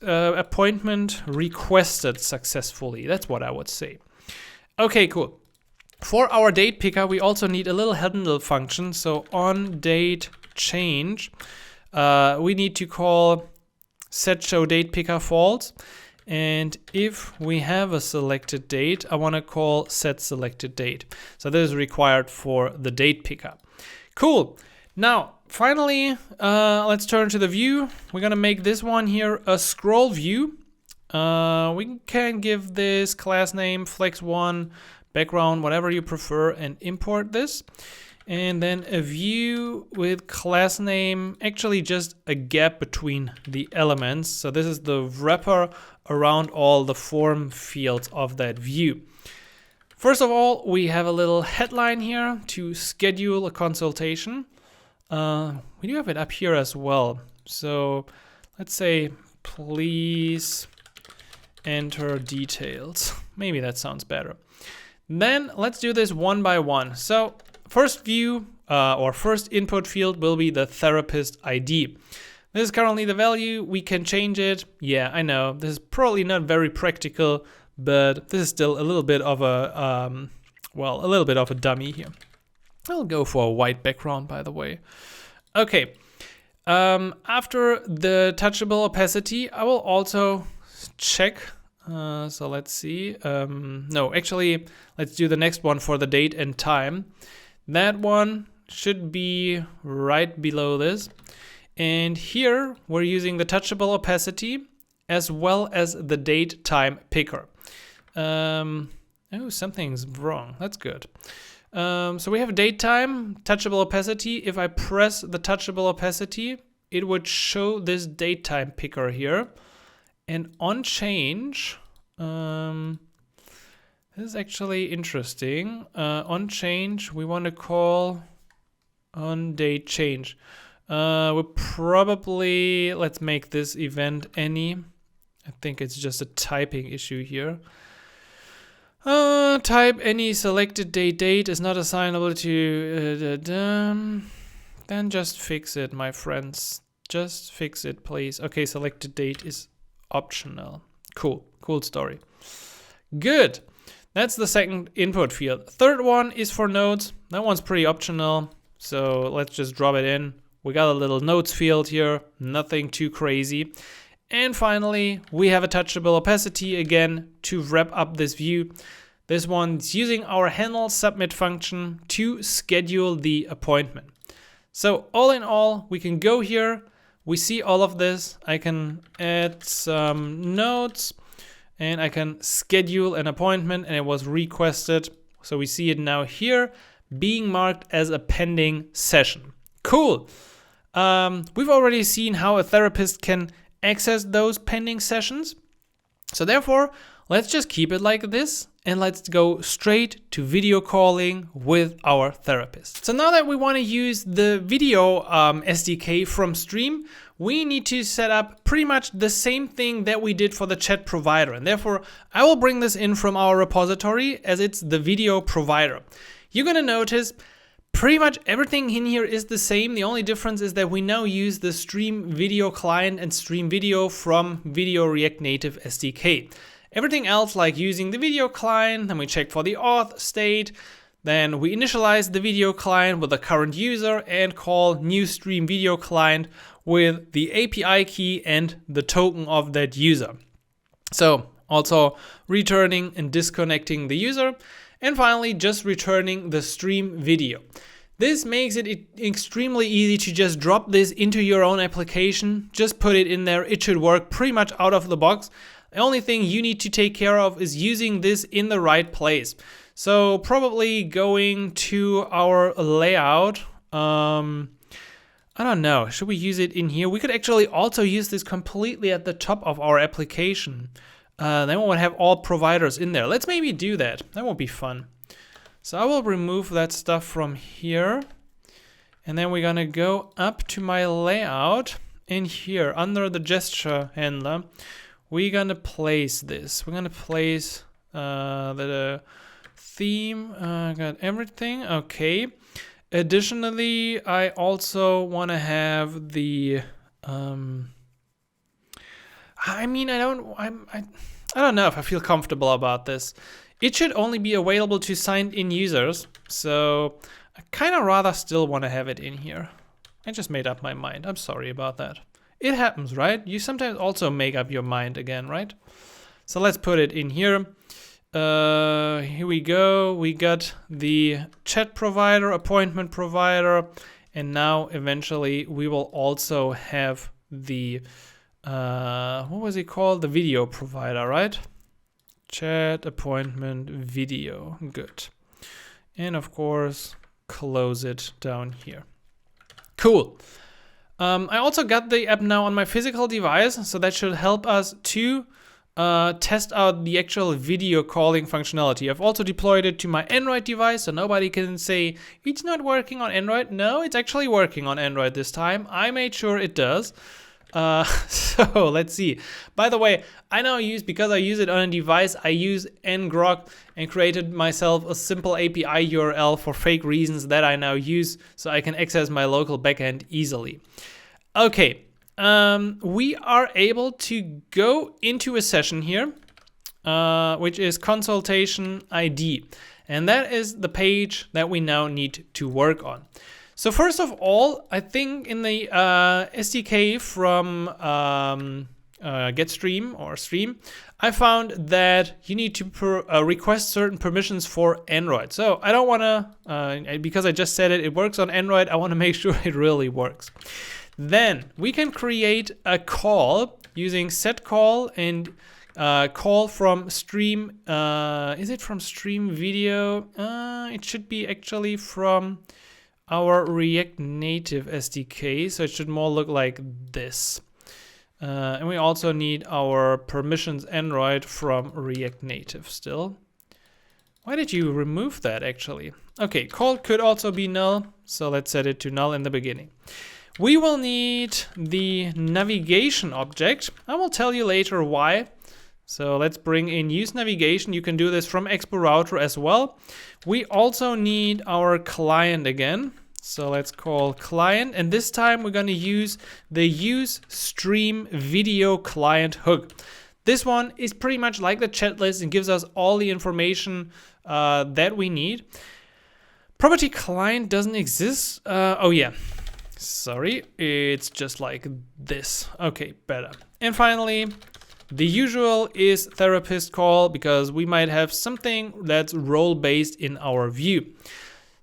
appointment requested successfully. That's what I would say. Okay, cool. For our date picker, we also need a little handle function. So on date change, we need to call set show date picker false. And if we have a selected date, I want to call set selected date. So this is required for the date picker. Cool. Now, finally, let's turn to the view. We're going to make this one here a scroll view. We can give this class name flex1, background, whatever you prefer, and import this. And then a view with class name, actually just a gap between the elements. So this is the wrapper around all the form fields of that view. First of all, we have a little headline here to schedule a consultation. We do have it up here as well. So let's say, please enter details. Maybe that sounds better. Then let's do this one by one. So first view or first input field will be the therapist ID. This is currently the value. We can change it. Yeah, I know this is probably not very practical, but this is still a little bit of a dummy here. I'll go for a white background, by the way. Okay. After the touchable opacity, I will also check. So let's see. No, actually, let's do the next one for the date and time. That one should be right below this. And here we're using the touchable opacity as well as the date time picker. Oh, something's wrong. That's good. So we have date time, touchable opacity. If I press the touchable opacity, it would show this date time picker here. And on change, this is actually interesting. On change, we want to call on date change. We'll probably, let's make this event any. I think it's just a typing issue here. Type any selected date is not assignable to then just fix it, my friends. Just fix it, please. Okay, selected date is optional. Cool story. Good. That's the second input field. Third one is for nodes. That one's pretty optional, so let's just drop it in. We got a little nodes field here, nothing too crazy. And finally, we have a touchable opacity again to wrap up this view. This one's using our handle submit function to schedule the appointment. So all in all, we can go here. We see all of this. I can add some notes and I can schedule an appointment, and it was requested. So we see it now here being marked as a pending session. Cool. We've already seen how a therapist can access those pending sessions. So therefore, let's just keep it like this and let's go straight to video calling with our therapist. So now that we want to use the video SDK from Stream, we need to set up pretty much the same thing that we did for the chat provider. And therefore, I will bring this in from our repository as it's the video provider. You're going to notice pretty much everything in here is the same. The only difference is that we now use the Stream Video client and Stream Video from Video React Native SDK. Everything else, like using the video client, then we check for the auth state, then we initialize the video client with the current user and call new Stream Video client with the API key and the token of that user. So also returning and disconnecting the user. And finally, just returning the stream video. This makes it extremely easy to just drop this into your own application. Just put it in there. It should work pretty much out of the box. The only thing you need to take care of is using this in the right place. So probably going to our layout. I don't know. Should we use it in here? We could actually also use this completely at the top of our application. Then we would have all providers in there. Let's maybe do that. That would be fun. So I will remove that stuff from here. And then we're going to go up to my layout. In here, under the gesture handler, we're going to place this. We're going to place the theme. Got everything. Okay. Additionally, I also want to have the... I don't know if I feel comfortable about this. It should only be available to signed in users, so I kind of rather still want to have it in here. I just made up my mind. I'm sorry about that. It happens, right? You sometimes also make up your mind again, right? So let's put it in here. Here we go. We got the chat provider, appointment provider, and now eventually we will also have the what was it called? The video provider, right? Chat, appointment, video. Good. And of course, close it down here. Cool. I also got the app now on my physical device, so that should help us to test out the actual video calling functionality. I've also deployed it to my Android device, so nobody can say it's not working on Android. No, it's actually working on Android this time. I made sure it does. So let's see. By the way, because I use it on a device, I use ngrok and created myself a simple API URL for fake reasons that I now use so I can access my local backend easily. Okay, we are able to go into a session here, which is Consultation ID. And that is the page that we now need to work on. So first of all, I think in the SDK from GetStream or Stream, I found that you need to request certain permissions for Android. So I don't want to, because I just said it works on Android, I want to make sure it really works. Then we can create a call using setCall and call from Stream. Is it from Stream Video? It should be actually from our React Native SDK, so it should more look like this. And we also need our permissions Android from React Native still. Why did you remove that actually? Okay, call could also be null, so let's set it to null in the beginning. We will need the navigation object. I will tell you later why. So let's bring in use navigation. You can do this from Expo Router as well. We also need our client again. So let's call client, and this time we're going to use the use stream video client hook. This one is pretty much like the chat list and gives us all the information that we need. Property client doesn't exist. Oh yeah, sorry, it's just like this. Okay, better. And finally, the usual is therapist call, because we might have something that's role based in our view.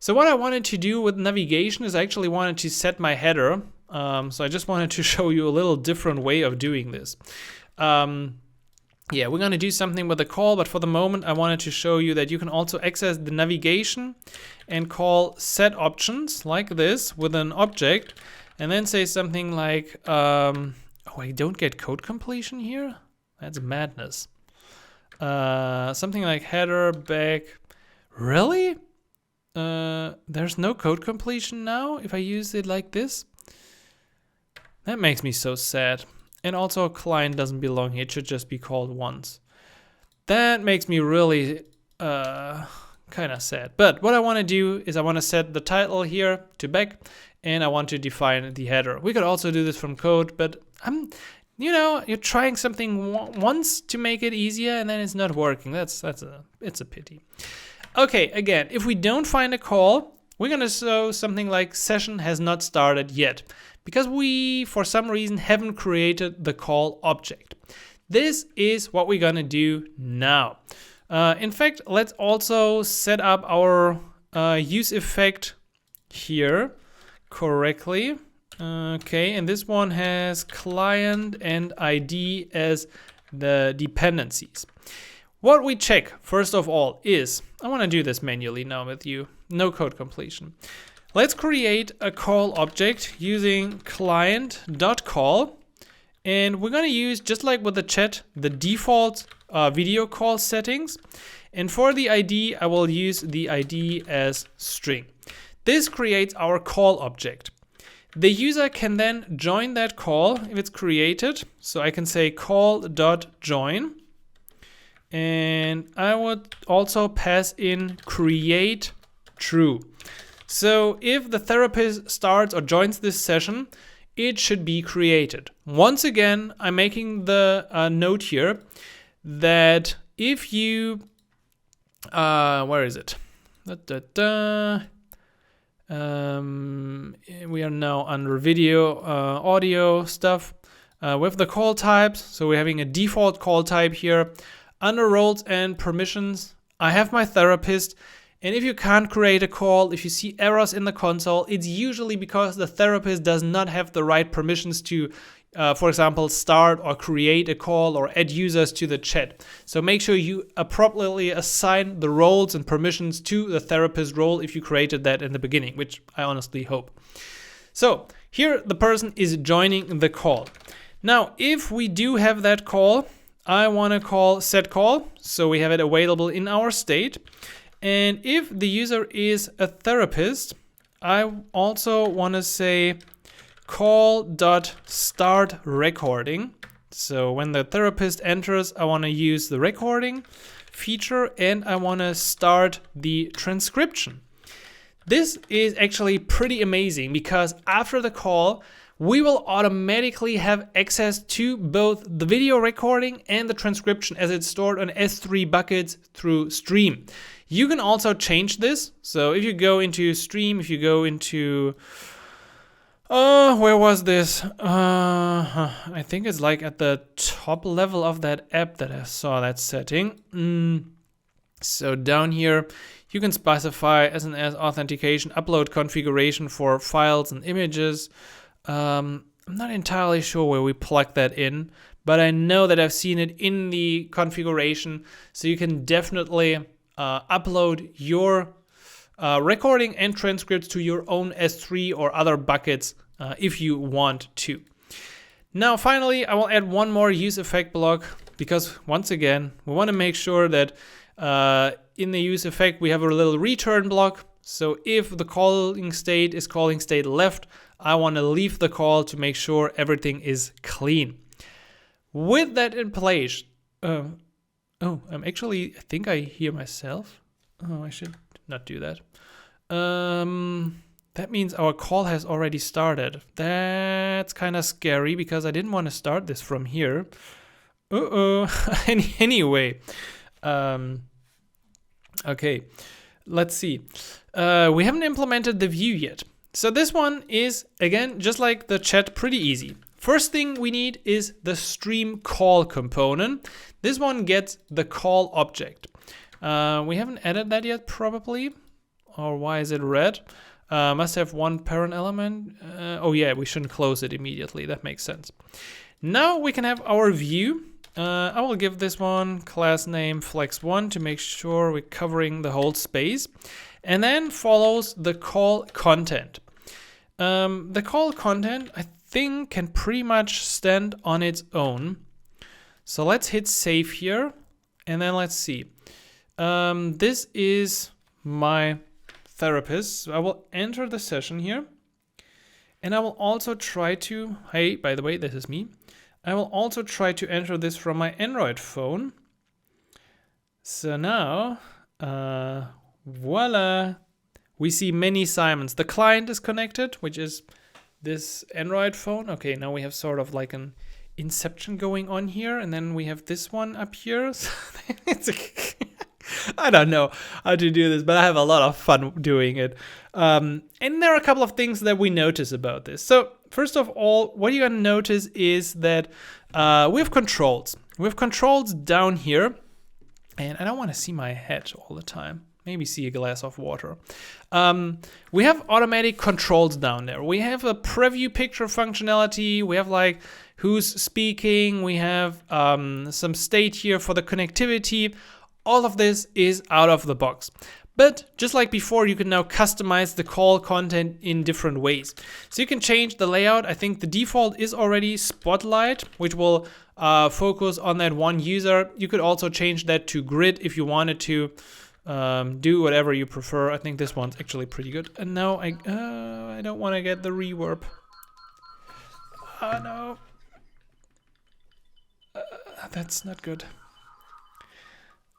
So what I wanted to do with navigation is I actually wanted to set my header. So I just wanted to show you a little different way of doing this. Yeah, we're going to do something with the call, but for the moment I wanted to show you that you can also access the navigation and call set options like this with an object, and then say something like, oh, I don't get code completion here? That's madness. Something like header back. Really? There's no code completion now if I use it like this? That makes me so sad. And also client doesn't belong here, it should just be called once. That makes me really kind of sad. But what I want to do is I want to set the title here to back, and I want to define the header. We could also do this from code, but you're trying something once to make it easier and then it's not working. It's a pity. Okay, again, if we don't find a call, we're going to show something like session has not started yet, because we, for some reason, haven't created the call object. This is what we're going to do now. In fact, let's also set up our use effect here correctly. Okay, and this one has client and ID as the dependencies. What we check, first of all, is, I want to do this manually now with you, no code completion. Let's create a call object using client.call, and we're going to use, just like with the chat, the default video call settings. And for the ID, I will use the ID as string. This creates our call object. The user can then join that call if it's created. So I can say call.join. And I would also pass in create true. So if the therapist starts or joins this session, it should be created. Once again, I'm making the note here that if you, where is it? We are now under video, audio stuff with the call types. So we're having a default call type here. Under roles and permissions, I have my therapist. And if you can't create a call, if you see errors in the console, it's usually because the therapist does not have the right permissions to, for example, start or create a call or add users to the chat. So make sure you appropriately assign the roles and permissions to the therapist role if you created that in the beginning, which I honestly hope. So here the person is joining the call. Now, if we do have that call, I want to call set call, so we have it available in our state. And if the user is a therapist, I also want to say call.start recording. So when the therapist enters, I want to use the recording feature and I want to start the transcription. This is actually pretty amazing because after the call, we will automatically have access to both the video recording and the transcription as it's stored on S3 buckets through Stream. You can also change this. So if you go into Stream, if you go into, where was this? I think it's like at the top level of that app that I saw that setting. So down here, you can specify SNS authentication, upload configuration for files and images. I'm not entirely sure where we plug that in, but I know that I've seen it in the configuration. So you can definitely upload your recording and transcripts to your own S3 or other buckets if you want to. Now, finally, I will add one more use effect block because once again, we want to make sure that in the use effect, we have a little return block. So if the calling state is calling state left, I want to leave the call to make sure everything is clean. With that in place, Oh, I'm actually, I think I hear myself. Oh, I should not do that. That means our call has already started. That's kind of scary because I didn't want to start this from here. Anyway, okay, let's see. We haven't implemented the view yet. So this one is, again, just like the chat, pretty easy. First thing we need is the stream call component. This one gets the call object. We haven't added that yet, probably. Or why is it red? Must have one parent element. Oh yeah, we shouldn't close it immediately. That makes sense. Now we can have our view. I will give this one class name flex1 to make sure we're covering the whole space. And then follows the call content. The call content, I think, can pretty much stand on its own. So let's hit save here. And then let's see. This is my therapist. So I will enter the session here. And I will also try to, hey, by the way, this is me. I will also try to enter this from my Android phone. So now, voila, we see many Simons. The client is connected, which is this Android phone. Okay, now we have sort of like an inception going on here. And then we have this one up here. I don't know how to do this, but I have a lot of fun doing it. And there are a couple of things that we notice about this. So first of all, what you're gonna notice is that we have controls. We have controls down here. And I don't want to see my head all the time. Maybe see a glass of water. We have automatic controls down there. We have a preview picture functionality. We have like who's speaking. We have some state here for the connectivity. All of this is out of the box. But just like before, you can now customize the call content in different ways. So you can change the layout. I think the default is already Spotlight, which will focus on that one user. You could also change that to grid if you wanted to. Do whatever you prefer. I think this one's actually pretty good. And now I don't want to get the reverb. Oh no. That's not good.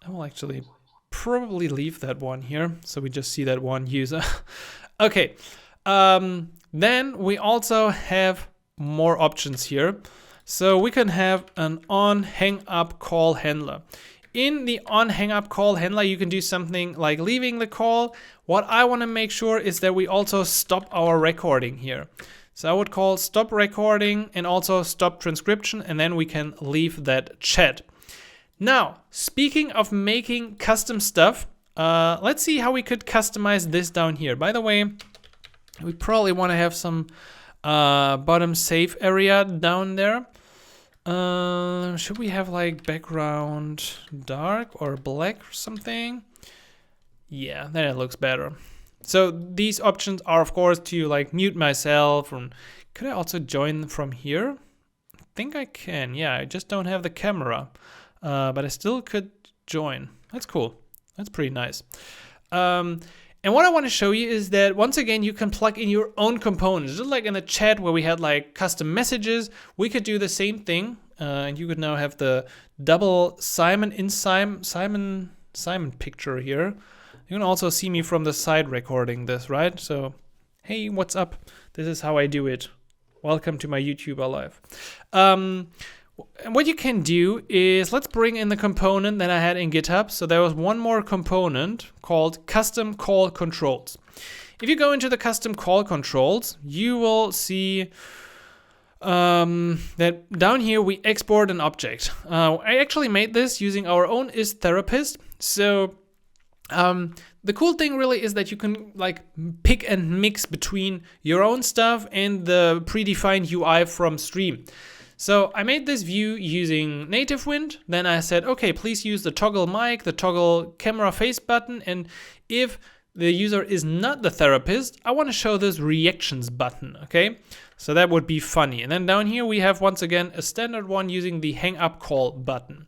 I will actually probably leave that one here, so we just see that one user. Okay, then we also have more options here. So we can have an on hang up call handler. In the on hang up call handler, you can do something like leaving the call. What I want to make sure is that we also stop our recording here. So I would call stop recording and also stop transcription, and then we can leave that chat. Now, speaking of making custom stuff, let's see how we could customize this down here. By the way, we probably want to have some bottom safe area down there. Should we have like background dark or black or something? Yeah, then it looks better. So these options are, of course, to like mute myself. And could I also join from here? I think I can. Yeah, I just don't have the camera. But I still could join. That's cool. That's pretty nice. And what I want to show you is that once again, you can plug in your own components. Just like in the chat where we had like custom messages, we could do the same thing. And you could now have the double Simon in Simon picture here. You can also see me from the side recording this, right? So, hey, what's up? This is how I do it. Welcome to my YouTube Live. And what you can do is, let's bring in the component that I had in GitHub. So there was one more component called custom call controls. If you go into the custom call controls, you will see that down here we export an object. I actually made this using our own isTherapist. So the cool thing really is that you can like pick and mix between your own stuff and the predefined UI from Stream. So I made this view using NativeWind. Then I said, okay, please use the toggle mic, the toggle camera face button. And if the user is not the therapist, I want to show this reactions button, okay? So that would be funny. And then down here we have, once again, a standard one using the hang up call button.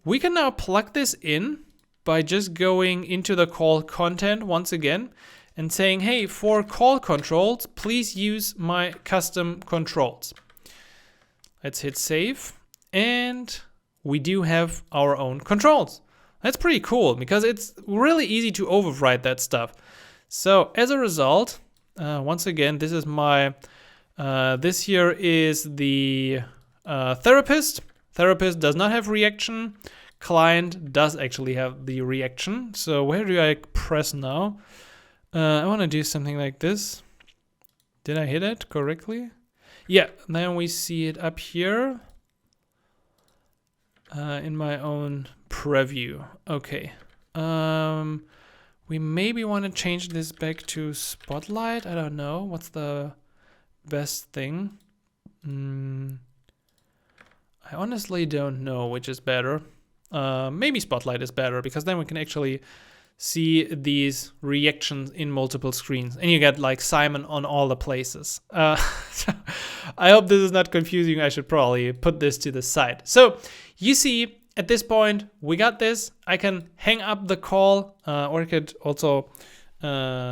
We can now plug this in by just going into the call content once again and saying, hey, for call controls, please use my custom controls. Let's hit save, and we do have our own controls. That's pretty cool because it's really easy to override that stuff. So as a result, once again, this is my, this here is the therapist. Therapist does not have reaction. Client does actually have the reaction. So where do I press now? I want to do something like this. Did I hit it correctly? Yeah, then we see it up here in my own preview. Okay. We maybe want to change this back to Spotlight. I don't know. What's the best thing? I honestly don't know which is better. Maybe Spotlight is better because then we can actually see these reactions in multiple screens and you get like Simon on all the places. I hope this is not confusing. I should probably put this to the side. So you see at this point we got this. I can hang up the call or I could also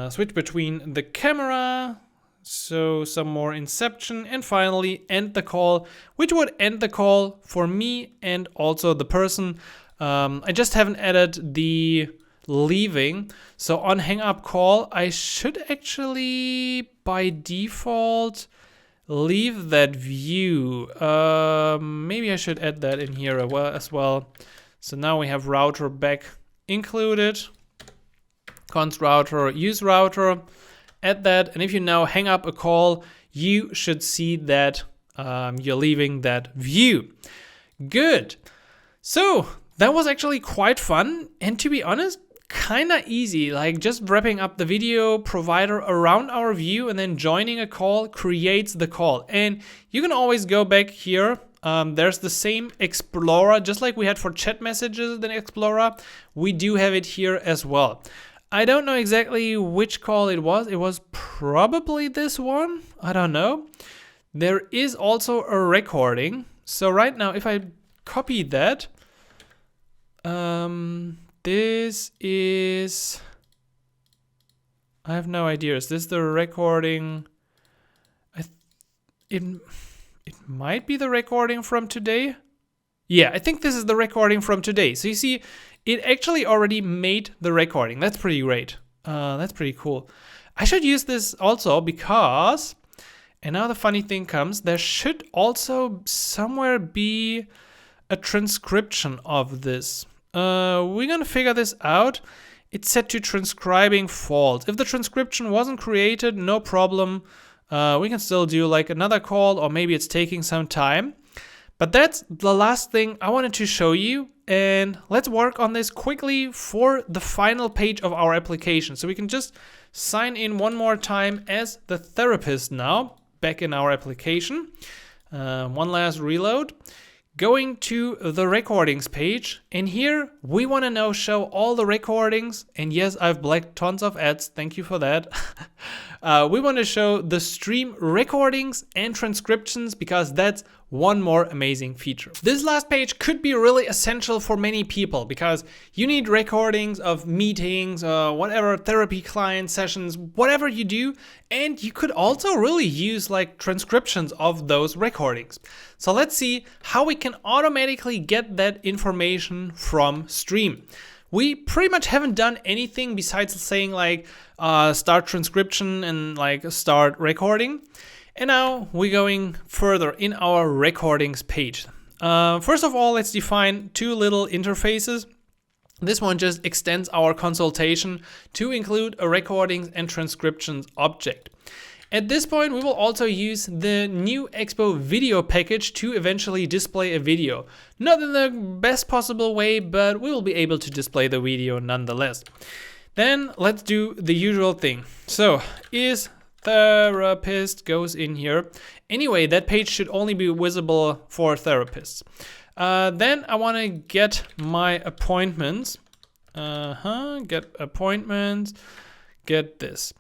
switch between the camera. So some more inception and finally end the call, which would end the call for me and also the person. I just haven't added the leaving. So on hang up call, I should actually by default leave that view. Maybe I should add that in here as well. So now we have router back included, const router, use router. Add that, and if you now hang up a call, you should see that you're leaving that view. Good. So that was actually quite fun, and to be honest, kind of easy. Like just wrapping up the video provider around our view and then joining a call creates the call. And you can always go back here. There's the same Explorer, just like we had for chat messages in Explorer. We do have it here as well. I don't know exactly which call it was. It was probably this one. I don't know. There is also a recording. So right now, if I copy that, this is, I have no idea. Is this the recording? It might be the recording from today. Yeah, I think this is the recording from today. So you see, it actually already made the recording. That's pretty great. That's pretty cool. I should use this also because, and now the funny thing comes, there should also somewhere be a transcription of this. We're gonna figure this out. It's set to transcribing false. If the transcription wasn't created, no problem. We can still do like another call, or maybe it's taking some time. But that's the last thing I wanted to show you. And let's work on this quickly for the final page of our application. So we can just sign in one more time as the therapist now, back in our application. One last reload. Going to the recordings page. And here we want to now show all the recordings. And yes, I've blacked tons of ads. Thank you for that. We want to show the stream recordings and transcriptions because that's one more amazing feature. This last page could be really essential for many people because you need recordings of meetings, whatever, therapy client sessions, whatever you do. And you could also really use like transcriptions of those recordings. So let's see how we can automatically get that information from Stream. We pretty much haven't done anything besides saying like start transcription and like start recording. And now we're going further in our recordings page. First of all, let's define two little interfaces. This one just extends our consultation to include a recordings and transcriptions object. At this point, we will also use the new Expo video package to eventually display a video. Not in the best possible way, but we will be able to display the video nonetheless. Then let's do the usual thing. So is therapist goes in here. Anyway, that page should only be visible for therapists. Then I want to get my appointments. Get appointments. Get this.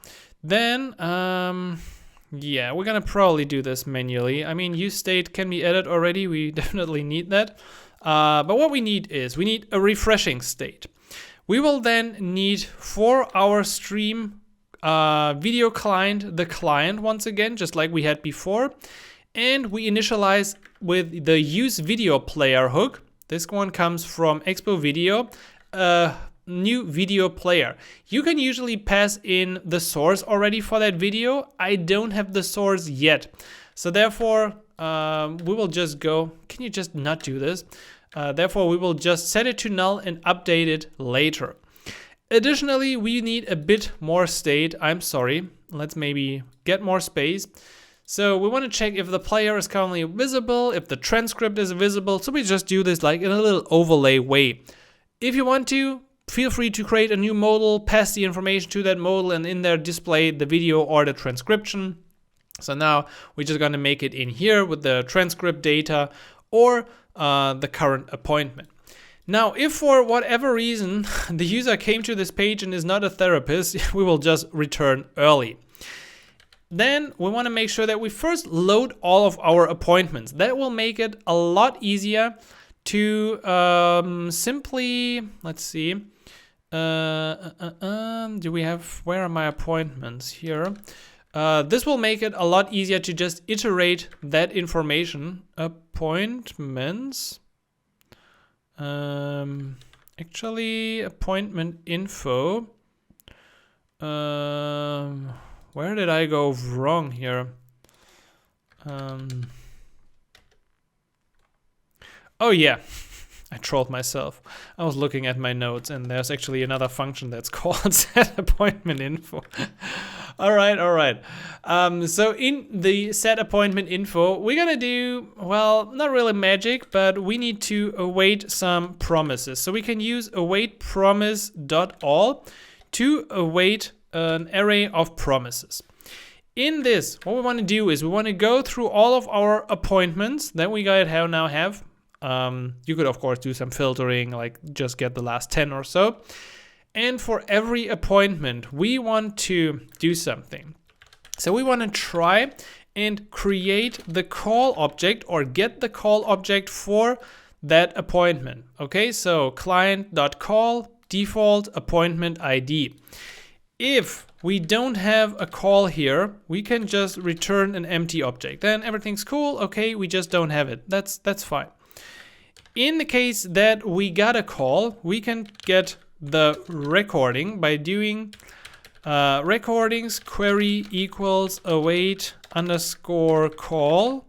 Then, yeah, we're gonna probably do this manually. I mean, use state can be added already. We definitely need that. But what we need is we need a refreshing state. We will then need for our stream video client, the client once again, just like we had before. And we initialize with the use video player hook. This one comes from Expo Video, new video player. You can usually pass in the source already for that video. I don't have the source yet. So therefore, we will just go, can you just not do this? Therefore, we will just set it to null and update it later. Additionally, we need a bit more state. I'm sorry. Let's maybe get more space. So we want to check if the player is currently visible, if the transcript is visible. So we just do this like in a little overlay way. If you want to, feel free to create a new modal, pass the information to that modal, and in there display the video or the transcription. So now we're just going to make it in here with the transcript data or the current appointment. Now, if for whatever reason the user came to this page and is not a therapist, we will just return early. Then we want to make sure that we first load all of our appointments. That will make it a lot easier to simply, let's see, do we have, where are my appointments here? This will make it a lot easier to just iterate that information. Appointments. Actually, appointment info. Where did I go wrong here? Oh yeah, I trolled myself. I was looking at my notes and there's actually another function that's called set appointment info. All right. So in the set appointment info, we're gonna do, well, not really magic, but we need to await some promises. So we can use await promise.all to await an array of promises. In this, what we want to do is we want to go through all of our appointments that we now have. You could of course do some filtering, like just get the last 10 or so. And for every appointment, we want to do something. So we want to try and create the call object or get the call object for that appointment. Okay, so client.call default appointment ID. If we don't have a call here, we can just return an empty object. Then everything's cool. Okay, we just don't have it. That's fine. In the case that we got a call, we can get the recording by doing recordings query equals await underscore call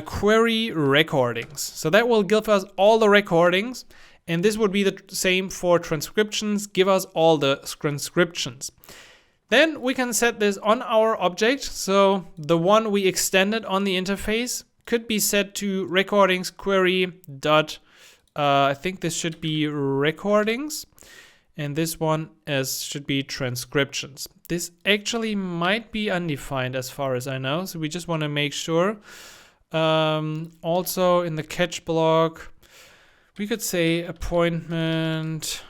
query recordings. So that will give us all the recordings, and this would be the same for transcriptions. Give us all the transcriptions. Then we can set this on our object. So the one we extended on the interface could be set to recordings query dot. I think this should be recordings, and this one should be transcriptions. This actually might be undefined as far as I know, so we just want to make sure. Also in the catch block, we could say appointment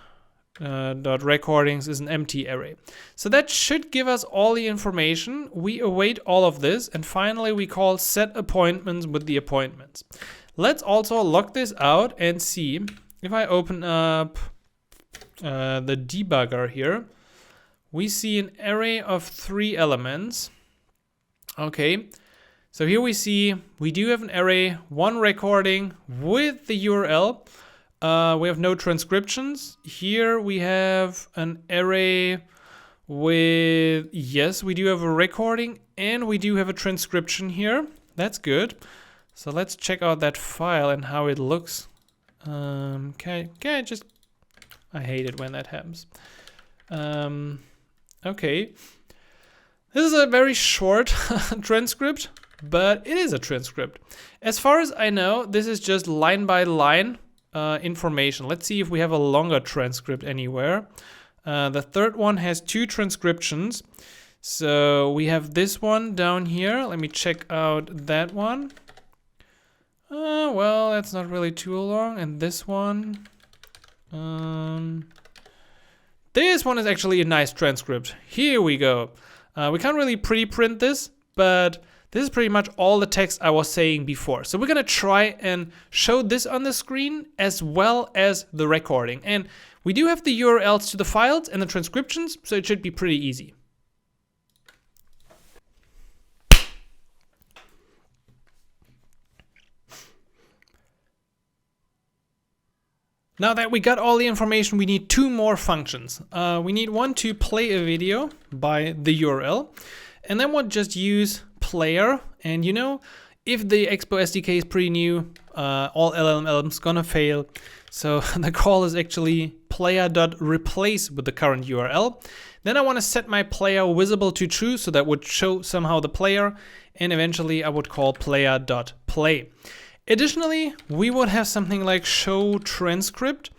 dot recordings is an empty array. So that should give us all the information. We await all of this, and finally we call set appointments with the appointments. Let's also log this out and see if I open up the debugger here. We see an array of 3 elements. Okay, so here we see we do have an array, 1 recording with the URL. We have no transcriptions. Here we have an array with, yes, we do have a recording and we do have a transcription here. That's good. So let's check out that file and how it looks. Okay, I hate it when that happens. Okay, this is a very short transcript, but it is a transcript. As far as I know, this is just line by line information. Let's see if we have a longer transcript anywhere. The third one has 2 transcriptions. So we have this one down here. Let me check out that one. Well, that's not really too long. And this one. This one is actually a nice transcript. Here we go. We can't really pre-print this, but this is pretty much all the text I was saying before. So we're gonna try and show this on the screen as well as the recording. And we do have the URLs to the files and the transcriptions, so it should be pretty easy. Now that we got all the information, we need two more functions. We need one to play a video by the URL, and then we'll just use player. And you know, if the Expo SDK is pretty new, all LLMs gonna fail. So the call is actually player.replace with the current URL. Then I want to set my player visible to true, so that would show somehow the player, and eventually I would call player.play. Additionally, we would have something like show transcript.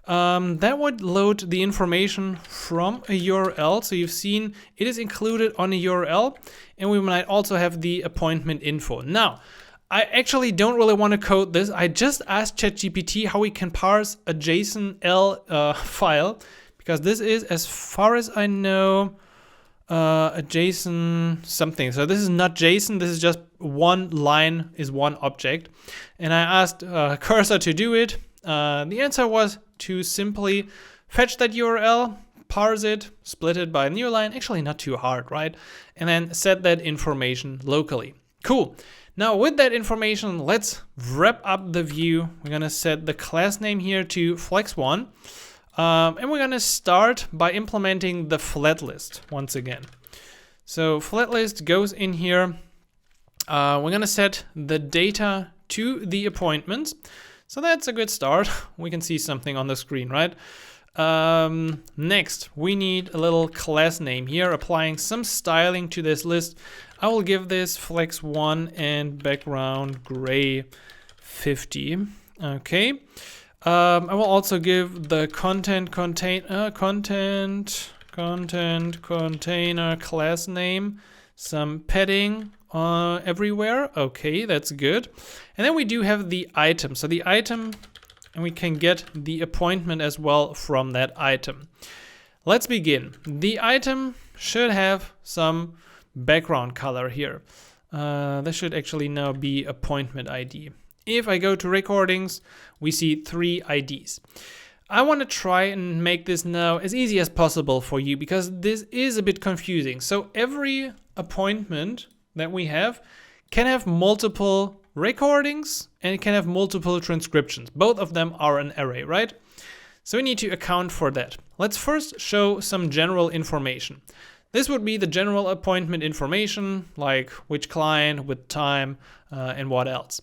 That would load the information from a URL. So you've seen it is included on a URL, and we might also have the appointment info. Now, I actually don't really want to code this. I just asked ChatGPT how we can parse a JSON-L file, because this is, as far as I know, a JSON something. So this is not JSON, this is just one line is one object. And I asked Cursor to do it. The answer was to simply fetch that URL, parse it, split it by a new line. Actually not too hard, right? And then set that information locally. Cool. Now with that information, let's wrap up the view. We're gonna set the class name here to flex1. And we're gonna start by implementing the flat list once again. So flat list goes in here. We're gonna set the data to the appointments. So that's a good start. We can see something on the screen, right? Next, we need a little class name here, applying some styling to this list. I will give this flex1 and background gray 50. Okay. I will also give the content container class name some padding everywhere. Okay, that's good. And then we do have the item. So the item, and we can get the appointment as well from that item. Let's begin. The item should have some background color here. This should actually now be appointment ID. If I go to recordings, we see 3 IDs. I want to try and make this now as easy as possible for you, because this is a bit confusing. So every appointment that we have can have multiple recordings and it can have multiple transcriptions. Both of them are an array, right? So we need to account for that. Let's first show some general information. This would be the general appointment information, like which client, with time, and what else.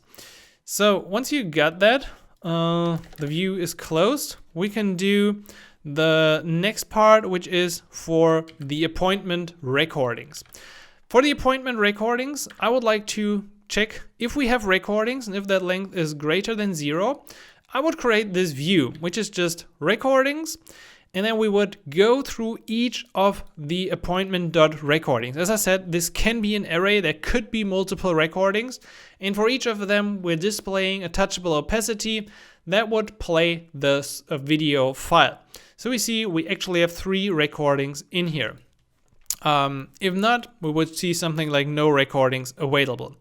So once you got that, the view is closed. We can do the next part, which is for the appointment recordings. For the appointment recordings, I would like to check if we have recordings, and if that length is greater than 0, I would create this view, which is just recordings. And then we would go through each of the appointment.recordings. As I said, this can be an array. There could be multiple recordings. And for each of them, we're displaying a touchable opacity that would play this video file. So we see we actually have 3 recordings in here. If not, we would see something like no recordings available.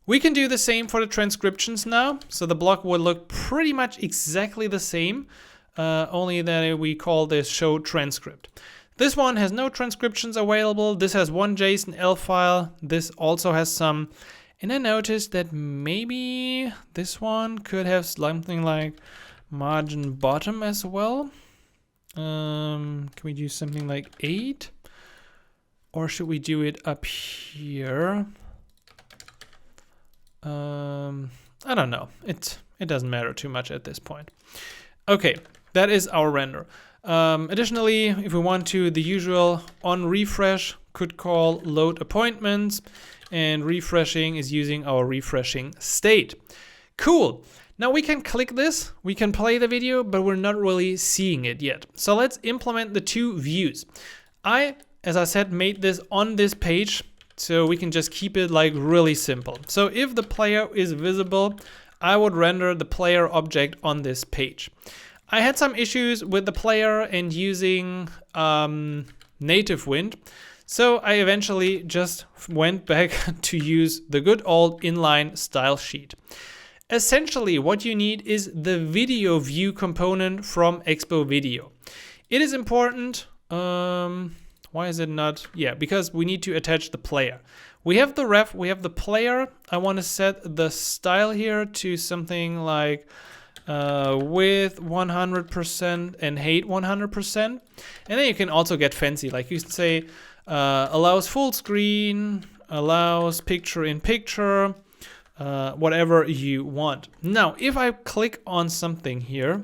We can do the same for the transcriptions now. So the block would look pretty much exactly the same. Only that we call this show transcript. This one has no transcriptions available. This has one JSON-L file. This also has some. And I noticed that maybe this one could have something like margin bottom as well. Can we do something like 8? Or should we do it up here? I don't know. It doesn't matter too much at this point. Okay. That is our render. Additionally, if we want to, the usual on refresh could call load appointments, and refreshing is using our refreshing state. Cool. Now we can click this, we can play the video, but we're not really seeing it yet. So let's implement the 2 views. As I said, made this on this page, so we can just keep it like really simple. So if the player is visible, I would render the player object on this page. I had some issues with the player and using NativeWind, so I eventually just went back to use the good old inline style sheet. Essentially, what you need is the video view component from Expo Video. It is important. Why is it not? Yeah, because we need to attach the player. We have the ref, we have the player. I want to set the style here to something like with 100% and hate 100%. And then you can also get fancy, like you say, allows full screen, allows picture in picture, whatever you want. Now, if I click on something here,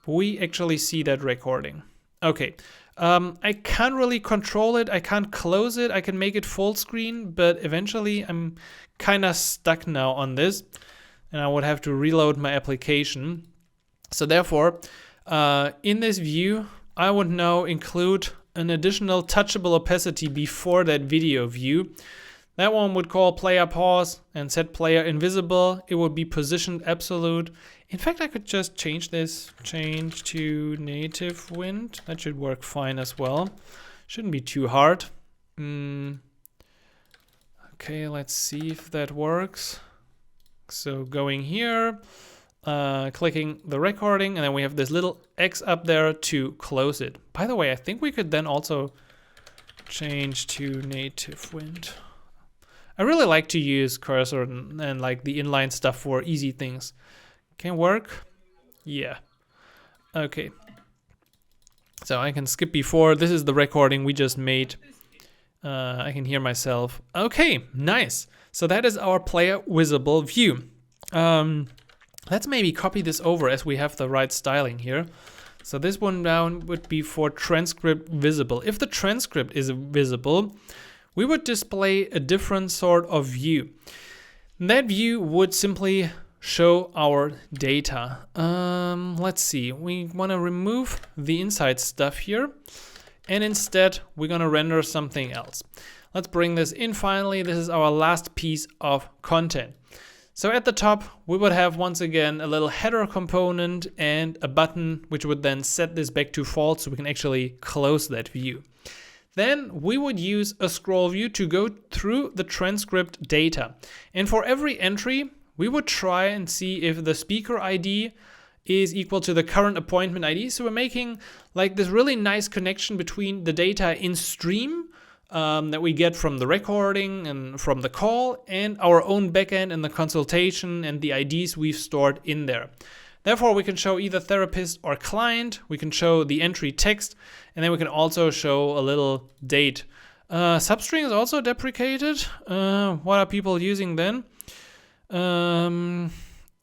we actually see that recording. Okay, I can't really control it. I can't close it. I can make it full screen, but eventually I'm kind of stuck now on this, and I would have to reload my application. So therefore, in this view, I would now include an additional touchable opacity before that video view. That one would call player pause and set player invisible. It would be positioned absolute. In fact, I could just change this, change to NativeWind. That should work fine as well. Shouldn't be too hard. Okay, let's see if that works. So going here, clicking the recording, and then we have this little X up there to close it. By the way, I think we could then also change to NativeWind. I really like to use cursor and like the inline stuff for easy things. Can work? Yeah. Okay. So I can skip before. This is the recording we just made. I can hear myself. Okay, nice. So that is our player visible view. Let's maybe copy this over as we have the right styling here. So this one down would be for transcript visible. If the transcript is visible, we would display a different sort of view. That view would simply show our data. Let's see, we want to remove the inside stuff here, and instead we're going to render something else. Let's bring this in finally. This is our last piece of content. So at the top, we would have once again a little header component and a button, which would then set this back to false so we can actually close that view. Then we would use a scroll view to go through the transcript data. And for every entry, we would try and see if the speaker ID is equal to the current appointment ID. So we're making like this really nice connection between the data in stream that we get from the recording and from the call and our own backend and the consultation and the IDs we've stored in there. Therefore, we can show either therapist or client. We can show the entry text, and then we can also show a little date. Substring is also deprecated. What are people using then? I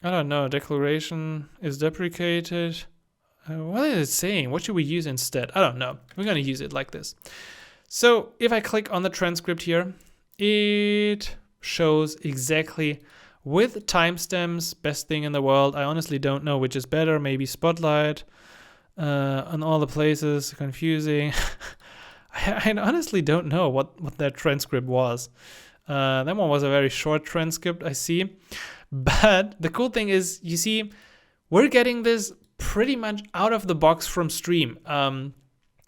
don't know. Declaration is deprecated. What is it saying? What should we use instead? I don't know. We're going to use it like this. So if I click on the transcript here, it shows exactly with timestamps, best thing in the world. I honestly don't know which is better. Maybe Spotlight on all the places. Confusing. I honestly don't know what that transcript was. That one was a very short transcript, I see. But the cool thing is, you see, we're getting this pretty much out of the box from Stream.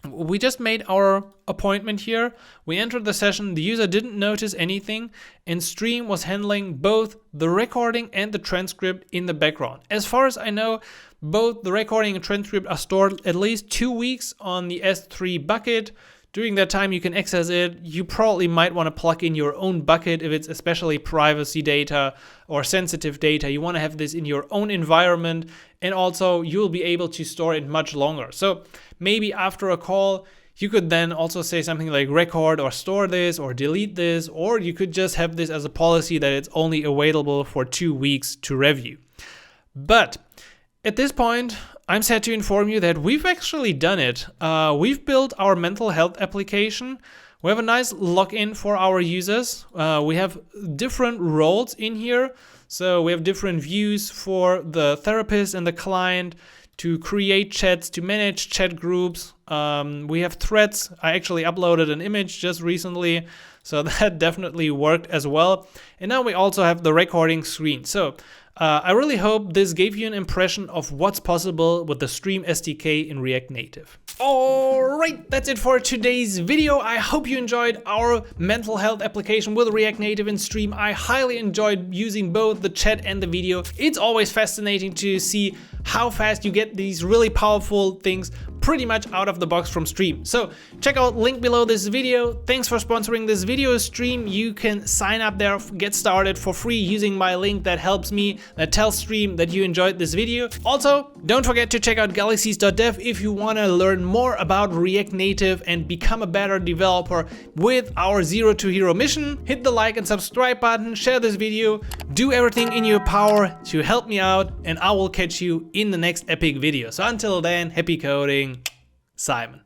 We just made our appointment here. We entered the session. The user didn't notice anything, and Stream was handling both the recording and the transcript in the background. As far as I know, both the recording and transcript are stored at least 2 weeks on the S3 bucket. During that time, you can access it. You probably might want to plug in your own bucket if it's especially privacy data or sensitive data. You want to have this in your own environment, and also you'll be able to store it much longer. So maybe after a call, you could then also say something like record or store this or delete this, or you could just have this as a policy that it's only available for 2 weeks to review. But at this point, I'm sad to inform you that we've actually done it. We've built our mental health application. We have a nice login for our users. We have different roles in here. So we have different views for the therapist and the client to create chats, to manage chat groups. We have threads. I actually uploaded an image just recently, so that definitely worked as well. And now we also have the recording screen. So I really hope this gave you an impression of what's possible with the Stream SDK in React Native. Alright, that's it for today's video. I hope you enjoyed our mental health application with React Native and Stream. I highly enjoyed using both the chat and the video. It's always fascinating to see how fast you get these really powerful things pretty much out of the box from Stream. So check out link below this video. Thanks for sponsoring this video stream. You can sign up there, get started for free using my link. That helps me, that tells Stream that you enjoyed this video. Also, don't forget to check out galaxies.dev if you want to learn more about React Native and become a better developer with our Zero to Hero mission. Hit the like and subscribe button, share this video, do everything in your power to help me out, and I will catch you in the next epic video. So until then, happy coding, Simon.